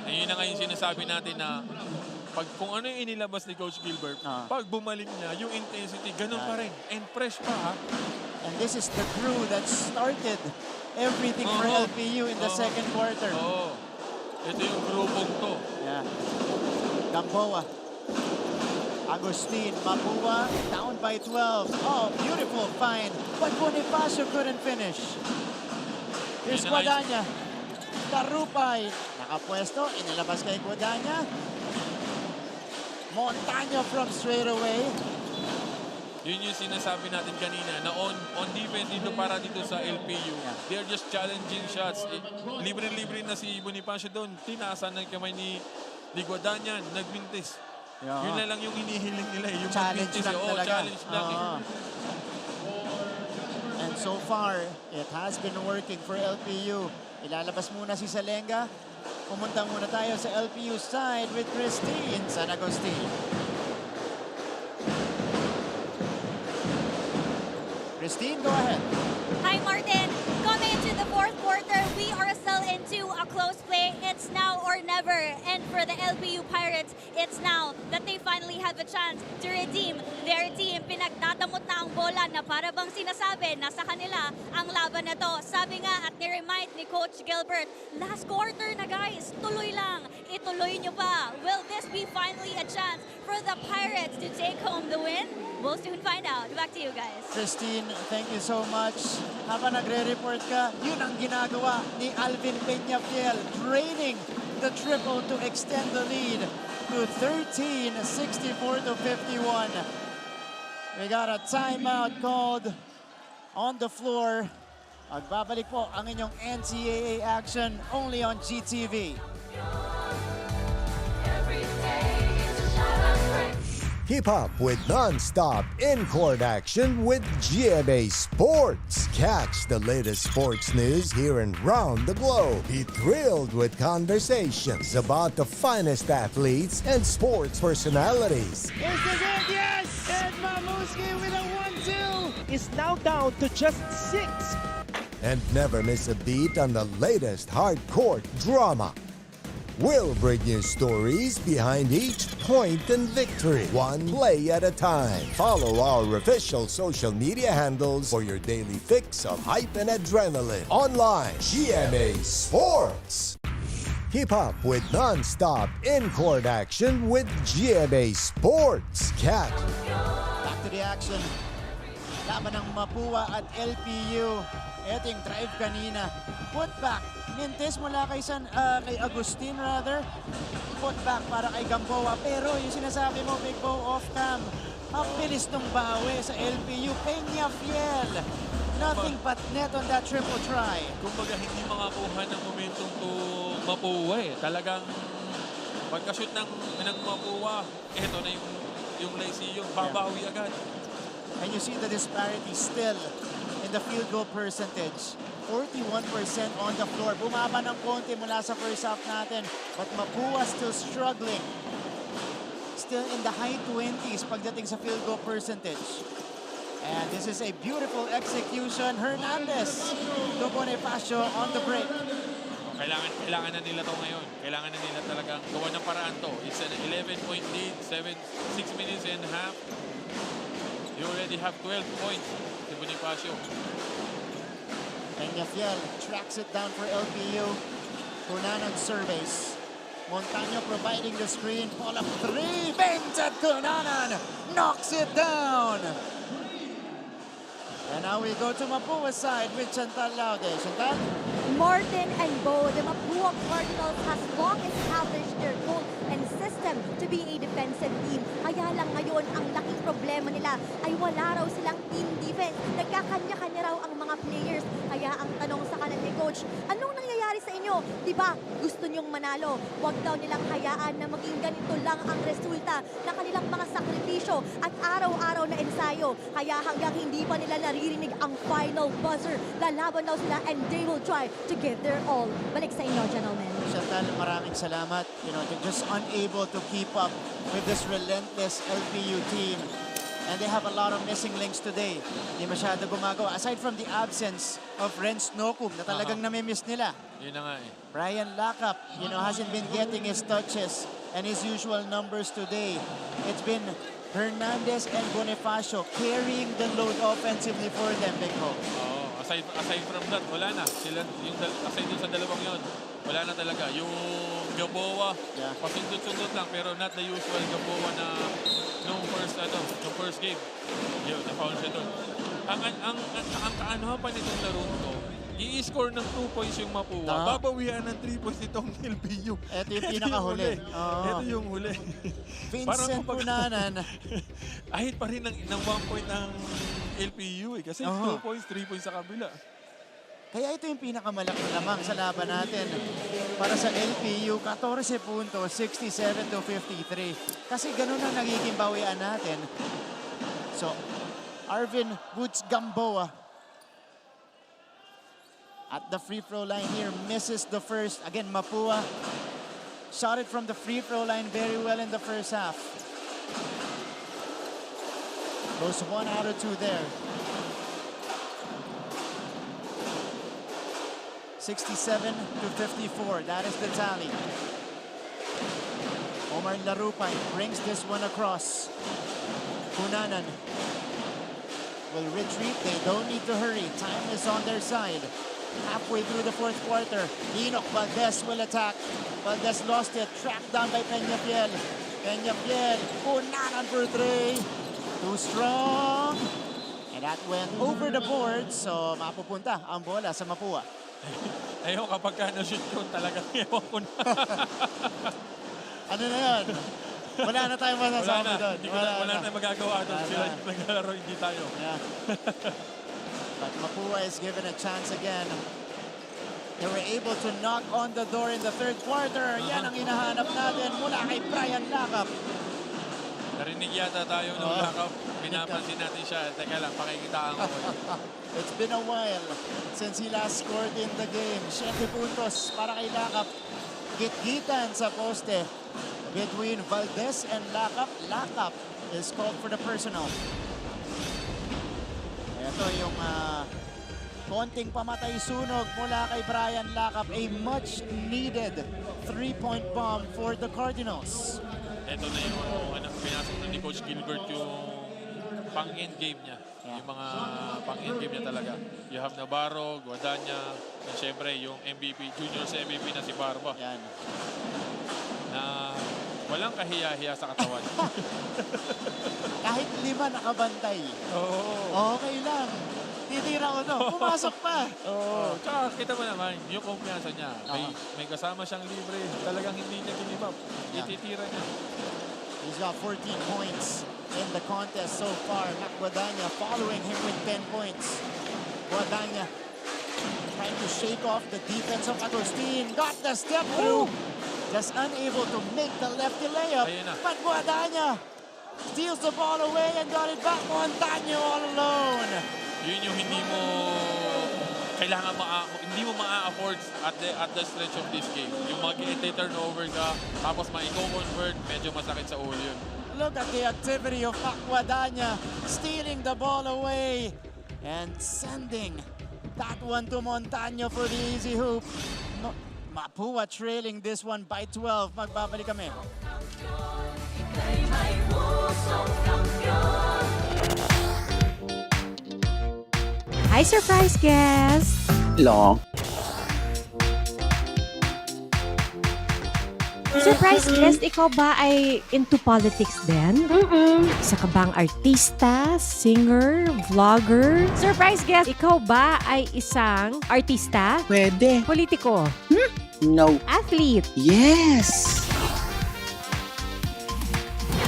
Speaker 2: Ayun na ngayon sinasabi natin na kung ano yung inilabas ni Coach Gilbert, pag bumalik niya, yung intensity, ganun pa rin. And fresh pa, ha?
Speaker 6: And this is the crew that started everything for LPU in the second quarter.
Speaker 2: Ito yung grupong to.
Speaker 6: Yeah. Gamboa. Agustin. Mapua down by 12. Oh, beautiful find. But Bonifacio couldn't finish. Here's Guadagna. Larupay. Nakapwesto. Inilabas kay Guadagna. Montaño from straight away.
Speaker 2: Yun yung sinasabi natin kanina na on defense dito para dito sa LPU. They're just challenging shots. Libre-libre na si Bonifacio doon. Tinasan ng kamay ni Guadagna. Nagmintis. Yun na lang yung hinihiling nila. Yung
Speaker 6: challenge lang talaga.
Speaker 2: Challenge lang.
Speaker 6: And so far, it has been working for LPU. Ilalabas muna si Salenga. Pumunta muna tayo sa LPU side with Christine San Agustin. Christine, go ahead.
Speaker 3: Hi, Martin. Coming into the fourth quarter, we are still into a close play. It's now or never. And for the LPU Pirates, it's now that they finally have a chance to redeem their team. Pinagdadamot na ang bola na para bang sinasabi na sa kanila ang laban na to. Sabi nga at ni-remind ni Coach Gilbert, last quarter na guys, tuloy lang. Ituloy nyo pa. Will this be finally a chance for the Pirates to take home the win? We'll soon find out. Back to you guys.
Speaker 6: Christine, thank you so much. Habang nagre-report ka, yun ang ginagawa ni Alvin Peñafiel, draining the triple to extend the lead to 13, 64 to 51. We got a timeout called on the floor. Magbabalik po ang inyong NCAA action only on GTV.
Speaker 9: Keep up with non-stop in-court action with GMA Sports. Catch the latest sports news here and round the globe. Be thrilled with conversations about the finest athletes and sports personalities.
Speaker 4: Is this it? Yes! And Mamuski with a 1-2 is now down to just 6.
Speaker 9: And never miss a beat on the latest hard-court drama. We'll bring you stories behind each point and victory, one play at a time. Follow our official social media handles for your daily fix of hype and adrenaline. Online, GMA Sports. Keep up with non-stop in-court action with GMA Sports. Catch.
Speaker 6: Back to the action. Laban ng Mapua at LPU. Ito yung drive kanina. Put back. Mintes mula kay Agustin rather. Put back para kay Gamboa. Pero yung sinasabi mo, Big Bo off cam. Ang bilis nung bawi sa LPU. Peñafiel. Nothing but net on that triple try.
Speaker 2: Kumbaga hindi makakuha ng momentum to Mapua eh. Talagang pagka-shoot ng Mapua, eto na yung Lyceum, babawi agad.
Speaker 6: And you see the disparity still in the field goal percentage. 41% on the floor. Bumaba ng konti mula sa first half natin. But Mapua still struggling. Still in the high 20s pagdating sa field goal percentage. And this is a beautiful execution. Hernandez to Bonifacio on the break.
Speaker 2: Kailangan na nila to ngayon. Kailangan na nila talagang gawa ng paraan to. It's an 11-point lead, 6 minutes and a half. You already have 12 points to Bonifacio.
Speaker 6: Peñafiel tracks it down for LPU. Cunanan surveys. Montaño providing the screen. Pull up 3. Bented Cunanan knocks it down. And now we go to Mapua's side with Chantal Laude. Chantal?
Speaker 18: Martin and Bo, the Mapua Cardinals has long established their goal and system to be a defensive team. Kaya lang ngayon, ang laking problema nila ay wala raw silang team defense. Nagkakanya-kanya raw ang mga players. Kaya ang tanong sa kanan ni Coach, anong nangyayari sa inyo? Diba, gusto niyong manalo. Huwag daw nilang hayaan na maging ganito lang ang resulta ng kanilang mga sakripisyo at araw-araw na ensayo. Kaya hanggang hindi pa nila naririnig ang final buzzer, lalaban daw sila and they will try to give their all. Balik sa inyo, gentlemen.
Speaker 6: Chantal, maraming salamat. They're just unable to keep up with this relentless LPU team. And they have a lot of missing links today. Hindi masyado gumagawa. Aside from the absence of Renz Nokum na talagang namimiss nila.
Speaker 2: Yun na nga eh.
Speaker 6: Brian Lacap, hasn't been getting his touches and his usual numbers today. It's been Hernandez and Bonifacio carrying the load offensively for them, Big Bo.
Speaker 2: Aside from that, wala na. Aside dun sa dalawang yon, wala na talaga. Yung Gamboa, pasundot-sundot lang, pero not the usual Gamboa na nung first game. Yun, na-foul siya doon. Ang kaanohan pa nitong laro to, i-score ng 2 points yung Mapua. Babawian ng 3 points itong LPU.
Speaker 6: Ito yung pinakahuli.
Speaker 2: Ito yung huli.
Speaker 6: Vincent Cunanan.
Speaker 2: Ahit pa rin ng 1 point ng LPU eh. Kasi 2 points, 3 points sa kabila.
Speaker 6: Kaya ito yung pinakamalaking lamang sa laban natin. Para sa LPU, 14 puntos, 67 to 53. Kasi ganun ang nagiging bawian natin. So, Arvin Boots Gamboa at the free throw line here misses the first. Again, Mapua shot it from the free throw line very well in the first half. Goes 1 out of 2 there. 67-54. That is the tally. Omar Larupay brings this one across. Cunanan will retreat. They don't need to hurry. Time is on their side. Halfway through the fourth quarter, Enoch Valdez will attack. Valdez lost it. Tracked down by Peñafiel. Peñafiel. Cunanan for three. Too strong. And that went over the board. So mapupunta ang bola sa Mapua.
Speaker 2: Ayun, kapag ka na-shoot ko, talagang ewan ko na.
Speaker 6: Ano na yun? Wala na tayong masasabi doon.
Speaker 2: Wala na tayong magagawa doon. Sila yung naglalaro, hindi tayo.
Speaker 6: Yeah. But Mapua is given a chance again. They were able to knock on the door in the third quarter. Yan ang hinahanap natin mula kay Brian Lakap.
Speaker 2: Narinig yata tayo ng Lakap. Pinapansin natin siya. Teka lang, pakikitaan ko.
Speaker 6: It's been a while since he last scored in the game. 7 puntos para kay Lakap. Gitgitan sa poste between Valdez and Lakap. Lakap is called for the personal. Ito yung konting pamatay sunog mula kay Brian Lakap. A much needed 3-point bomb for the Cardinals.
Speaker 2: Ito na yung pinasok na ni Coach Gilbert yung pang-end game niya. Yeah. Yung mga pang-end game niya talaga. You have Navarro, Guadagna, and syempre yung MVP, junior sa MVP na si Barba.
Speaker 6: Yan.
Speaker 2: Na walang kahiya-hiya sa katawan.
Speaker 6: Kahit 5 nakabantay. Okay lang. Titira ko to. Pumasok pa.
Speaker 2: Tsaka kita mo naman, yung kumpiyansa niya. May kasama siyang libre. Talagang hindi niya ginibab. Ititira niya.
Speaker 6: He's got 14 points in the contest so far. Mac Guadagna following him with 10 points. Guadagna trying to shake off the defense of Agustin. Got the step through. Just unable to make the lefty layup. But Guadagna steals the ball away and got it back. Montaño all alone.
Speaker 2: Yun yung hindi mo kailangan hindi mo ma-afford at the stretch of this game. Yung mag-turnover ka, tapos ma-convert, medyo masakit sa ulo yun.
Speaker 6: Look at the activity of Mac Guadagna stealing the ball away and sending that one to Montaño for the easy hoop. Mapua trailing this one by 12. Magbabalik kami.
Speaker 7: Hi, surprise guest!
Speaker 10: Long.
Speaker 7: Surprise guest, ikaw ba ay into politics din? Isa ka bang artista, singer, vlogger? Surprise guest, ikaw ba ay isang artista?
Speaker 10: Pwede.
Speaker 7: Politiko?
Speaker 10: No.
Speaker 7: Athlete?
Speaker 10: Yes!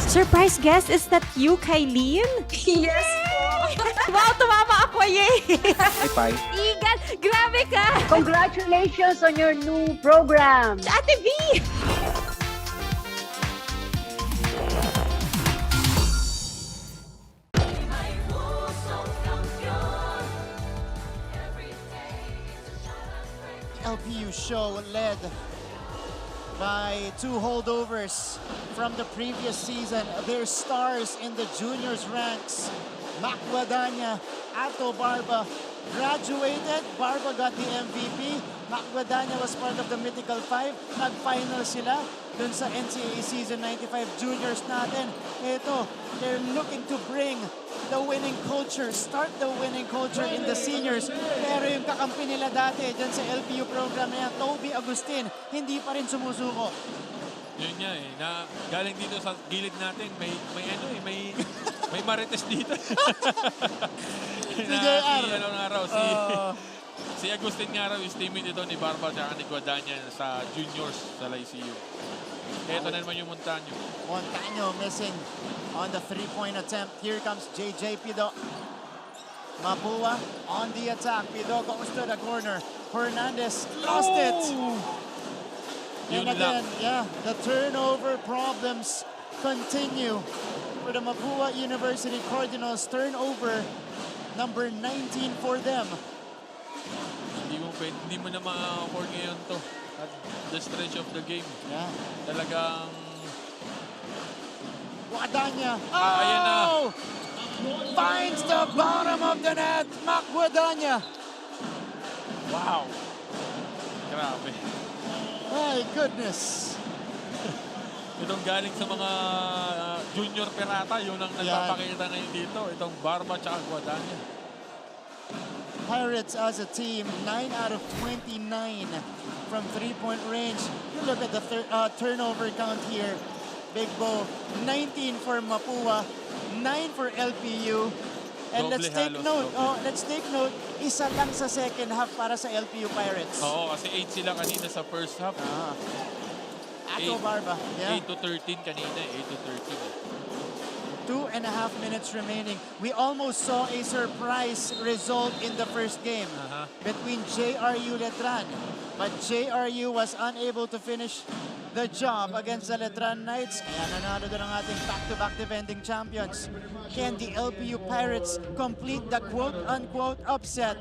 Speaker 7: Surprise guest, is that you, Kylene?
Speaker 14: Yes po!
Speaker 7: Wow, tumama ako, yay!
Speaker 10: Bye.
Speaker 7: Igan, grabe ka!
Speaker 14: Congratulations on your new program!
Speaker 7: Ate V!
Speaker 6: LPU show led by 2 holdovers from the previous season. Their stars in the juniors ranks. Mac Guadagna, Ato Barba graduated. Barba got the MVP. Mac Guadagna was part of the Mythical 5. Nag-final sila dun sa NCAA Season 95 juniors natin. Ito, they're looking to bring the winning culture, start the winning culture in the seniors. Pero yung kakampi nila dati dyan sa LPU program na yan, Toby Agustin, hindi pa rin sumusuko.
Speaker 2: Yun nga eh, na galing dito sa gilid natin, may marites dito.
Speaker 6: Si JR.
Speaker 2: Si Agustin nga raw is teammate ito ni Barba at ni Guadagna sa juniors sa LICU. Ito na naman yung Montaño.
Speaker 6: Montaño missing on the 3-point attempt. Here comes JJ Pido. Mapua on the attack. Pido goes to the corner. Hernandez lost it. And again, the turnover problems continue for the Mapua University Cardinals. Turnover number 19 for them.
Speaker 2: Hindi mo na ma-afford ngayon to at the stretch of the game.
Speaker 6: Yeah.
Speaker 2: Talagang
Speaker 6: Guadagna.
Speaker 2: Ayan na.
Speaker 6: Finds the bottom of the net. Mac Guadagna.
Speaker 2: Wow. Grabe.
Speaker 6: My goodness.
Speaker 2: Itong galing sa mga junior pirata, yun ang nagpapakita ngayon dito. Itong Barba tsaka Guadagna.
Speaker 6: Pirates as a team, 9 out of 29 from three-point range. You look at the turnover count here. Big Bo, 19 for Mapua, 9 for LPU. And let's take note, isa lang sa second half para sa LPU Pirates.
Speaker 2: Oo, kasi 8 sila kanina sa first half.
Speaker 6: Ako Barba.
Speaker 2: 8 to 13 kanina, 8 to 13.
Speaker 6: 2.5 minutes remaining. We almost saw a surprise result in the first game between JRU Letran. But JRU was unable to finish the job against the Letran Knights. Kaya nanalo doon ang ating back-to-back defending champions. Can the LPU Pirates complete the quote-unquote upset?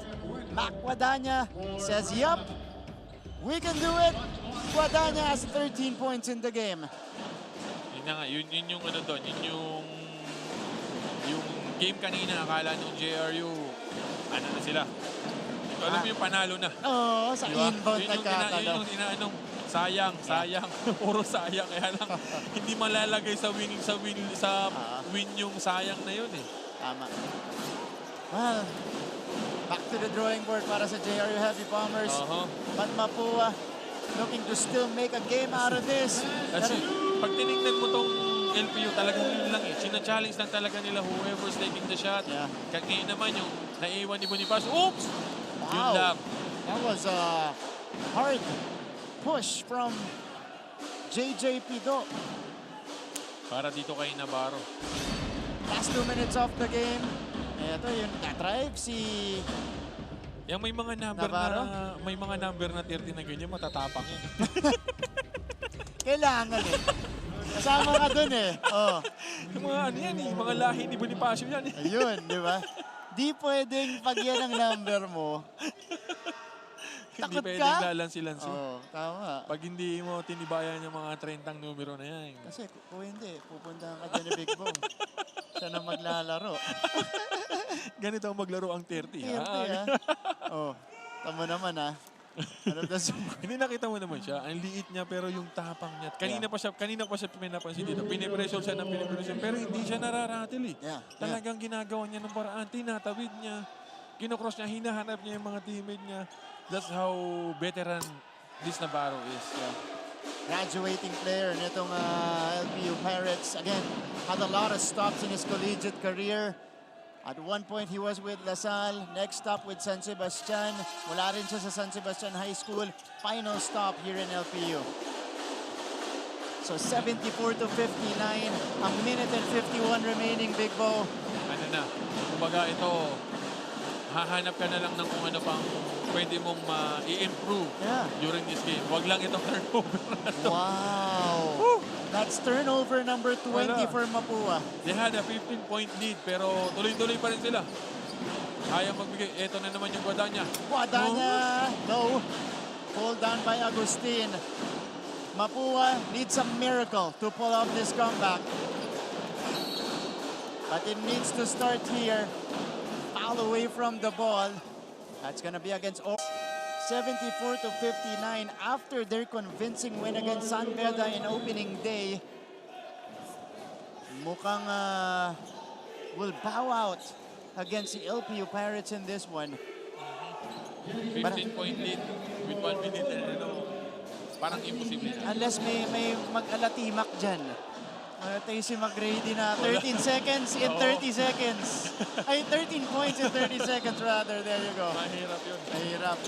Speaker 6: Mac Guadagna says, yup, we can do it. Guadagna has 13 points in the game.
Speaker 2: Yun na nga, yun yung ano doon, yung game kanina, akala nung JRU, ano na sila. Alam mo yung panalo na.
Speaker 6: Oo, sa inbound nagkatalo.
Speaker 2: Yun yung inaanong, sayang. Puro sayang. Kaya lang, hindi malalagay sa win yung sayang na yun eh.
Speaker 6: Tama. Well, back to the drawing board para sa JRU Heavy Bombers. But Mapua looking to still make a game out of this.
Speaker 2: Kasi pag tinignan mo tong LPU, talagang yun lang eh. Sina-challenge lang talaga nila whoever's taking the shot. Ngayon naman yung naiwan ni Bonifacio. Oops!
Speaker 6: Wow.
Speaker 2: Yun lang.
Speaker 6: That was a hard push from JJ Pido.
Speaker 2: Para dito kay Navarro.
Speaker 6: Last 2 minutes of the game. Ito yung drive si
Speaker 2: Yung may mga number na 30 na ganyan, matatapang yun.
Speaker 6: Kailangan eh. Kasama ka dun eh. Oh.
Speaker 2: Yung mga ano yan eh, mga lahi ni Bonifacio yan eh.
Speaker 6: Ayun, di ba? Di pwedeng pag yan ang number mo.
Speaker 2: Hindi pwedeng lalansi-lansi.
Speaker 6: Oo, tama.
Speaker 2: Pag hindi mo tinibayan yung mga 30 numero na yan.
Speaker 6: Kasi kung hindi, pupunta ka dyan ni Big Bong. Siya na maglalaro.
Speaker 2: Ganito ang maglaro ang 30.
Speaker 6: 30 ha? Oh, tama naman ha.
Speaker 2: Hindi, nakita mo naman siya. Ang liit niya pero yung tapang niya. Kanina pa siya pinapansin dito. Pinipressure siya ng pinipressure pero hindi siya nararatil eh. Talagang ginagawa niya ng paraan. Tinatawid niya. Kinocross niya. Hinahanap niya yung mga teammate niya. That's how veteran this Navarro is.
Speaker 6: Graduating player nitong LPU Pirates. Again, had a lot of stops in his collegiate career. At one point, he was with LaSalle. Next stop with San Sebastian. Wala rin siya sa San Sebastian High School. Final stop here in LPU. So 74 to 59. A minute and 51 remaining, Big Bo.
Speaker 2: Ano na, kumbaga ito, hahanap ka na lang ng kung ano pang pwede mong i-improve during this game. Wag lang itong turnover na to.
Speaker 6: Wow! Woo! That's turnover number 20 for Mapua.
Speaker 2: They had a 15-point lead pero tuloy-tuloy pa rin sila. Kaya magbigay. Ito na naman yung Guadagna.
Speaker 6: Guadagna! No. Pulled down by Agustin. Mapua needs a miracle to pull off this comeback. But it needs to start here. Foul away from the ball. That's gonna be against 74 to 59 after their convincing win against San Beda in opening day. Mukhang will bow out against the LPU Pirates in this one.
Speaker 2: 15-point lead with 1 minute and parang imposible.
Speaker 6: Unless may mag-alatimak dyan. Tayo si McGrady na 13 seconds in 30 seconds. Ay, 13 points in 30 seconds rather. There you go.
Speaker 2: Mahirap yun.
Speaker 6: Mahirap.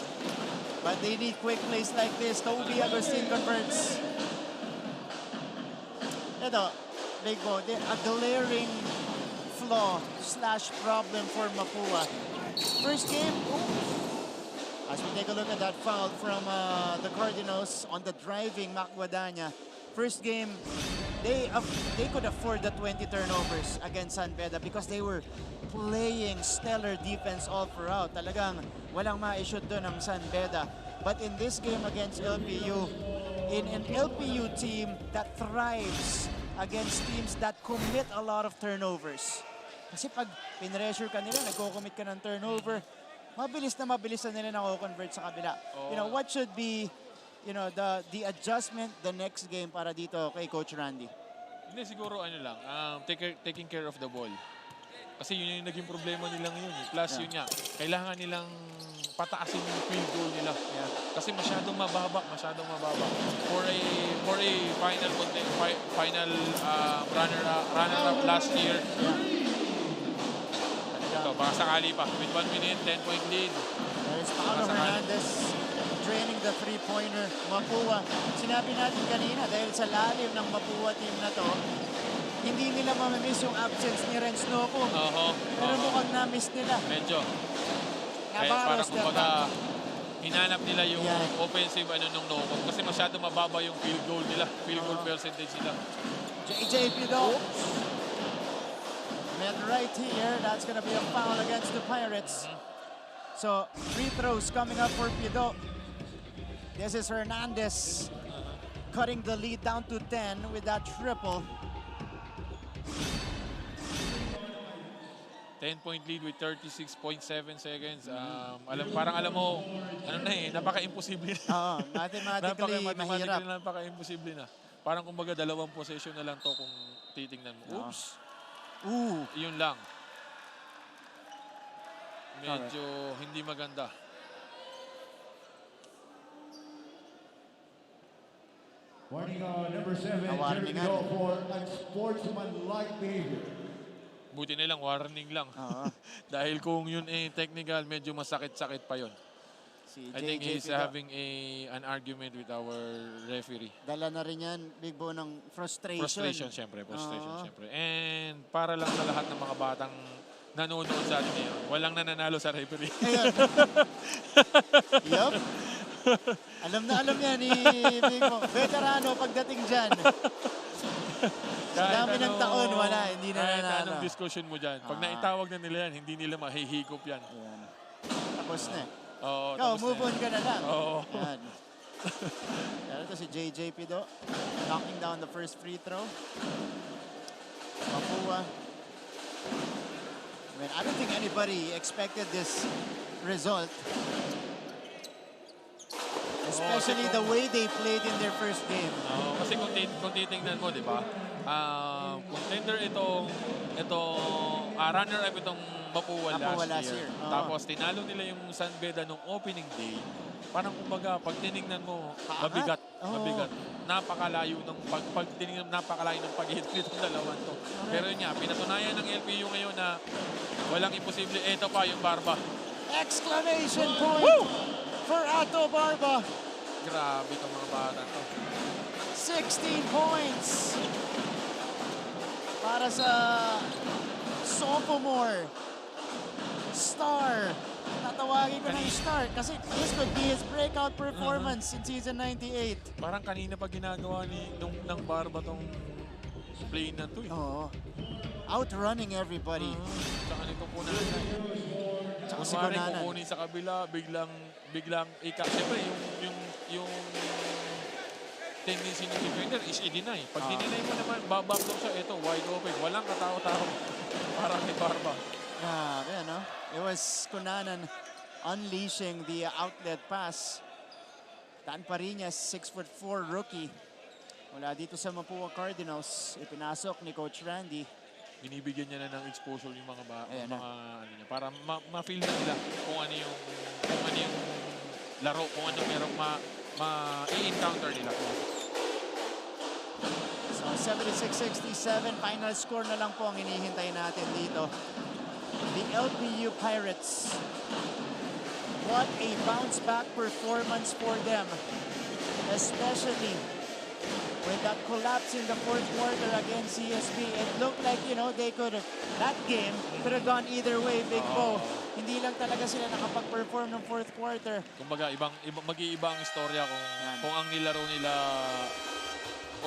Speaker 6: But they need quick plays like this. Toby Agustin converts. Ito, Big Bo, a glaring flaw / problem for Mapua. First game, as we take a look at that foul from the Cardinals on the driving Mac Guadagna. First game, they could afford the 20 turnovers against San Beda because they were playing stellar defense all throughout. Talagang walang ma-shoot doon ang San Beda. But in this game against LPU, in an LPU team that thrives against teams that commit a lot of turnovers. Kasi pag pinressure ka nila, nagko-commit ka ng turnover, mabilis na nila na-convert sa kabila. You know, what should be, you know, the adjustment the next game para dito kay Coach Randy?
Speaker 2: Hindi, siguro ano lang, taking care of the ball. Kasi yun yung naging problema nila ngayon. Plus yun nga, kailangan nilang pataasin yung field goal nila. Kasi masyadong mababa. For a final runner-up last year. Ito, baka sakali pa. With 1 minute, 10-point lead.
Speaker 6: There's Paolo Hernandez training the three-pointer. Mapua. Sinabi natin kanina, dahil sa lalim ng Mapua team na to, hindi nila mamamiss yung absence ni Renz Noko. Pero mukhang na-miss nila.
Speaker 2: Medyo. Parang kumbaga, hinanap nila yung offensive nung Noko. Kasi masyado mababa yung field goal nila. Field goal percentage nila.
Speaker 6: JJ Pido. Met right here. That's gonna be a foul against the Pirates. So, free throws coming up for Pido. This is Hernandez cutting the lead down to 10 with that triple.
Speaker 2: 10-point lead with 36.7 seconds. Parang alam mo, napaka-imposible na.
Speaker 6: Mathematically mahirap.
Speaker 2: Napaka-imposible na. Parang kumbaga 2 possession na lang to kung titingnan mo. Oops. Yun lang. Medyo hindi maganda.
Speaker 9: Warning number 7, Jeremy for unsportsmanlike behavior.
Speaker 2: Buti na lang, warning lang. Dahil kung yun technical, medyo masakit-sakit pa yun. I think he's having an argument with our referee.
Speaker 6: Dala na rin yan, Big Bo, ng frustration.
Speaker 2: Frustration, siyempre. And para lang sa lahat ng mga batang nanonood sa atin ngayon, walang nananalo sa referee.
Speaker 6: Yup. Alam na alam yan ni Big Bo. Veterano pagdating dyan. Sa dami ng taon, wala. Hindi na nanalo.
Speaker 2: Kahit anong discussion mo dyan. Pag naitawag na nila yan, hindi nila mahihikop yan.
Speaker 6: Tapos na.
Speaker 2: Ikaw,
Speaker 6: move on ka na lang.
Speaker 2: Yan.
Speaker 6: Ito si JJ Pido. Knocking down the first free throw. Mapua. I don't think anybody expected this result. Especially the way they played in their first game.
Speaker 2: Kasi kung titingnan mo, di ba? Contender itong runner-up itong Mapua last year. Tapos tinalo nila yung San Beda nung opening day. Parang kumbaga, pag tinignan mo, mabigat. Napakalayo ng napakalayo ng paghihit nitong dalawang to. Pero yun nga, pinatunayan ng LPU ngayon na walang imposible. Ito pa yung Barba.
Speaker 6: Exclamation point for Ato Barba.
Speaker 2: Grabe itong mga bata to.
Speaker 6: 16 points para sa Sophomore star. Tatawagin ko ng star kasi this could be his breakout performance in season 98.
Speaker 2: Parang kanina pa ginagawa ng Barba tong play na to.
Speaker 6: Outrunning everybody.
Speaker 2: Saka nitong kunanan.
Speaker 6: Tsaka si
Speaker 2: Kumarin
Speaker 6: Kunanan.
Speaker 2: kukunin sa kabila, biglang siyempre yung tendency ng defender is i-deny. Pag dineny mo naman, babackdoor siya, ito, wide open. Walang katao-tao para kay Barba.
Speaker 6: It was Kunanan unleashing the outlet pass. Dan Parinas, 6'4" rookie. Mula dito sa Mapua Cardinals, ipinasok ni Coach Randy.
Speaker 2: Binibigyan niya na ng exposure yung mga para ma-feel na nila kung ano yung laro, kung ano merong ma-i-encounter nila.
Speaker 6: So 76-67, final score na lang po ang hinihintay natin dito. The LPU Pirates. What a bounce back performance for them. Especially with that collapse in the fourth quarter against CSB. It looked like, they could have, that game could have gone either way, Big Bo. Hindi lang talaga sila nakapag-perform ng fourth quarter.
Speaker 2: Kumbaga, mag-iiba ang istorya kung ang nilaro nila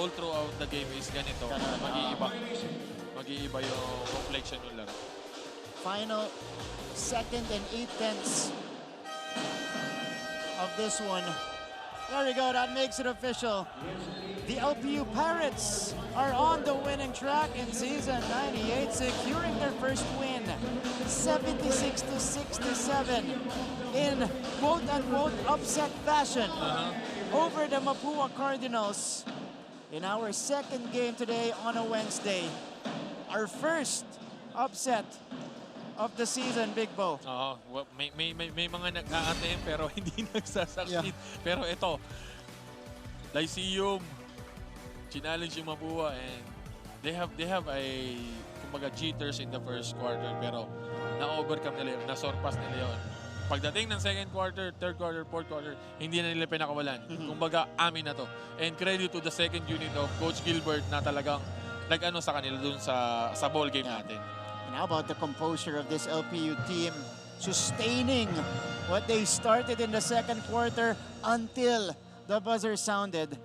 Speaker 2: all throughout the game is ganito. Mag-iiba yung complexion ng laro.
Speaker 6: Final 2nd and 8/10 of this one. There we go, that makes it official. The LPU Pirates are on the winning track in season 98, securing their first win 76 to 67 in quote-unquote upset fashion over the Mapua Cardinals in our second game today on a Wednesday. Our first upset of the season, Big Bo.
Speaker 2: May mga nag-a-attempt pero hindi nagsasucceed. Pero ito, Lyceum, challenge yung Mapua and they have a kumbaga jitters in the first quarter pero na-overcome nila yun, na-surpass nila yun. Pagdating ng second quarter, third quarter, fourth quarter, hindi na nila pinakawalan. Kumbaga, amin na to. And credit to the second unit of Coach Gilbert na talagang nag-ano sa kanila dun sa ball game natin.
Speaker 6: And how about the composure of this LPU team sustaining what they started in the second quarter until the buzzer sounded.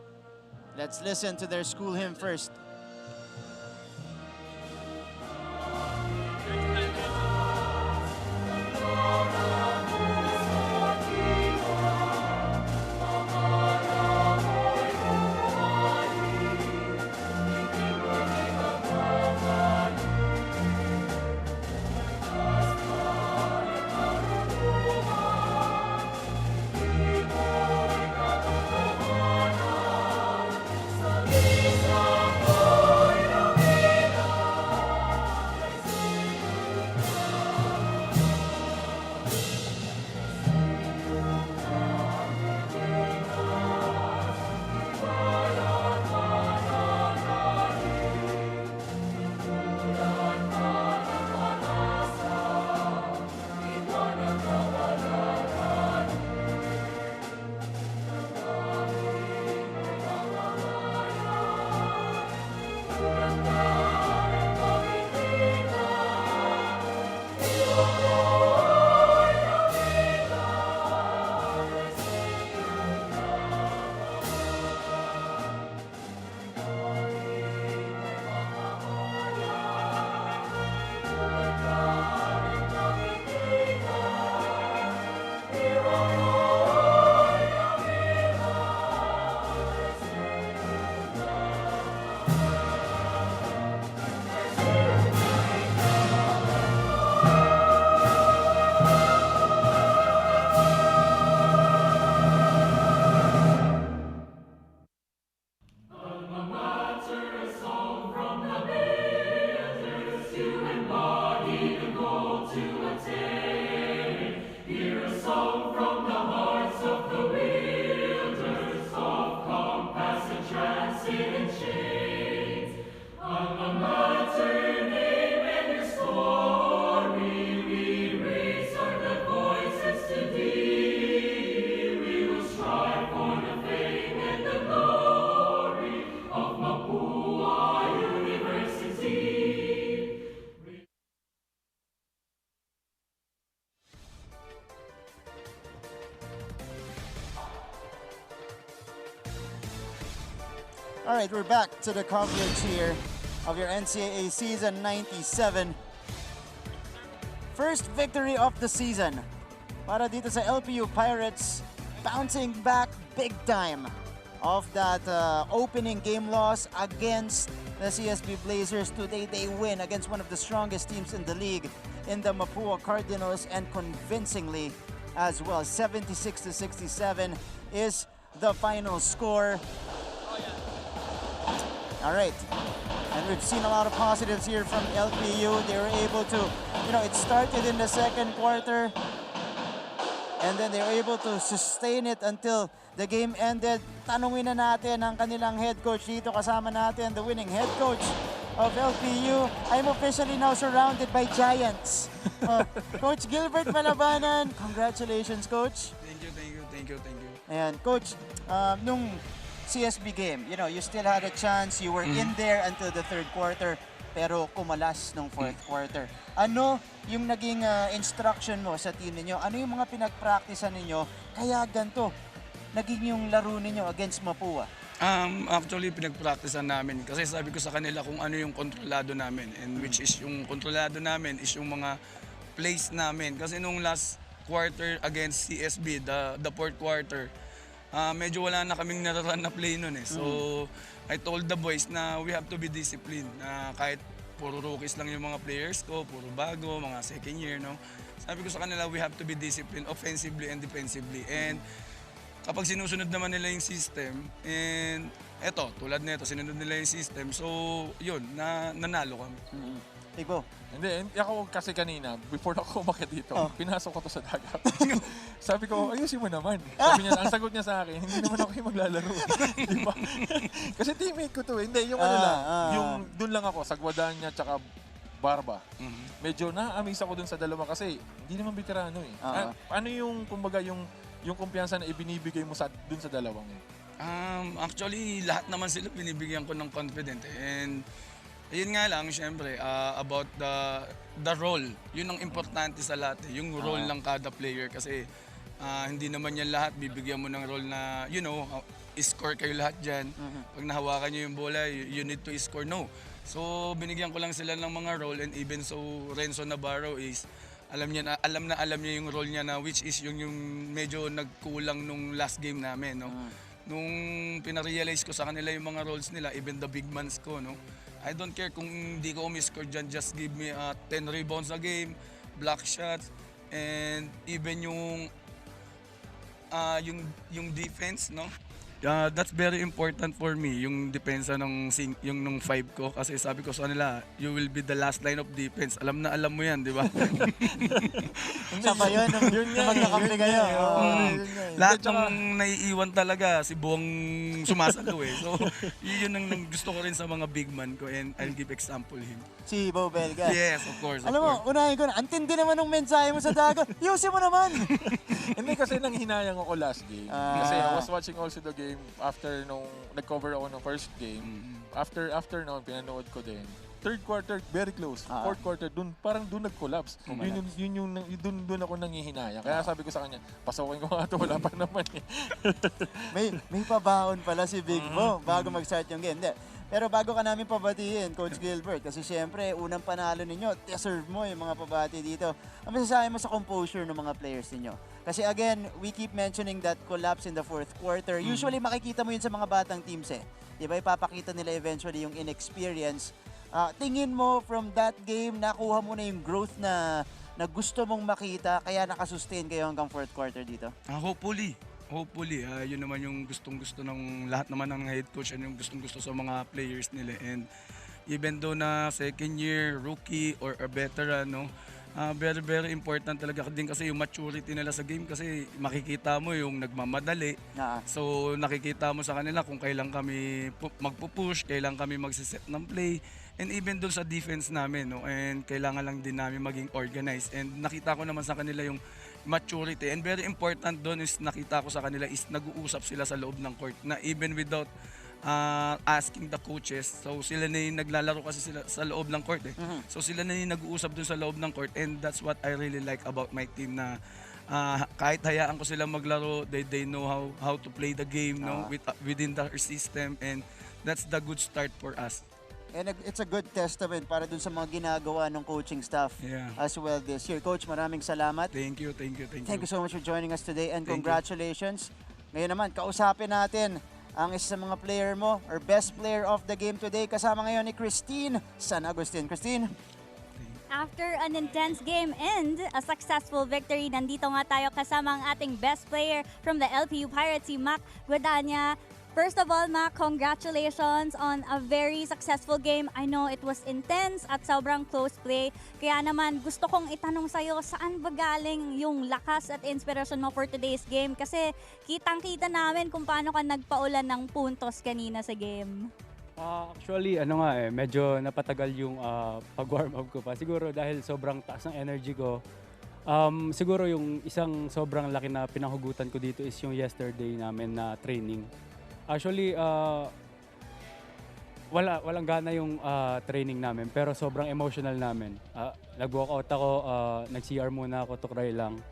Speaker 6: Let's listen to their school hymn first. All right, we're back to the coverage here of your NCAA season 97. First victory of the season para dito sa LPU Pirates, bouncing back big time of that opening game loss against the CSB Blazers. Today they win against one of the strongest teams in the league in the Mapua Cardinals, and convincingly as well. 76 to 67 is the final score. All right, and we've seen a lot of positives here from LPU. They were able to, it started in the second quarter, and then they were able to sustain it until the game ended. Tanungin na natin ang kanilang head coach dito. Kasama natin the winning head coach of LPU. I'm officially now surrounded by giants. Coach Gilbert Malabanan, congratulations, Coach.
Speaker 5: Thank you.
Speaker 6: And Coach, nung CSB game, you still had a chance. You were in there until the third quarter, pero kumalas nung fourth quarter. Ano yung naging instruction mo sa team ninyo? Ano yung mga pinag-practicean ninyo kaya ganito naging yung laro ninyo against Mapua?
Speaker 5: Actually, pinag-practicean namin kasi sabi ko sa kanila kung ano yung kontrolado namin, and which is yung kontrolado namin is yung mga plays namin. Kasi nung last quarter against CSB, the fourth quarter, medyo wala na kaming nararun na play nun eh. So, I told the boys na we have to be disciplined. Kahit puro rookies lang yung mga players ko, puro bago, mga second year, no? Sabi ko sa kanila, we have to be disciplined offensively and defensively. And kapag sinusunod naman nila yung system, and eto, tulad nito, sinunod nila yung system, so yun, nanalo kami.
Speaker 6: Ikaw?
Speaker 2: Hindi, ako kasi kanina, before ako umakyat dito, pinasok ko to sa dagat. Sabi ko, ayusin mo naman. Sabi niya, ang sagot niya sa akin, hindi naman ako yung maglalaro. Diba? Kasi teammate ko to eh. Hindi, yung ano lang, yung dun lang ako, sagwadaan niya tsaka Barba. Medyo na-amaze ako dun sa dalawa kasi hindi naman veterano eh. Ano yung, kumbaga, yung kumpiyansa na ibinibigay mo dun sa dalawang eh?
Speaker 5: Actually, lahat naman sila binibigyan ko ng confident and ayun nga lang, syempre, about the role. Yun ang importante sa lahat. Yung role ng kada player kasi hindi naman yan lahat bibigyan mo ng role na, you know, score kayo lahat dyan. Pag nahawakan nyo yung bola, you need to score. No. So, binigyan ko lang sila ng mga role and even so, Renzo Navarro is, alam niya yung role niya na which is yung medyo nagkulang nung last game namin, no. Nung pinarealize ko sa kanila yung mga roles nila, even the big mans ko, no. I don't care kung hindi ko umiscore dyan, just give me 10 rebounds a game, block shots, and even yung defense, no? That's very important for me, yung depensa ng nung 5 ko. Kasi sabi ko sa kanila, you will be the last line of defense. Alam mo yan, di ba?
Speaker 6: Siya ba yun? Nung magkakampi kayo?
Speaker 5: Lahat ng naiiwan talaga, si Buong sumasalo eh. So, yun ang gusto ko rin sa mga big man ko and I'll give example him.
Speaker 6: Si Bo Belga?
Speaker 5: Yes, of course.
Speaker 6: Alam mo, unahin ko na, antindi naman ng mensahe mo sa dagat. Yusin mo naman!
Speaker 2: Hindi kasi nanghinayang ako last game. Kasi I was watching also the game after nung nag-cover ako ng first game. After noon, pinanood ko din. Third quarter, very close. Fourth quarter, parang dun nag-collapse. Dun ako nangihinaya. Kaya sabi ko sa kanya, pasokin ko nga ito, wala pa naman eh.
Speaker 6: may pabaon pala si Big Bo bago mag-start yung game. Hindi. Pero bago ka namin pabatiin, Coach Gilbert, kasi syempre, unang panalo ninyo, deserve mo yung mga pabati dito. Ang masasabi mo sa composure ng mga players ninyo? Kasi again, we keep mentioning that collapse in the fourth quarter. Usually makikita mo yun sa mga batang teams eh. Diba, ipapakita nila eventually yung inexperience. Tingin mo from that game, nakuha mo na yung growth na gusto mong makita, kaya nakasustain kayo hanggang fourth quarter dito?
Speaker 5: Hopefully, yun naman yung gustong-gusto ng lahat naman ng head coach and yung gustong-gusto sa mga players nila. And even though na second year, rookie, or a veteran, no, very, very important talaga din kasi yung maturity nila sa game kasi makikita mo yung nagmamadali. So nakikita mo sa kanila kung kailan kami magpupush, kailan kami magsiset ng play. And even doon sa defense namin, no, and kailangan lang din namin maging organized. And nakita ko naman sa kanila yung maturity. And very important doon is nakita ko sa kanila is nag-uusap sila sa loob ng court na even without asking the coaches. So sila na yung naglalaro kasi sila sa loob ng court eh. So sila na yung nag-uusap doon sa loob ng court and that's what I really like about my team na kahit hayaan ko sila maglaro, they know how to play the game, no, within their system, and that's the good start for us.
Speaker 6: And it's a good testament para dun sa mga ginagawa ng coaching staff as well this year. Coach, maraming salamat.
Speaker 5: Thank you.
Speaker 6: Thank you so much for joining us today and congratulations. Ngayon naman, kausapin natin ang isa sa mga player mo or best player of the game today. Kasama ngayon ni Christine San Agustin. Christine?
Speaker 3: After an intense game and a successful victory, nandito nga tayo kasama ang ating best player from the LPU Pirates, si Mac Guadagna. First of all, Mac, congratulations on a very successful game. I know it was intense at sobrang close play. Kaya naman gusto kong itanong sa'yo, saan ba galing yung lakas at inspiration mo for today's game? Kasi kitang-kita namin kung paano ka nagpaulan ng puntos kanina sa game.
Speaker 12: Actually, medyo napatagal yung pag-warm up ko pa. Siguro dahil sobrang taas ng energy ko. Siguro yung isang sobrang laki na pinahugutan ko dito is yung yesterday namin na training. Actually, walang gana yung training namin pero sobrang emotional namin. Nag-walkout ako, nag-CR muna ako to cry lang.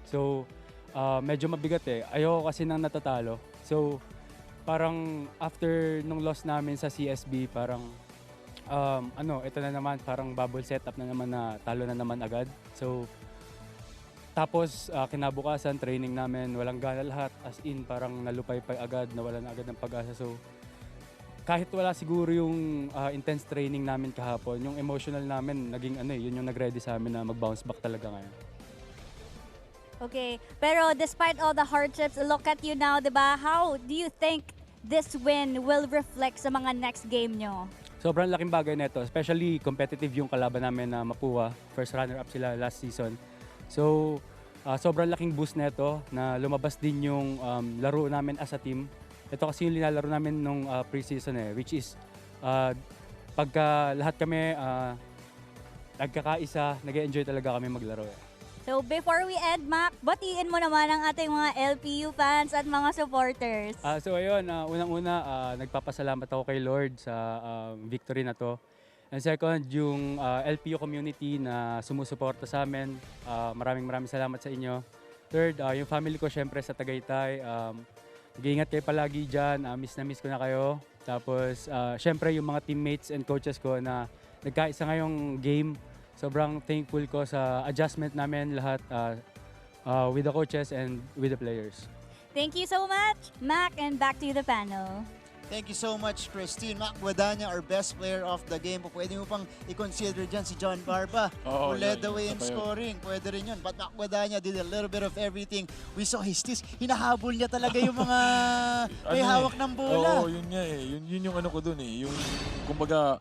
Speaker 12: So, medyo mabigat eh. Ayoko kasi nang natatalo. So, parang after nung loss namin sa CSB, parang ito na naman, parang bubble setup na naman na talo na naman agad. So, tapos kinabukasan, training namin, walang gana lahat. As in, parang nalupay-pay agad, nawalan agad ng pag-asa. So, kahit wala siguro yung intense training namin kahapon, yung emotional namin naging yun yung nag-ready sa amin na mag-bounce back talaga ngayon.
Speaker 3: Okay, pero despite all the hardships, look at you now, 'di ba? How do you think this win will reflect sa mga next game nyo?
Speaker 12: Sobrang laking bagay nito, especially competitive yung kalaban namin na Mapua. First runner-up sila last season. So, sobrang laking boost nito na lumabas din yung laro namin as a team. Ito kasi yung linalaro namin nung preseason which is pagka lahat kami nagkakaisa, nag-enjoy talaga kami maglaro.
Speaker 3: So before we end, Mac, batiin mo naman ang ating mga LPU fans at mga supporters.
Speaker 12: So ayun, unang-una, nagpapasalamat ako kay Lord sa victory na to. And second, yung LPU community na sumusuporta sa amin, maraming salamat sa inyo. Third, yung family ko syempre sa Tagaytay, mag-iingat kayo palagi dyan, miss na miss ko na kayo. Tapos syempre yung mga teammates and coaches ko na nagkaisa ngayong game, sobrang thankful ko sa adjustment namin lahat with the coaches and with the players.
Speaker 3: Thank you so much, Mac, and back to the panel.
Speaker 6: Thank you so much, Christine. Mapua Cardinals, our best player of the game. Pwede mo pang i-consider dyan si John Barba, who led the way in scoring. Pwede rin yun. But Mapua Cardinals did a little bit of everything. We saw his sticks. Hinahabol niya talaga yung mga may hawak ng bola.
Speaker 2: Oo, yun nga Yun yung ko dun Yung, kumbaga,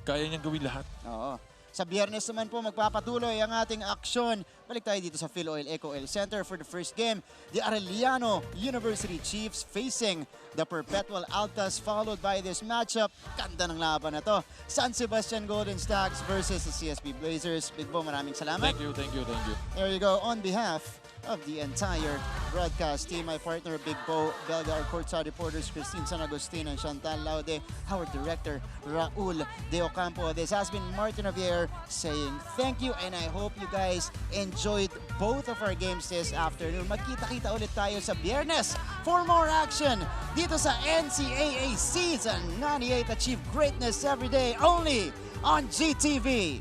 Speaker 2: kaya niyang gawin lahat.
Speaker 6: Oo. Sa Biyernes naman po magpapatuloy ang ating aksyon. Balik tayo dito sa Philoil Eco Oil Center for the first game. The Arellano University Chiefs facing the Perpetual Altas, followed by this matchup. Ganda ng laban na to. San Sebastian Golden Stacks versus the CSB Blazers. Big Bo, maraming salamat.
Speaker 2: Thank you.
Speaker 6: There you go. On behalf of the entire broadcast team, my partner Big Bo, Belga, our courtside reporters Christine San Agustin and Chantal Laude, our director Raul De Ocampo. This has been Martin Javier saying thank you, and I hope you guys enjoyed both of our games this afternoon. Magkita-kita ulit tayo sa Biyernes for more action dito sa NCAA Season 98. Achieve greatness every day only on GTV.